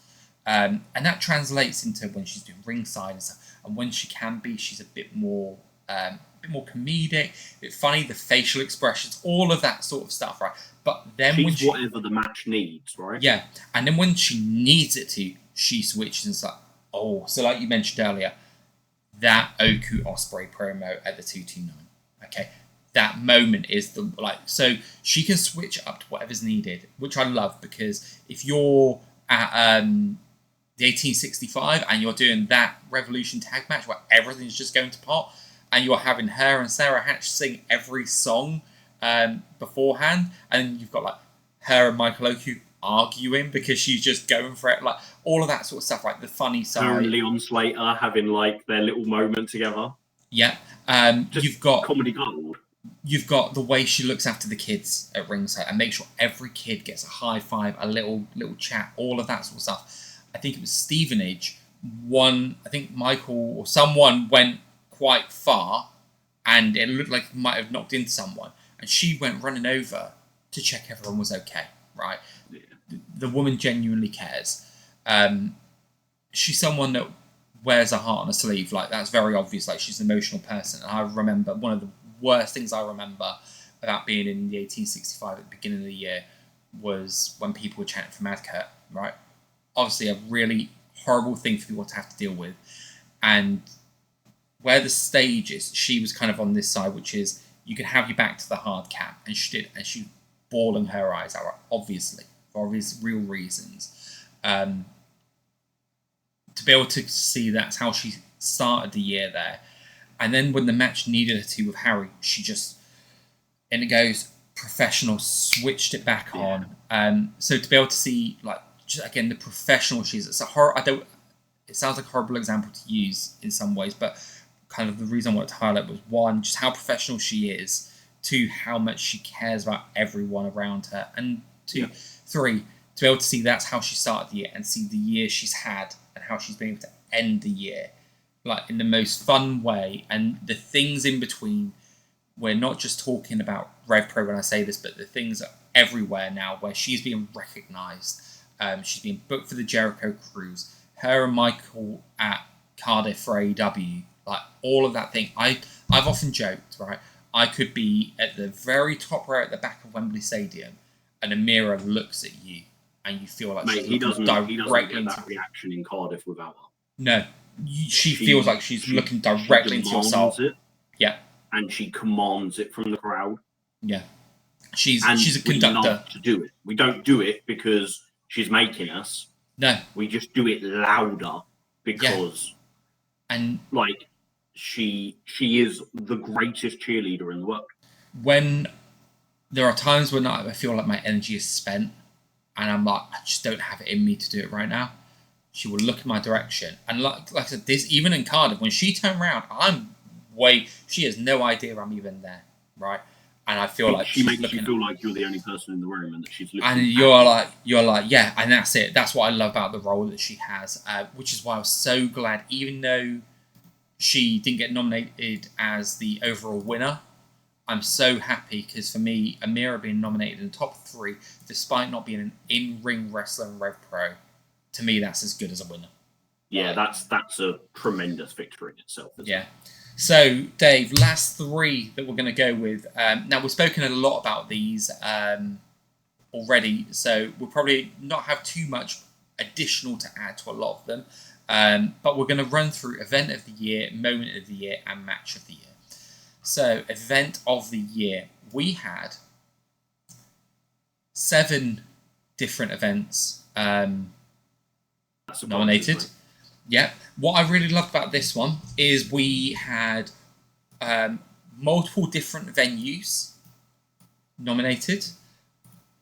And that translates into when she's doing ringside and stuff. And when she can be, she's a bit more comedic, a bit funny, the facial expressions, all of that sort of stuff, right? But then she's whatever the match needs, right? Yeah. And then when she needs it to, she switches and it's like, oh, so like you mentioned earlier, that Oku Osprey promo at the 229. Okay. That moment is so she can switch up to whatever's needed, which I love because if you're at the 1865 and you're doing that Revolution tag match where everything's just going to pot and you're having her and Sarah Hatch sing every song beforehand, and you've got like her and Michael Oku arguing because she's just going for it, like all of that sort of stuff, like the funny side. Her and Leon Slater having like their little moment together. Yeah. You've got comedy gold. You've got the way she looks after the kids at ringside and make sure every kid gets a high five, a little chat, all of that sort of stuff. I think it was Stevenage. I think Michael or someone went quite far and it looked like he might have knocked into someone. And she went running over to check everyone was okay, right? Yeah. The woman genuinely cares. She's someone that wears her heart on her sleeve. Like, that's very obvious. Like, she's an emotional person. And I remember one of the worst things I remember about being in the 1865 at the beginning of the year was when people were chanting for Mad Kurt, right? Obviously a really horrible thing for people to have to deal with. And where the stage is, she was kind of on this side, which is you can have your back to the hard cap. And she did. And she was bawling her eyes out, obviously, for obvious real reasons. To be able to see that's how she started the year there. And then when the match needed her to with Harry, she just, and it goes professional, switched it back on. So to be able to see, like, just again, the professional she is, it sounds like a horrible example to use in some ways, but kind of the reason I wanted to highlight was one, just how professional she is, two, how much she cares about everyone around her, and three, to be able to see that's how she started the year and see the year she's had and how she's been able to end the year, like in the most fun way, and the things in between. We're not just talking about RevPro when I say this, but the things are everywhere now where she's being recognised. She's being booked for the Jericho Cruise. Her and Michael at Cardiff for AEW, like all of that thing. I've often joked, right? I could be at the very top row at the back of Wembley Stadium, and Amira looks at you, and you feel like he doesn't get that reaction in Cardiff without her. No, she feels like she's looking directly into your soul. It, yeah, and she commands it from the crowd. Yeah, she's a conductor. We love to do it. We don't do it because she's making us. No, we just do it louder because, and like, she is the greatest cheerleader in the world. When there are times when I feel like my energy is spent, and I'm like, I just don't have it in me to do it right now, she will look in my direction. And like I said, this even in Cardiff, when she turned around, she has no idea I'm even there, right? And I feel like she makes you feel like you're the only person in the room, and that she's looking. And you're like, yeah, and that's it. That's what I love about the role that she has, which is why I was so glad, even though she didn't get nominated as the overall winner, I'm so happy because for me, Amira being nominated in the top 3, despite not being an in-ring wrestler in RevPro, to me that's as good as a winner. Yeah, that's a tremendous victory in itself. Yeah. So, Dave, last 3 that we're going to go with. Now, we've spoken a lot about these already, so we'll probably not have too much additional to add to a lot of them. But we're going to run through Event of the Year, Moment of the Year, and Match of the Year. So, Event of the Year. We had 7 different events nominated. Yeah. What I really loved about this one is we had multiple different venues nominated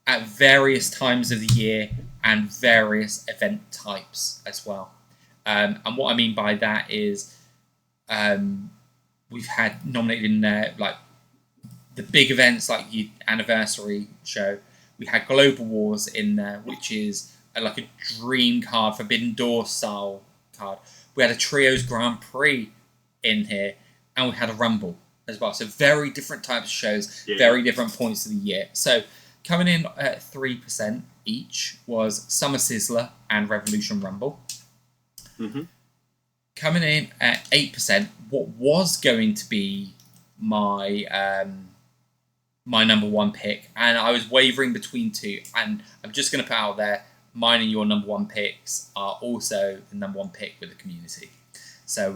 at various times of the year and various event types as well. And what I mean by that is we've had nominated in there like the big events like the anniversary show. We had Global Wars in there, which is like a dream card, Forbidden Door style card. We had a Trios Grand Prix in here, and we had a Rumble as well. So very different types of shows, very different points of the year. So coming in at 3% each was Summer Sizzler and Revolution Rumble. Mm-hmm. Coming in at 8%, what was going to be my my number 1 pick, and I was wavering between 2, and I'm just going to put out there, mine and your number 1 picks are also the number 1 pick with the community. So,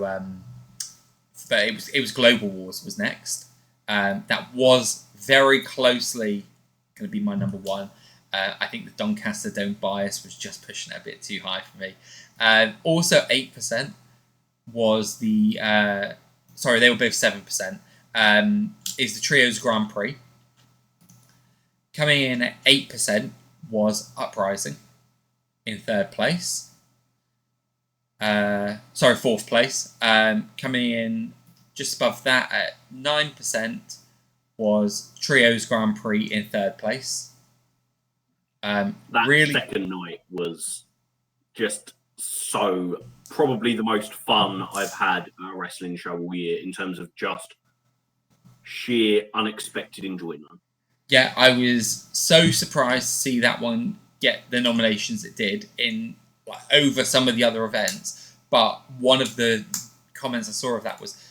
but it was Global Wars was next. That was very closely going to be my number 1. I think the Doncaster Don't Bias was just pushing it a bit too high for me. Also 8% was the they were both 7%. Is the Trios Grand Prix. Coming in at 8% was Uprising in 3rd place. 4th place. Coming in just above that at 9% was Trios Grand Prix in 3rd place. That second night was just so probably the most fun I've had at a wrestling show all year in terms of just sheer unexpected enjoyment. Yeah, I was so surprised to see that one get the nominations it did in over some of the other events. But one of the comments I saw of that was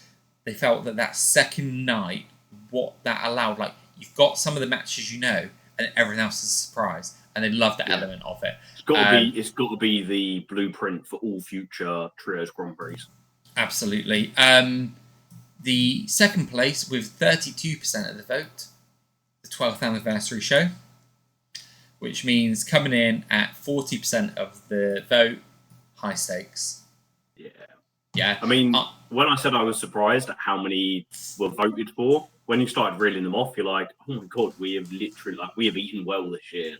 they felt that second night, what that allowed, like you've got some of the matches and everything else is a surprise, and they love that element of it. It's got to be the blueprint for all future Trios Grand Prix. Absolutely. The second place with 32% of the vote, the 12th anniversary show, which means coming in at 40% of the vote, High Stakes. Yeah. I mean, when I said I was surprised at how many were voted for, when you started reeling them off, you're like, oh my God, we have eaten well this year.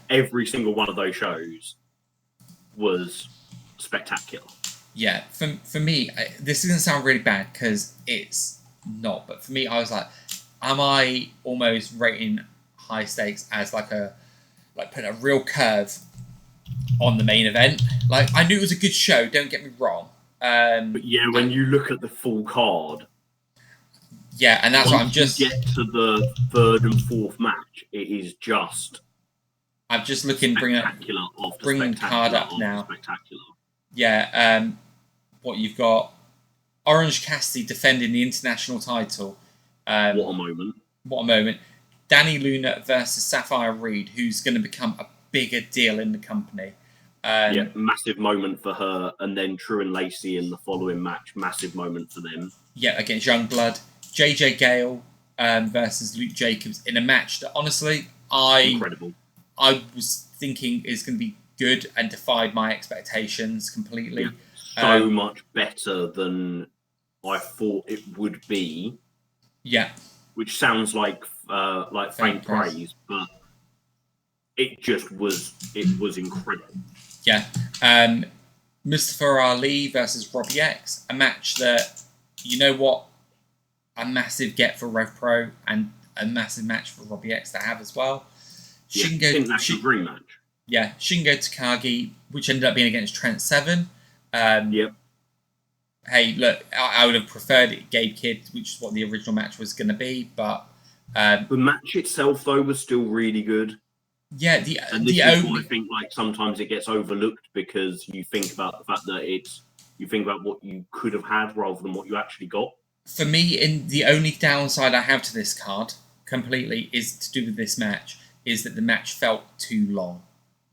Every single one of those shows was spectacular. Yeah, for me, this is going to sound really bad because it's not, but for me, I was like, am I almost rating High Stakes as putting a real curve on the main event? Like, I knew it was a good show, don't get me wrong. But yeah, when you look at the full card, yeah, and that's what I'm just get to the 3rd and 4th match. It is just. I'm just looking, bringing the card up now. Spectacular. Yeah, what you've got: Orange Cassidy defending the international title. What a moment! What a moment! Danny Luna versus Sapphire Reed, who's going to become a bigger deal in the company. Yeah, massive moment for her, and then True and Lacey in the following match, massive moment for them. Yeah, against Youngblood. JJ Gale versus Luke Jacobs in a match that honestly Incredible. I was thinking is going to be good and defied my expectations completely. Yeah, so much better than I thought it would be. Yeah, which sounds like faint praise, but it just was. It was incredible. Yeah, Mustafa Ali versus Robbie X, a match that, you know what, a massive get for RevPro and a massive match for Robbie X to have as well. International dream match. Yeah, Shingo Takagi, which ended up being against Trent Seven. Yep. Hey, look, I would have preferred it Gabe Kidd, which is what the original match was going to be, but the match itself though was still really good. Yeah, this is what I think. Like sometimes it gets overlooked because you think about the fact that you think about what you could have had rather than what you actually got. For me, the only downside I have to this card completely is to do with this match. Is that the match felt too long.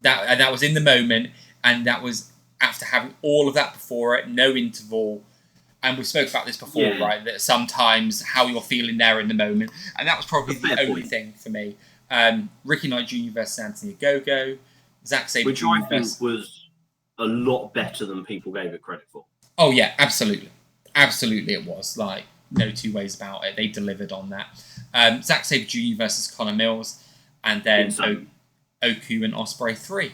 That was in the moment, and that was after having all of that before it, no interval. And we spoke about this before, right? That sometimes how you're feeling there in the moment, and that was probably the only thing for me. Ricky Knight Jr. versus Anthony Ogogo, Zack Sabre Jr. Which I think was a lot better than people gave it credit for. Oh yeah, absolutely, absolutely, it was. Like no two ways about it. They delivered on that. Zack Sabre Jr. versus Connor Mills, and then Oku and Ospreay 3.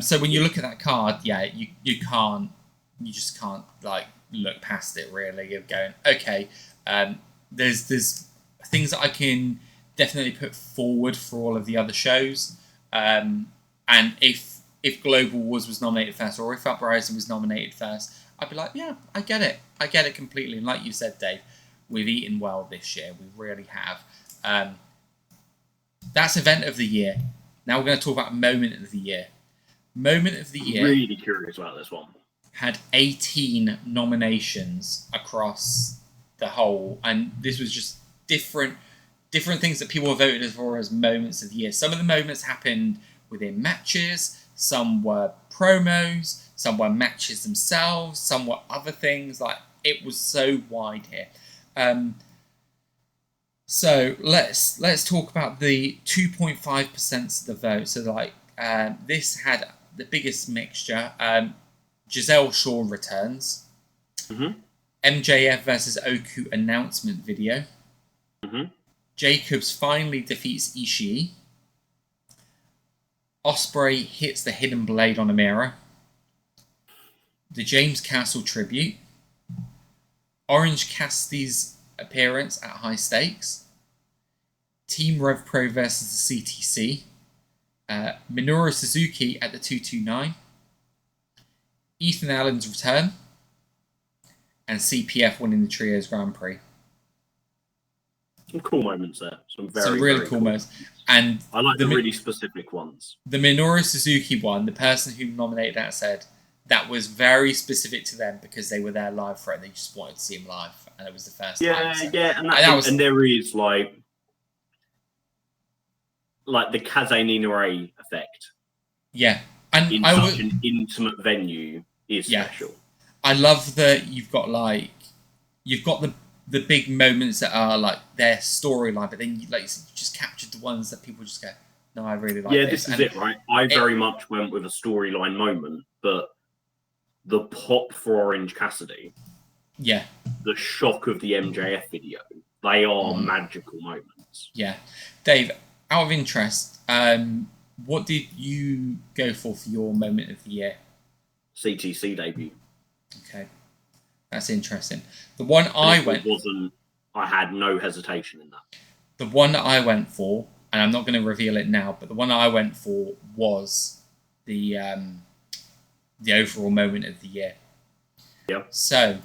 So when you look at that card, yeah, you just can't like look past it really. You're going, okay, there's things that I can definitely put forward for all of the other shows. And if Global Wars was nominated first, or if Uprising was nominated first, I'd be like, yeah, I get it completely. And like you said, Dave, we've eaten well this year. We really have. That's event of the year. Now we're going to talk about moment of the year. Moment of the year. Really curious about this one. Had 18 nominations across the whole, and this was just different things that people voted for as moments of the year. Some of the moments happened within matches, some were promos, some were matches themselves, some were other things. Like, it was so wide here. So let's talk about the 2.5% of the vote. So like this had the biggest mixture. Giselle Shaw returns. Mm-hmm. MJF versus Oku announcement video. Mm-hmm. Jacobs finally defeats Ishii. Ospreay hits the hidden blade on a mirror. The James Castle tribute. Orange Cassidy's appearance at High Stakes. Team RevPro versus the CTC. Minoru Suzuki at the 229. Ethan Allen's return. And CPF winning the Trios Grand Prix. Some cool moments there. Some really cool moments. And I like the really specific ones. The Minoru Suzuki one, the person who nominated that said that was very specific to them because they were there live for it and they just wanted to see him live. And it was the first time. So. Yeah. And there is like the Kaze Ninoe effect. Yeah. And in such an intimate venue is special. I love that you've got the big moments that are like their storyline, but then you just captured the ones that people just go, no, I really like this. Yeah, this is it, right? I very much went with a storyline moment, but the pop for Orange Cassidy, the shock of the MJF video, they are magical moments. Yeah. Dave, out of interest, what did you go for your moment of the year? CTC debut. Okay. That's interesting. The one I had no hesitation in that. The one that I went for, and I'm not going to reveal it now, but the one I went for was the overall moment of the year. Yep. So,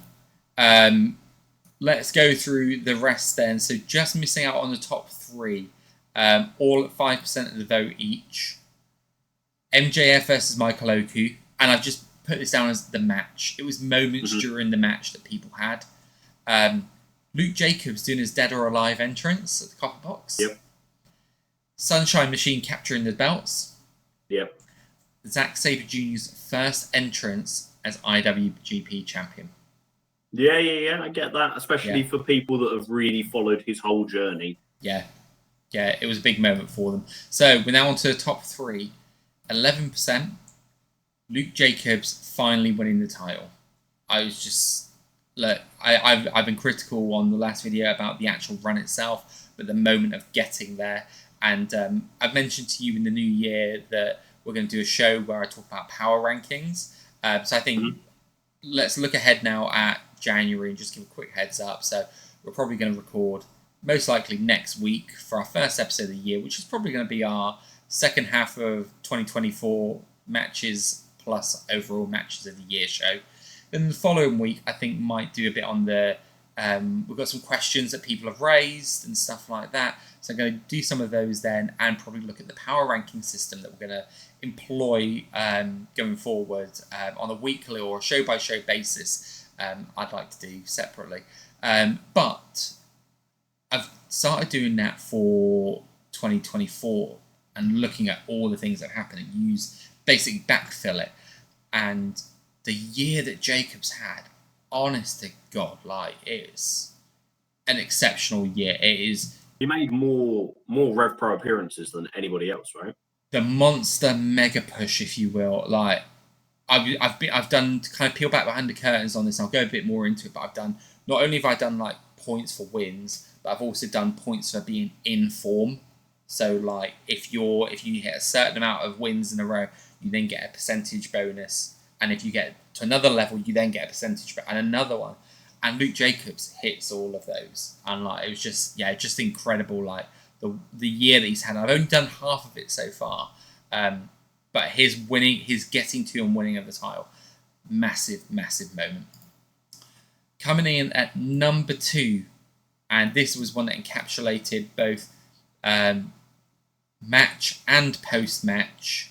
let's go through the rest then. So just missing out on the top three, all at 5% of the vote each. MJF versus Michael Oku, and I've just put this down as the match. It was moments during the match that people had. Luke Jacobs doing his Dead or Alive entrance at the Copper Box. Yep. Sunshine Machine capturing the belts. Yep. Zack Sabre Jr.'s first entrance as IWGP champion. Yeah, I get that, especially Yeah. for people that have really followed his whole journey. Yeah, it was a big moment for them. So we're now on to the top 3. 11%, Luke Jacobs finally winning the title. I was just, look, I've been critical on the last video about the actual run itself, but the moment of getting there. And I've mentioned to you in the new year that we're going to do a show where I talk about power rankings. So I think let's look ahead now at January and just give a quick heads up. So we're probably going to record most likely next week for our first episode of the year, which is probably going to be our second half of 2024 matches plus overall matches of the year show. Then the following week, I think might do a bit on the we've got some questions that people have raised and stuff like that. So I'm going to do some of those then and probably look at the power ranking system that we're going to employ going forward on a weekly or show-by-show basis. I'd like to do separately. But I've started doing that for 2024 and looking at all the things that happen and basically backfill it. And the year that Jacobs had, honest to God, like, it's an exceptional year. It is. He made more RevPro appearances than anybody else, right? The monster mega push, if you will. Like, I've done to kind of peel back behind the curtains on this. I'll go a bit more into it, but not only have I done like points for wins, but I've also done points for being in form. So like if you hit a certain amount of wins in a row, you then get a percentage bonus, and if you get to another level, you then get a percentage and another one. And Luke Jacobs hits all of those, and like it was just incredible. Like the year that he's had. I've only done half of it so far, but his getting to and winning of the title, massive moment. Coming in at number 2, and this was one that encapsulated both match and post-match.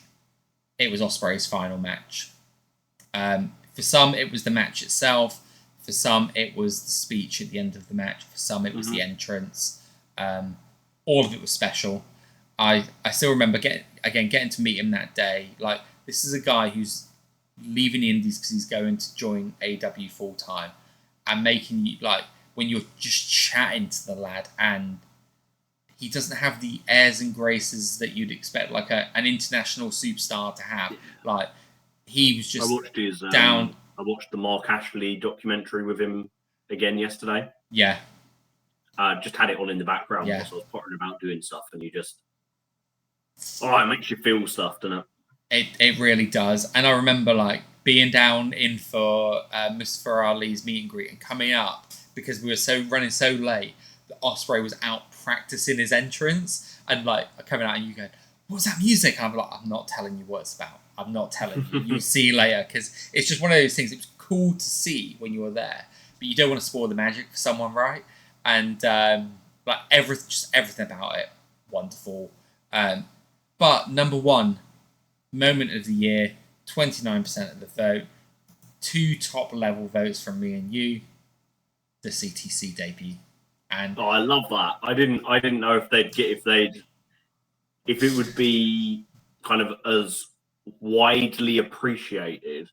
It was Ospreay's final match. For some, it was the match itself. For some, it was the speech at the end of the match. For some, it was the entrance. All of it was special. I still remember getting to meet him that day. Like, this is a guy who's leaving the Indies because he's going to join AW full time, and making you, like, when you're just chatting to the lad, and he doesn't have the airs and graces that you'd expect like an international superstar to have. Like, he was just down. I watched the Mark Ashley documentary with him again yesterday. Yeah. Just had it on in the background whilst I was pottering about doing stuff, and you just, it makes you feel stuff, doesn't it? It really does. And I remember like being down in for Mustafa Ali's meet and greet and coming up because we were running so late that Ospreay was out practicing his entrance, and like coming out and you go, "What's that music?" And I'm like, "I'm not telling you what it's about. I'm not telling you. You'll see later," because it's just one of those things. It was cool to see when you were there, but you don't want to spoil the magic for someone, right? And like everything about it, wonderful. But number 1 moment of the year, 29% of the vote, 2 top level votes from me and you, the CTC debut. And I love that. I didn't know if it would be kind of as widely appreciated,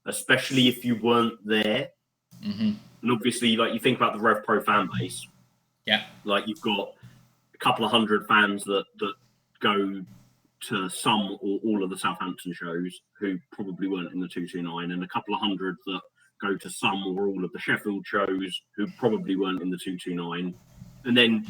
especially if you weren't there. Mm-hmm. And obviously, like, you think about the RevPro fan base. Yeah. Like, you've got a couple of hundred fans that go to some or all of the Southampton shows who probably weren't in the 229, and a couple of hundred that go to some or all of the Sheffield shows who probably weren't in the 229. And then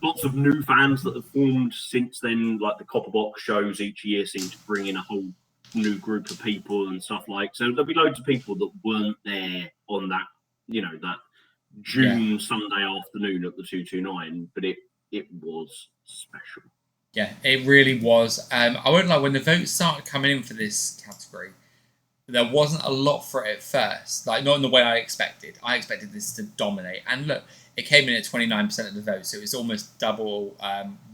lots of new fans that have formed since then, like the Copper Box shows each year seem to bring in a whole new group of people and stuff like. So there'll be loads of people that weren't there on that, that June Sunday afternoon at the 229, but it was special. Yeah, it really was. I won't lie, when the votes started coming in for this category, there wasn't a lot for it at first. Like, not in the way I expected. I expected this to dominate. And look, it came in at 29% of the vote, so it was almost double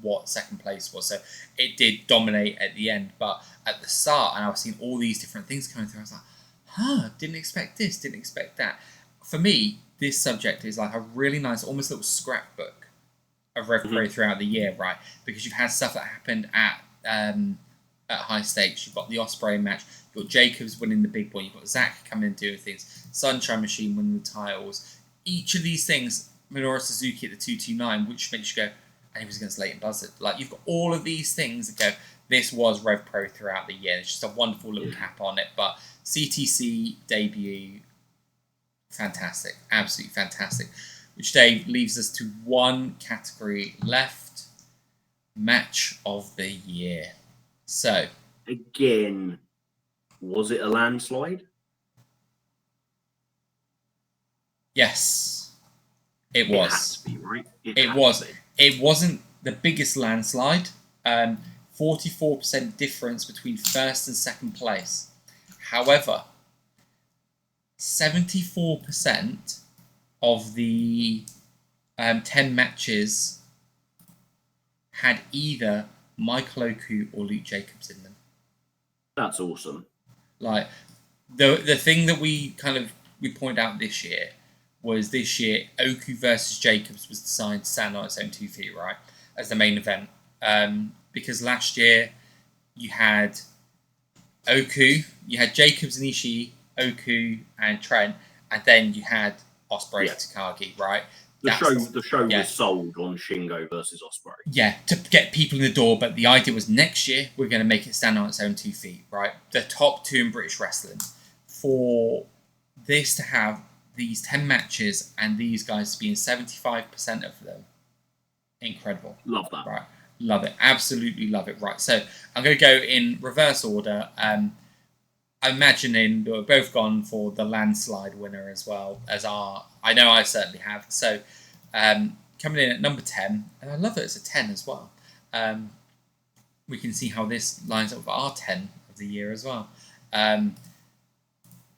what second place was. So it did dominate at the end. But at the start, and I was seeing all these different things coming through, I was like, didn't expect this, didn't expect that. For me, this subject is like a really nice, almost little scrapbook of RevPro throughout the year, right? Because you've had stuff that happened at at high stakes. You've got the Ospreay match. You've got Jacobs winning the big one. You've got Zach coming and doing things. Sunshine Machine winning the titles. Each of these things, Minoru Suzuki at the 229, which makes you go, and he was against Leighton Buzzard. Like, you've got all of these things that go, this was RevPro throughout the year. It's just a wonderful little cap on it. But CTC debut, fantastic. Absolutely fantastic. Which, Dave, leaves us to one category left. Match of the year. So, again, was it a landslide? Yes, it was. It had to be, right? It was. It wasn't the biggest landslide. 44% difference between first and second place. However, 74% of the 10 matches had either Michael Oku or Luke Jacobs in them. That's awesome. Like, the thing that we point out this year was Oku versus Jacobs was designed to stand on its own 2 feet, right, as the main event. Because last year you had Oku, you had Jacobs and Ishii, Oku and Trent, and then you had Ospreay Takagi, right? The show was sold on Shingo versus Ospreay. Yeah, to get people in the door, but the idea was next year we're going to make it stand on its own 2 feet, right? The top 2 in British wrestling. For this to have these 10 matches and these guys to be in 75% of them, incredible. Love that. Right, love it. Absolutely love it. Right, so I'm going to go in reverse order. I'm imagining we're both gone for the landslide winner as well as I know I certainly have. So coming in at number 10, and I love it as a 10 as well. We can see how this lines up with our 10 of the year as well.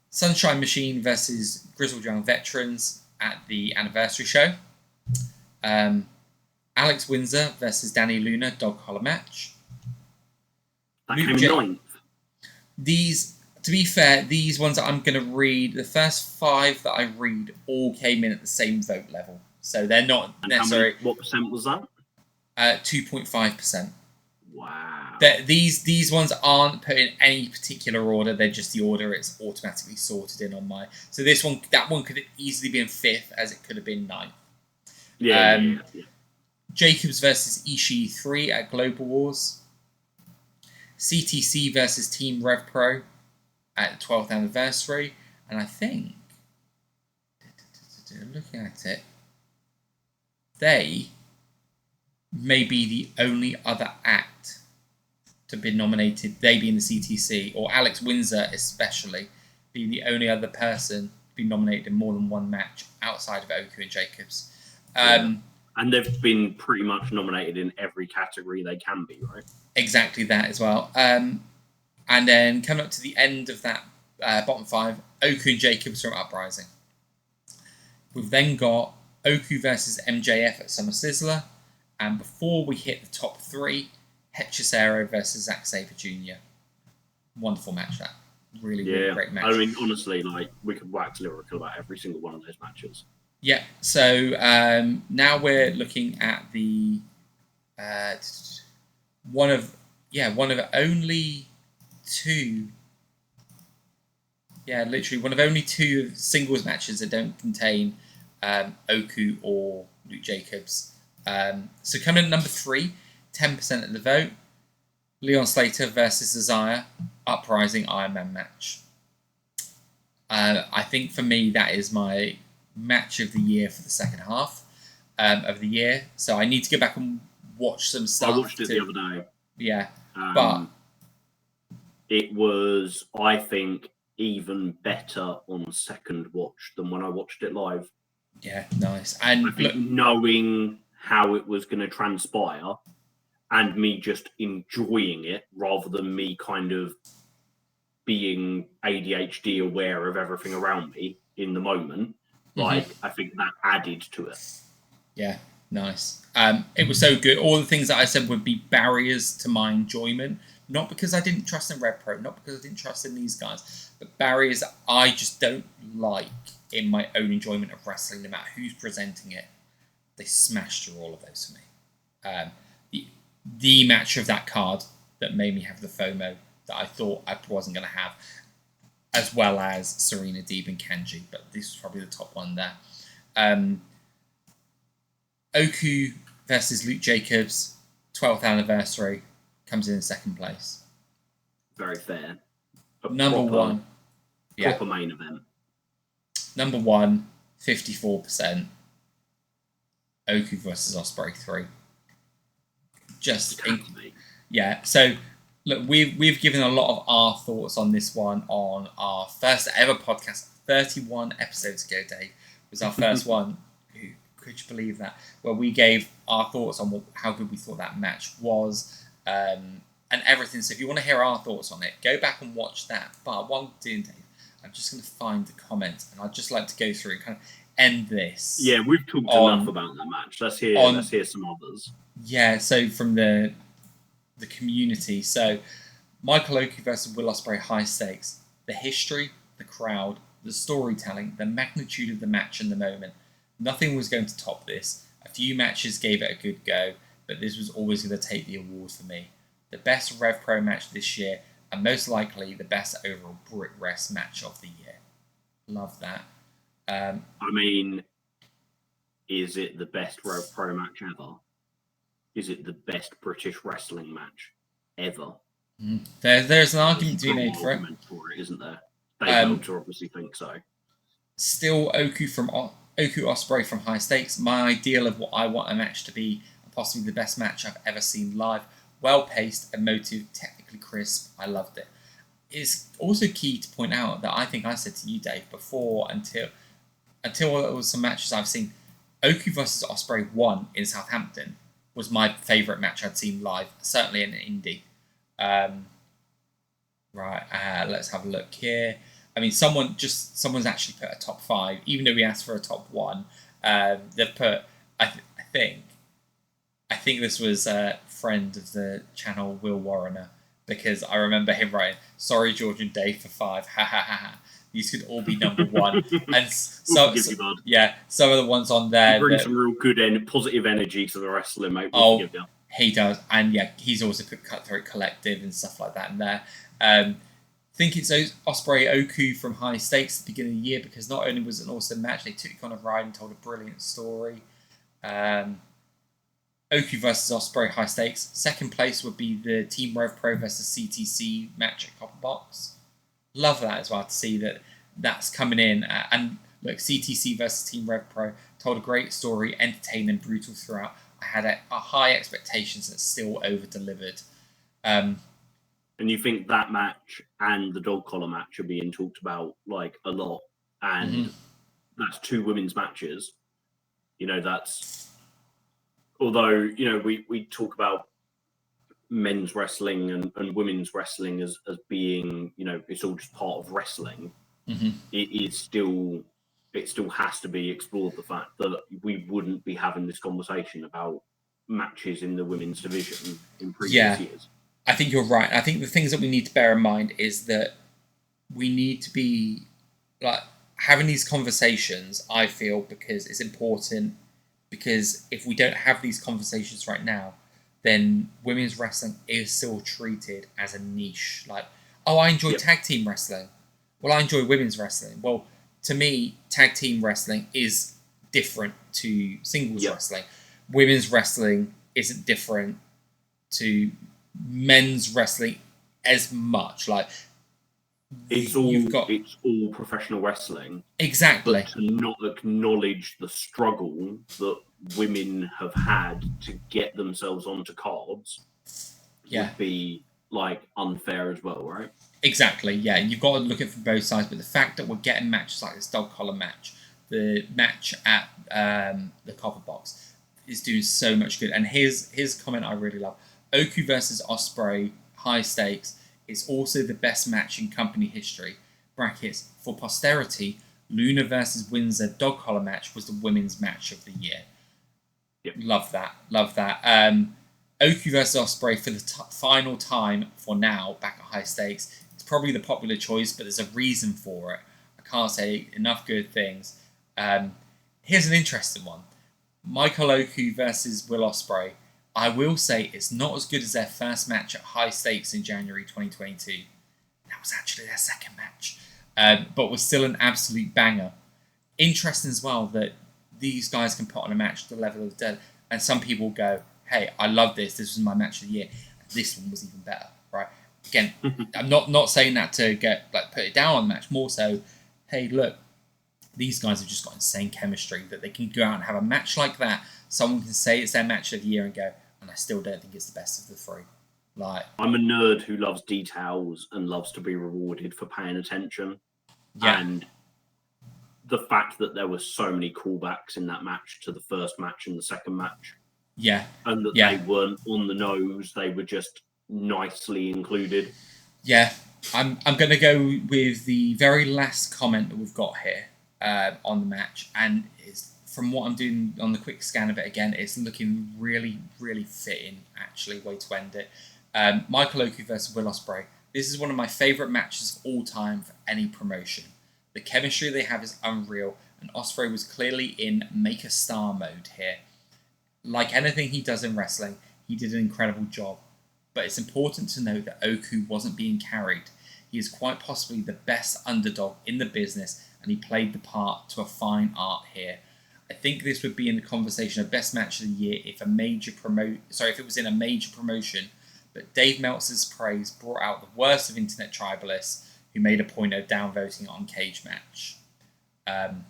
Sunshine Machine versus Grizzled Young Veterans at the anniversary show. Alex Windsor versus Danny Luna, dog collar match. That came in 9th. These, to be fair, these ones that I'm going to read, the first 5 that I read all came in at the same vote level. So they're not necessarily... What percent was that? 2.5%. Wow. These ones aren't put in any particular order. They're just the order it's automatically sorted in on my... So that one could easily be in 5th as it could have been 9th. Yeah. Jacobs versus Ishii 3 at Global Wars. CTC versus Team RevPro at the 12th anniversary. And I think, looking at it, they may be the only other act to be nominated, they being the CTC, or Alex Windsor especially, being the only other person to be nominated in more than one match outside of Oku and Jacobs. And they've been pretty much nominated in every category they can be, right? Exactly that as well. And then coming up to the end of that bottom 5, Oku and Jacobs from Uprising. We've then got Oku versus MJF at Summer Sizzler. And before we hit the top 3, Hechicero versus Zack Sabre Jr. Wonderful match, that. Really great match. I mean, honestly, we could wax lyrical about every single one of those matches. Yeah, so now we're looking at the one of only 2. Yeah, literally one of only 2 singles matches that don't contain Oku or Luke Jacobs. So coming in at number 3, 10% of the vote, Leon Slater versus Desire, Uprising Iron Man match. I think for me that is my match of the year for the second half of the year. So I need to go back and watch some stuff. I watched it the other day. Yeah, but it was, I think, even better on second watch than when I watched it live. Yeah, nice. And I think knowing how it was going to transpire and me just enjoying it rather than me kind of being ADHD aware of everything around me in the moment, I think that added to it. Yeah, nice. It was so good. All the things that I said would be barriers to my enjoyment, not because I didn't trust in RevPro, not because I didn't trust in these guys, but barriers that I just don't like in my own enjoyment of wrestling, no matter who's presenting it. They smashed through all of those for me. The match of that card, that made me have the FOMO that I thought I wasn't going to have, as well as Serena Deeb and Kanji, but this was probably the top one there. Oku versus Luke Jacobs, 12th anniversary, comes in second place. Very fair. Number one. Proper main event. Number one, 54%. Oku versus Ospreay 3. So look, we've given a lot of our thoughts on this one on our first ever podcast, 31 episodes ago. Dave was our first one. Could you believe that? Where we gave our thoughts on how good we thought that match was, and everything. So if you want to hear our thoughts on it, go back and watch that. But what I'm doing, Dave, I'm just going to find the comments, and I'd just like to go through and kind of end this. Yeah, we've talked enough about that match. Let's hear some others. Yeah, so from the community. So Michael Oku versus Will Ospreay, high stakes. The history, the crowd, the storytelling, the magnitude of the match and the moment. Nothing was going to top this. A few matches gave it a good go, but this was always going to take the award for me. The best RevPro match this year, and most likely the best overall Brit Rest match of the year. Love that. I mean, is it the best RevPro match ever? Is it the best British wrestling match ever? There's an argument to be made for it. Isn't there? Dave Meltzer obviously think so. Still, Oku Ospreay from High Stakes. My ideal of what I want a match to be, possibly the best match I've ever seen live. Well paced, emotive, technically crisp. I loved it. It's also key to point out that I think I said to you, Dave, before until there was some matches I've seen. Oku versus Ospreay 1 in Southampton was my favourite match I'd seen live, certainly in an indie. Let's have a look here. I mean, someone's actually put a top 5, even though we asked for a top 1. They've put, I think this was a friend of the channel, Will Warrener, because I remember him writing, "Sorry, George and Dave for 5. Ha ha ha ha. These could all be number 1." And some of the ones on there. He brings some real good positive energy to the wrestling, mate. He does, and he's also put Cutthroat Collective and stuff like that in there. I think it's Ospreay Oku from High Stakes at the beginning of the year, because not only was it an awesome match, they took you on a ride and told a brilliant story. Oku versus Ospreay High Stakes. Second place would be the Team RevPro versus CTC match at Copper Box. Love that as well, to see that's coming in. And look, CTC versus Team RevPro told a great story, entertaining and brutal throughout. I had a high expectations that still over-delivered. And you think that match and the dog collar match are being talked about like a lot, and that's 2 women's matches. That's, although we talk about men's wrestling and women's wrestling as being it's all just part of wrestling. It still has to be explored, the fact that we wouldn't be having this conversation about matches in the women's division in previous years. I think you're right. I think the things that we need to bear in mind is that we need to be having these conversations, I feel, because it's important. Because if we don't have these conversations right now, then women's wrestling is still treated as a niche. I enjoy tag team wrestling. Well, I enjoy women's wrestling. Well, to me, tag team wrestling is different to singles wrestling. Women's wrestling isn't different to men's wrestling as much. It's all professional wrestling. Exactly. But to not acknowledge the struggle that women have had to get themselves onto cards would be unfair as well, right? Exactly, yeah. You've got to look at it from both sides, but the fact that we're getting matches like this dog collar match, the match at the Copper Box, is doing so much good. And his comment I really love. Oku versus Ospreay, high stakes, is also the best match in company history. Brackets, for posterity, Luna versus Windsor dog collar match was the women's match of the year. Yep. Love that. Oku versus Ospreay for the final time for now, back at high stakes. It's probably the popular choice, but there's a reason for it. I can't say enough good things. Here's an interesting one. Michael Oku versus Will Ospreay. I will say it's not as good as their first match at High Stakes in January 2022. That was actually their second match, but was still an absolute banger. Interesting as well that these guys can put on a match to the level of Dead, and some people go, "Hey, I love this. This was my match of the year. This one was even better." Right? Again, I'm not saying that to get put it down on the match. More so, hey, look, these guys have just got insane chemistry that they can go out and have a match like that. Someone can say it's their match of the year and go, and I still don't think it's the best of the three. I'm a nerd who loves details and loves to be rewarded for paying attention. Yeah. And the fact that there were so many callbacks in that match to the first match and the second match. Yeah. And that they weren't on the nose, they were just nicely included. Yeah. I'm going to go with the very last comment that we've got here on the match. And it's, from what I'm doing on the quick scan of it again, it's looking really, really fitting, actually, way to end it. Michael Oku versus Will Ospreay. This is one of my favourite matches of all time for any promotion. The chemistry they have is unreal, and Ospreay was clearly in make a star mode here. Like anything he does in wrestling, he did an incredible job. But it's important to note that Oku wasn't being carried. He is quite possibly the best underdog in the business, and he played the part to a fine art here. I think this would be in the conversation of best match of the year if it was in a major promotion. But Dave Meltzer's praise brought out the worst of internet tribalists, who made a point of downvoting on Cage Match.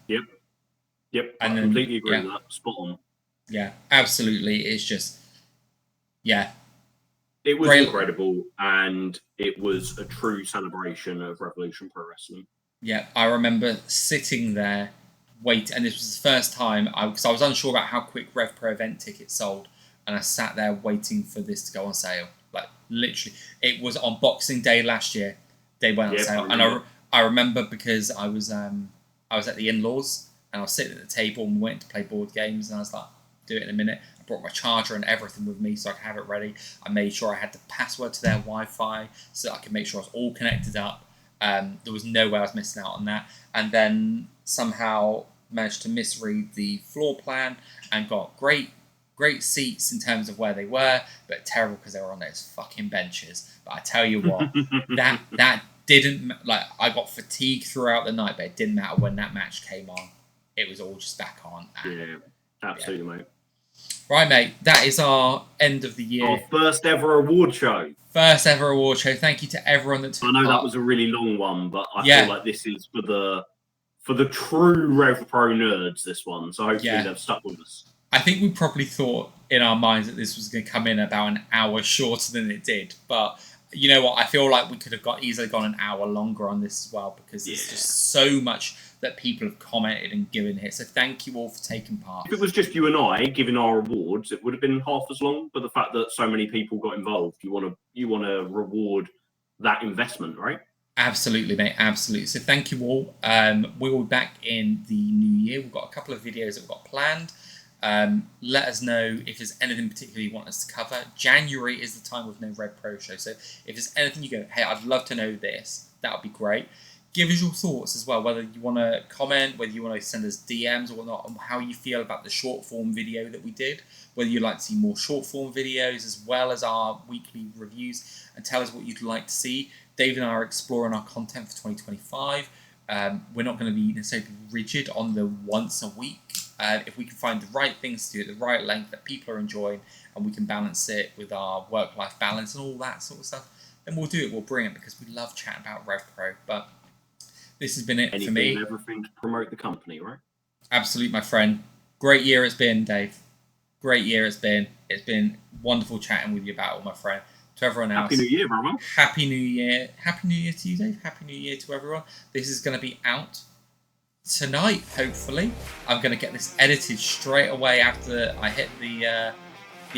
Yep. I completely agree with that. Spot on. Yeah, absolutely. It's just, It was incredible, and it was a true celebration of Revolution Pro Wrestling. Yeah, I remember sitting there, and this was the first time, because I was unsure about how quick RevPro event tickets sold, and I sat there waiting for this to go on sale. Literally, it was on Boxing Day last year. They went on sale, and I remember because I was at the in-laws, and I was sitting at the table and waiting to play board games, and I was like, do it in a minute. I brought my charger and everything with me so I could have it ready. I made sure I had the password to their Wi-Fi so I could make sure I was all connected up. There was no way I was missing out on that. And then somehow managed to misread the floor plan and got great seats in terms of where they were, but terrible because they were on those fucking benches. But I tell you what, that didn't, I got fatigued throughout the night, but it didn't matter when that match came on. It was all just back on. Yeah, absolutely, mate. Right, mate, that is our end of the year. Our first ever award show. Thank you to everyone that took part. That was a really long one, but I feel like this is for the true RevPro nerds, this one. So hopefully they've stuck with us. I think we probably thought in our minds that this was going to come in about an hour shorter than it did. But you know what? I feel like we could have easily gone an hour longer on this as well, because there's just so much that people have commented and given here. So thank you all for taking part. If it was just you and I giving our awards, it would have been half as long. But the fact that so many people got involved, you want to reward that investment, right? Absolutely, mate. Absolutely. So thank you all. We will be back in the new year. We've got a couple of videos that we've got planned. Let us know if there's anything particular you want us to cover. January is the time with no RevPro show. So if there's anything you go, hey, I'd love to know this, that would be great. Give us your thoughts as well, whether you want to comment, whether you want to send us DMs or whatnot, on how you feel about the short form video that we did, whether you'd like to see more short form videos as well as our weekly reviews, and tell us what you'd like to see. Dave and I are exploring our content for 2025. We're not going to be necessarily rigid on the once a week. If we can find the right things to do at the right length that people are enjoying, and we can balance it with our work-life balance and all that sort of stuff, then we'll do it. We'll bring it, because we love chatting about RevPro. But this has been it for me. Everything to promote the company, right? Absolutely, my friend. Great year it's been, Dave. Great year it's been. It's been wonderful chatting with you about it, my friend. To everyone else, Happy New Year, brother. Happy New Year. Happy New Year to you, Dave. Happy New Year to everyone. This is going to be out tonight, hopefully. I'm going to get this edited straight away after I hit the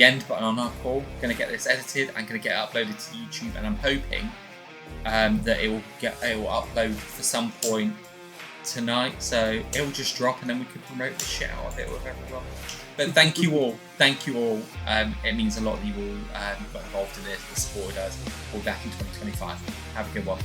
end button on our call. Going to get this edited. I'm going to get it uploaded to YouTube, and I'm hoping that it will upload for some point tonight. So it will just drop, and then we can promote the shit out of it with everyone. But thank you all. Thank you all. It means a lot that you all got involved in this, that supported us. We'll be back in 2025. Have a good one.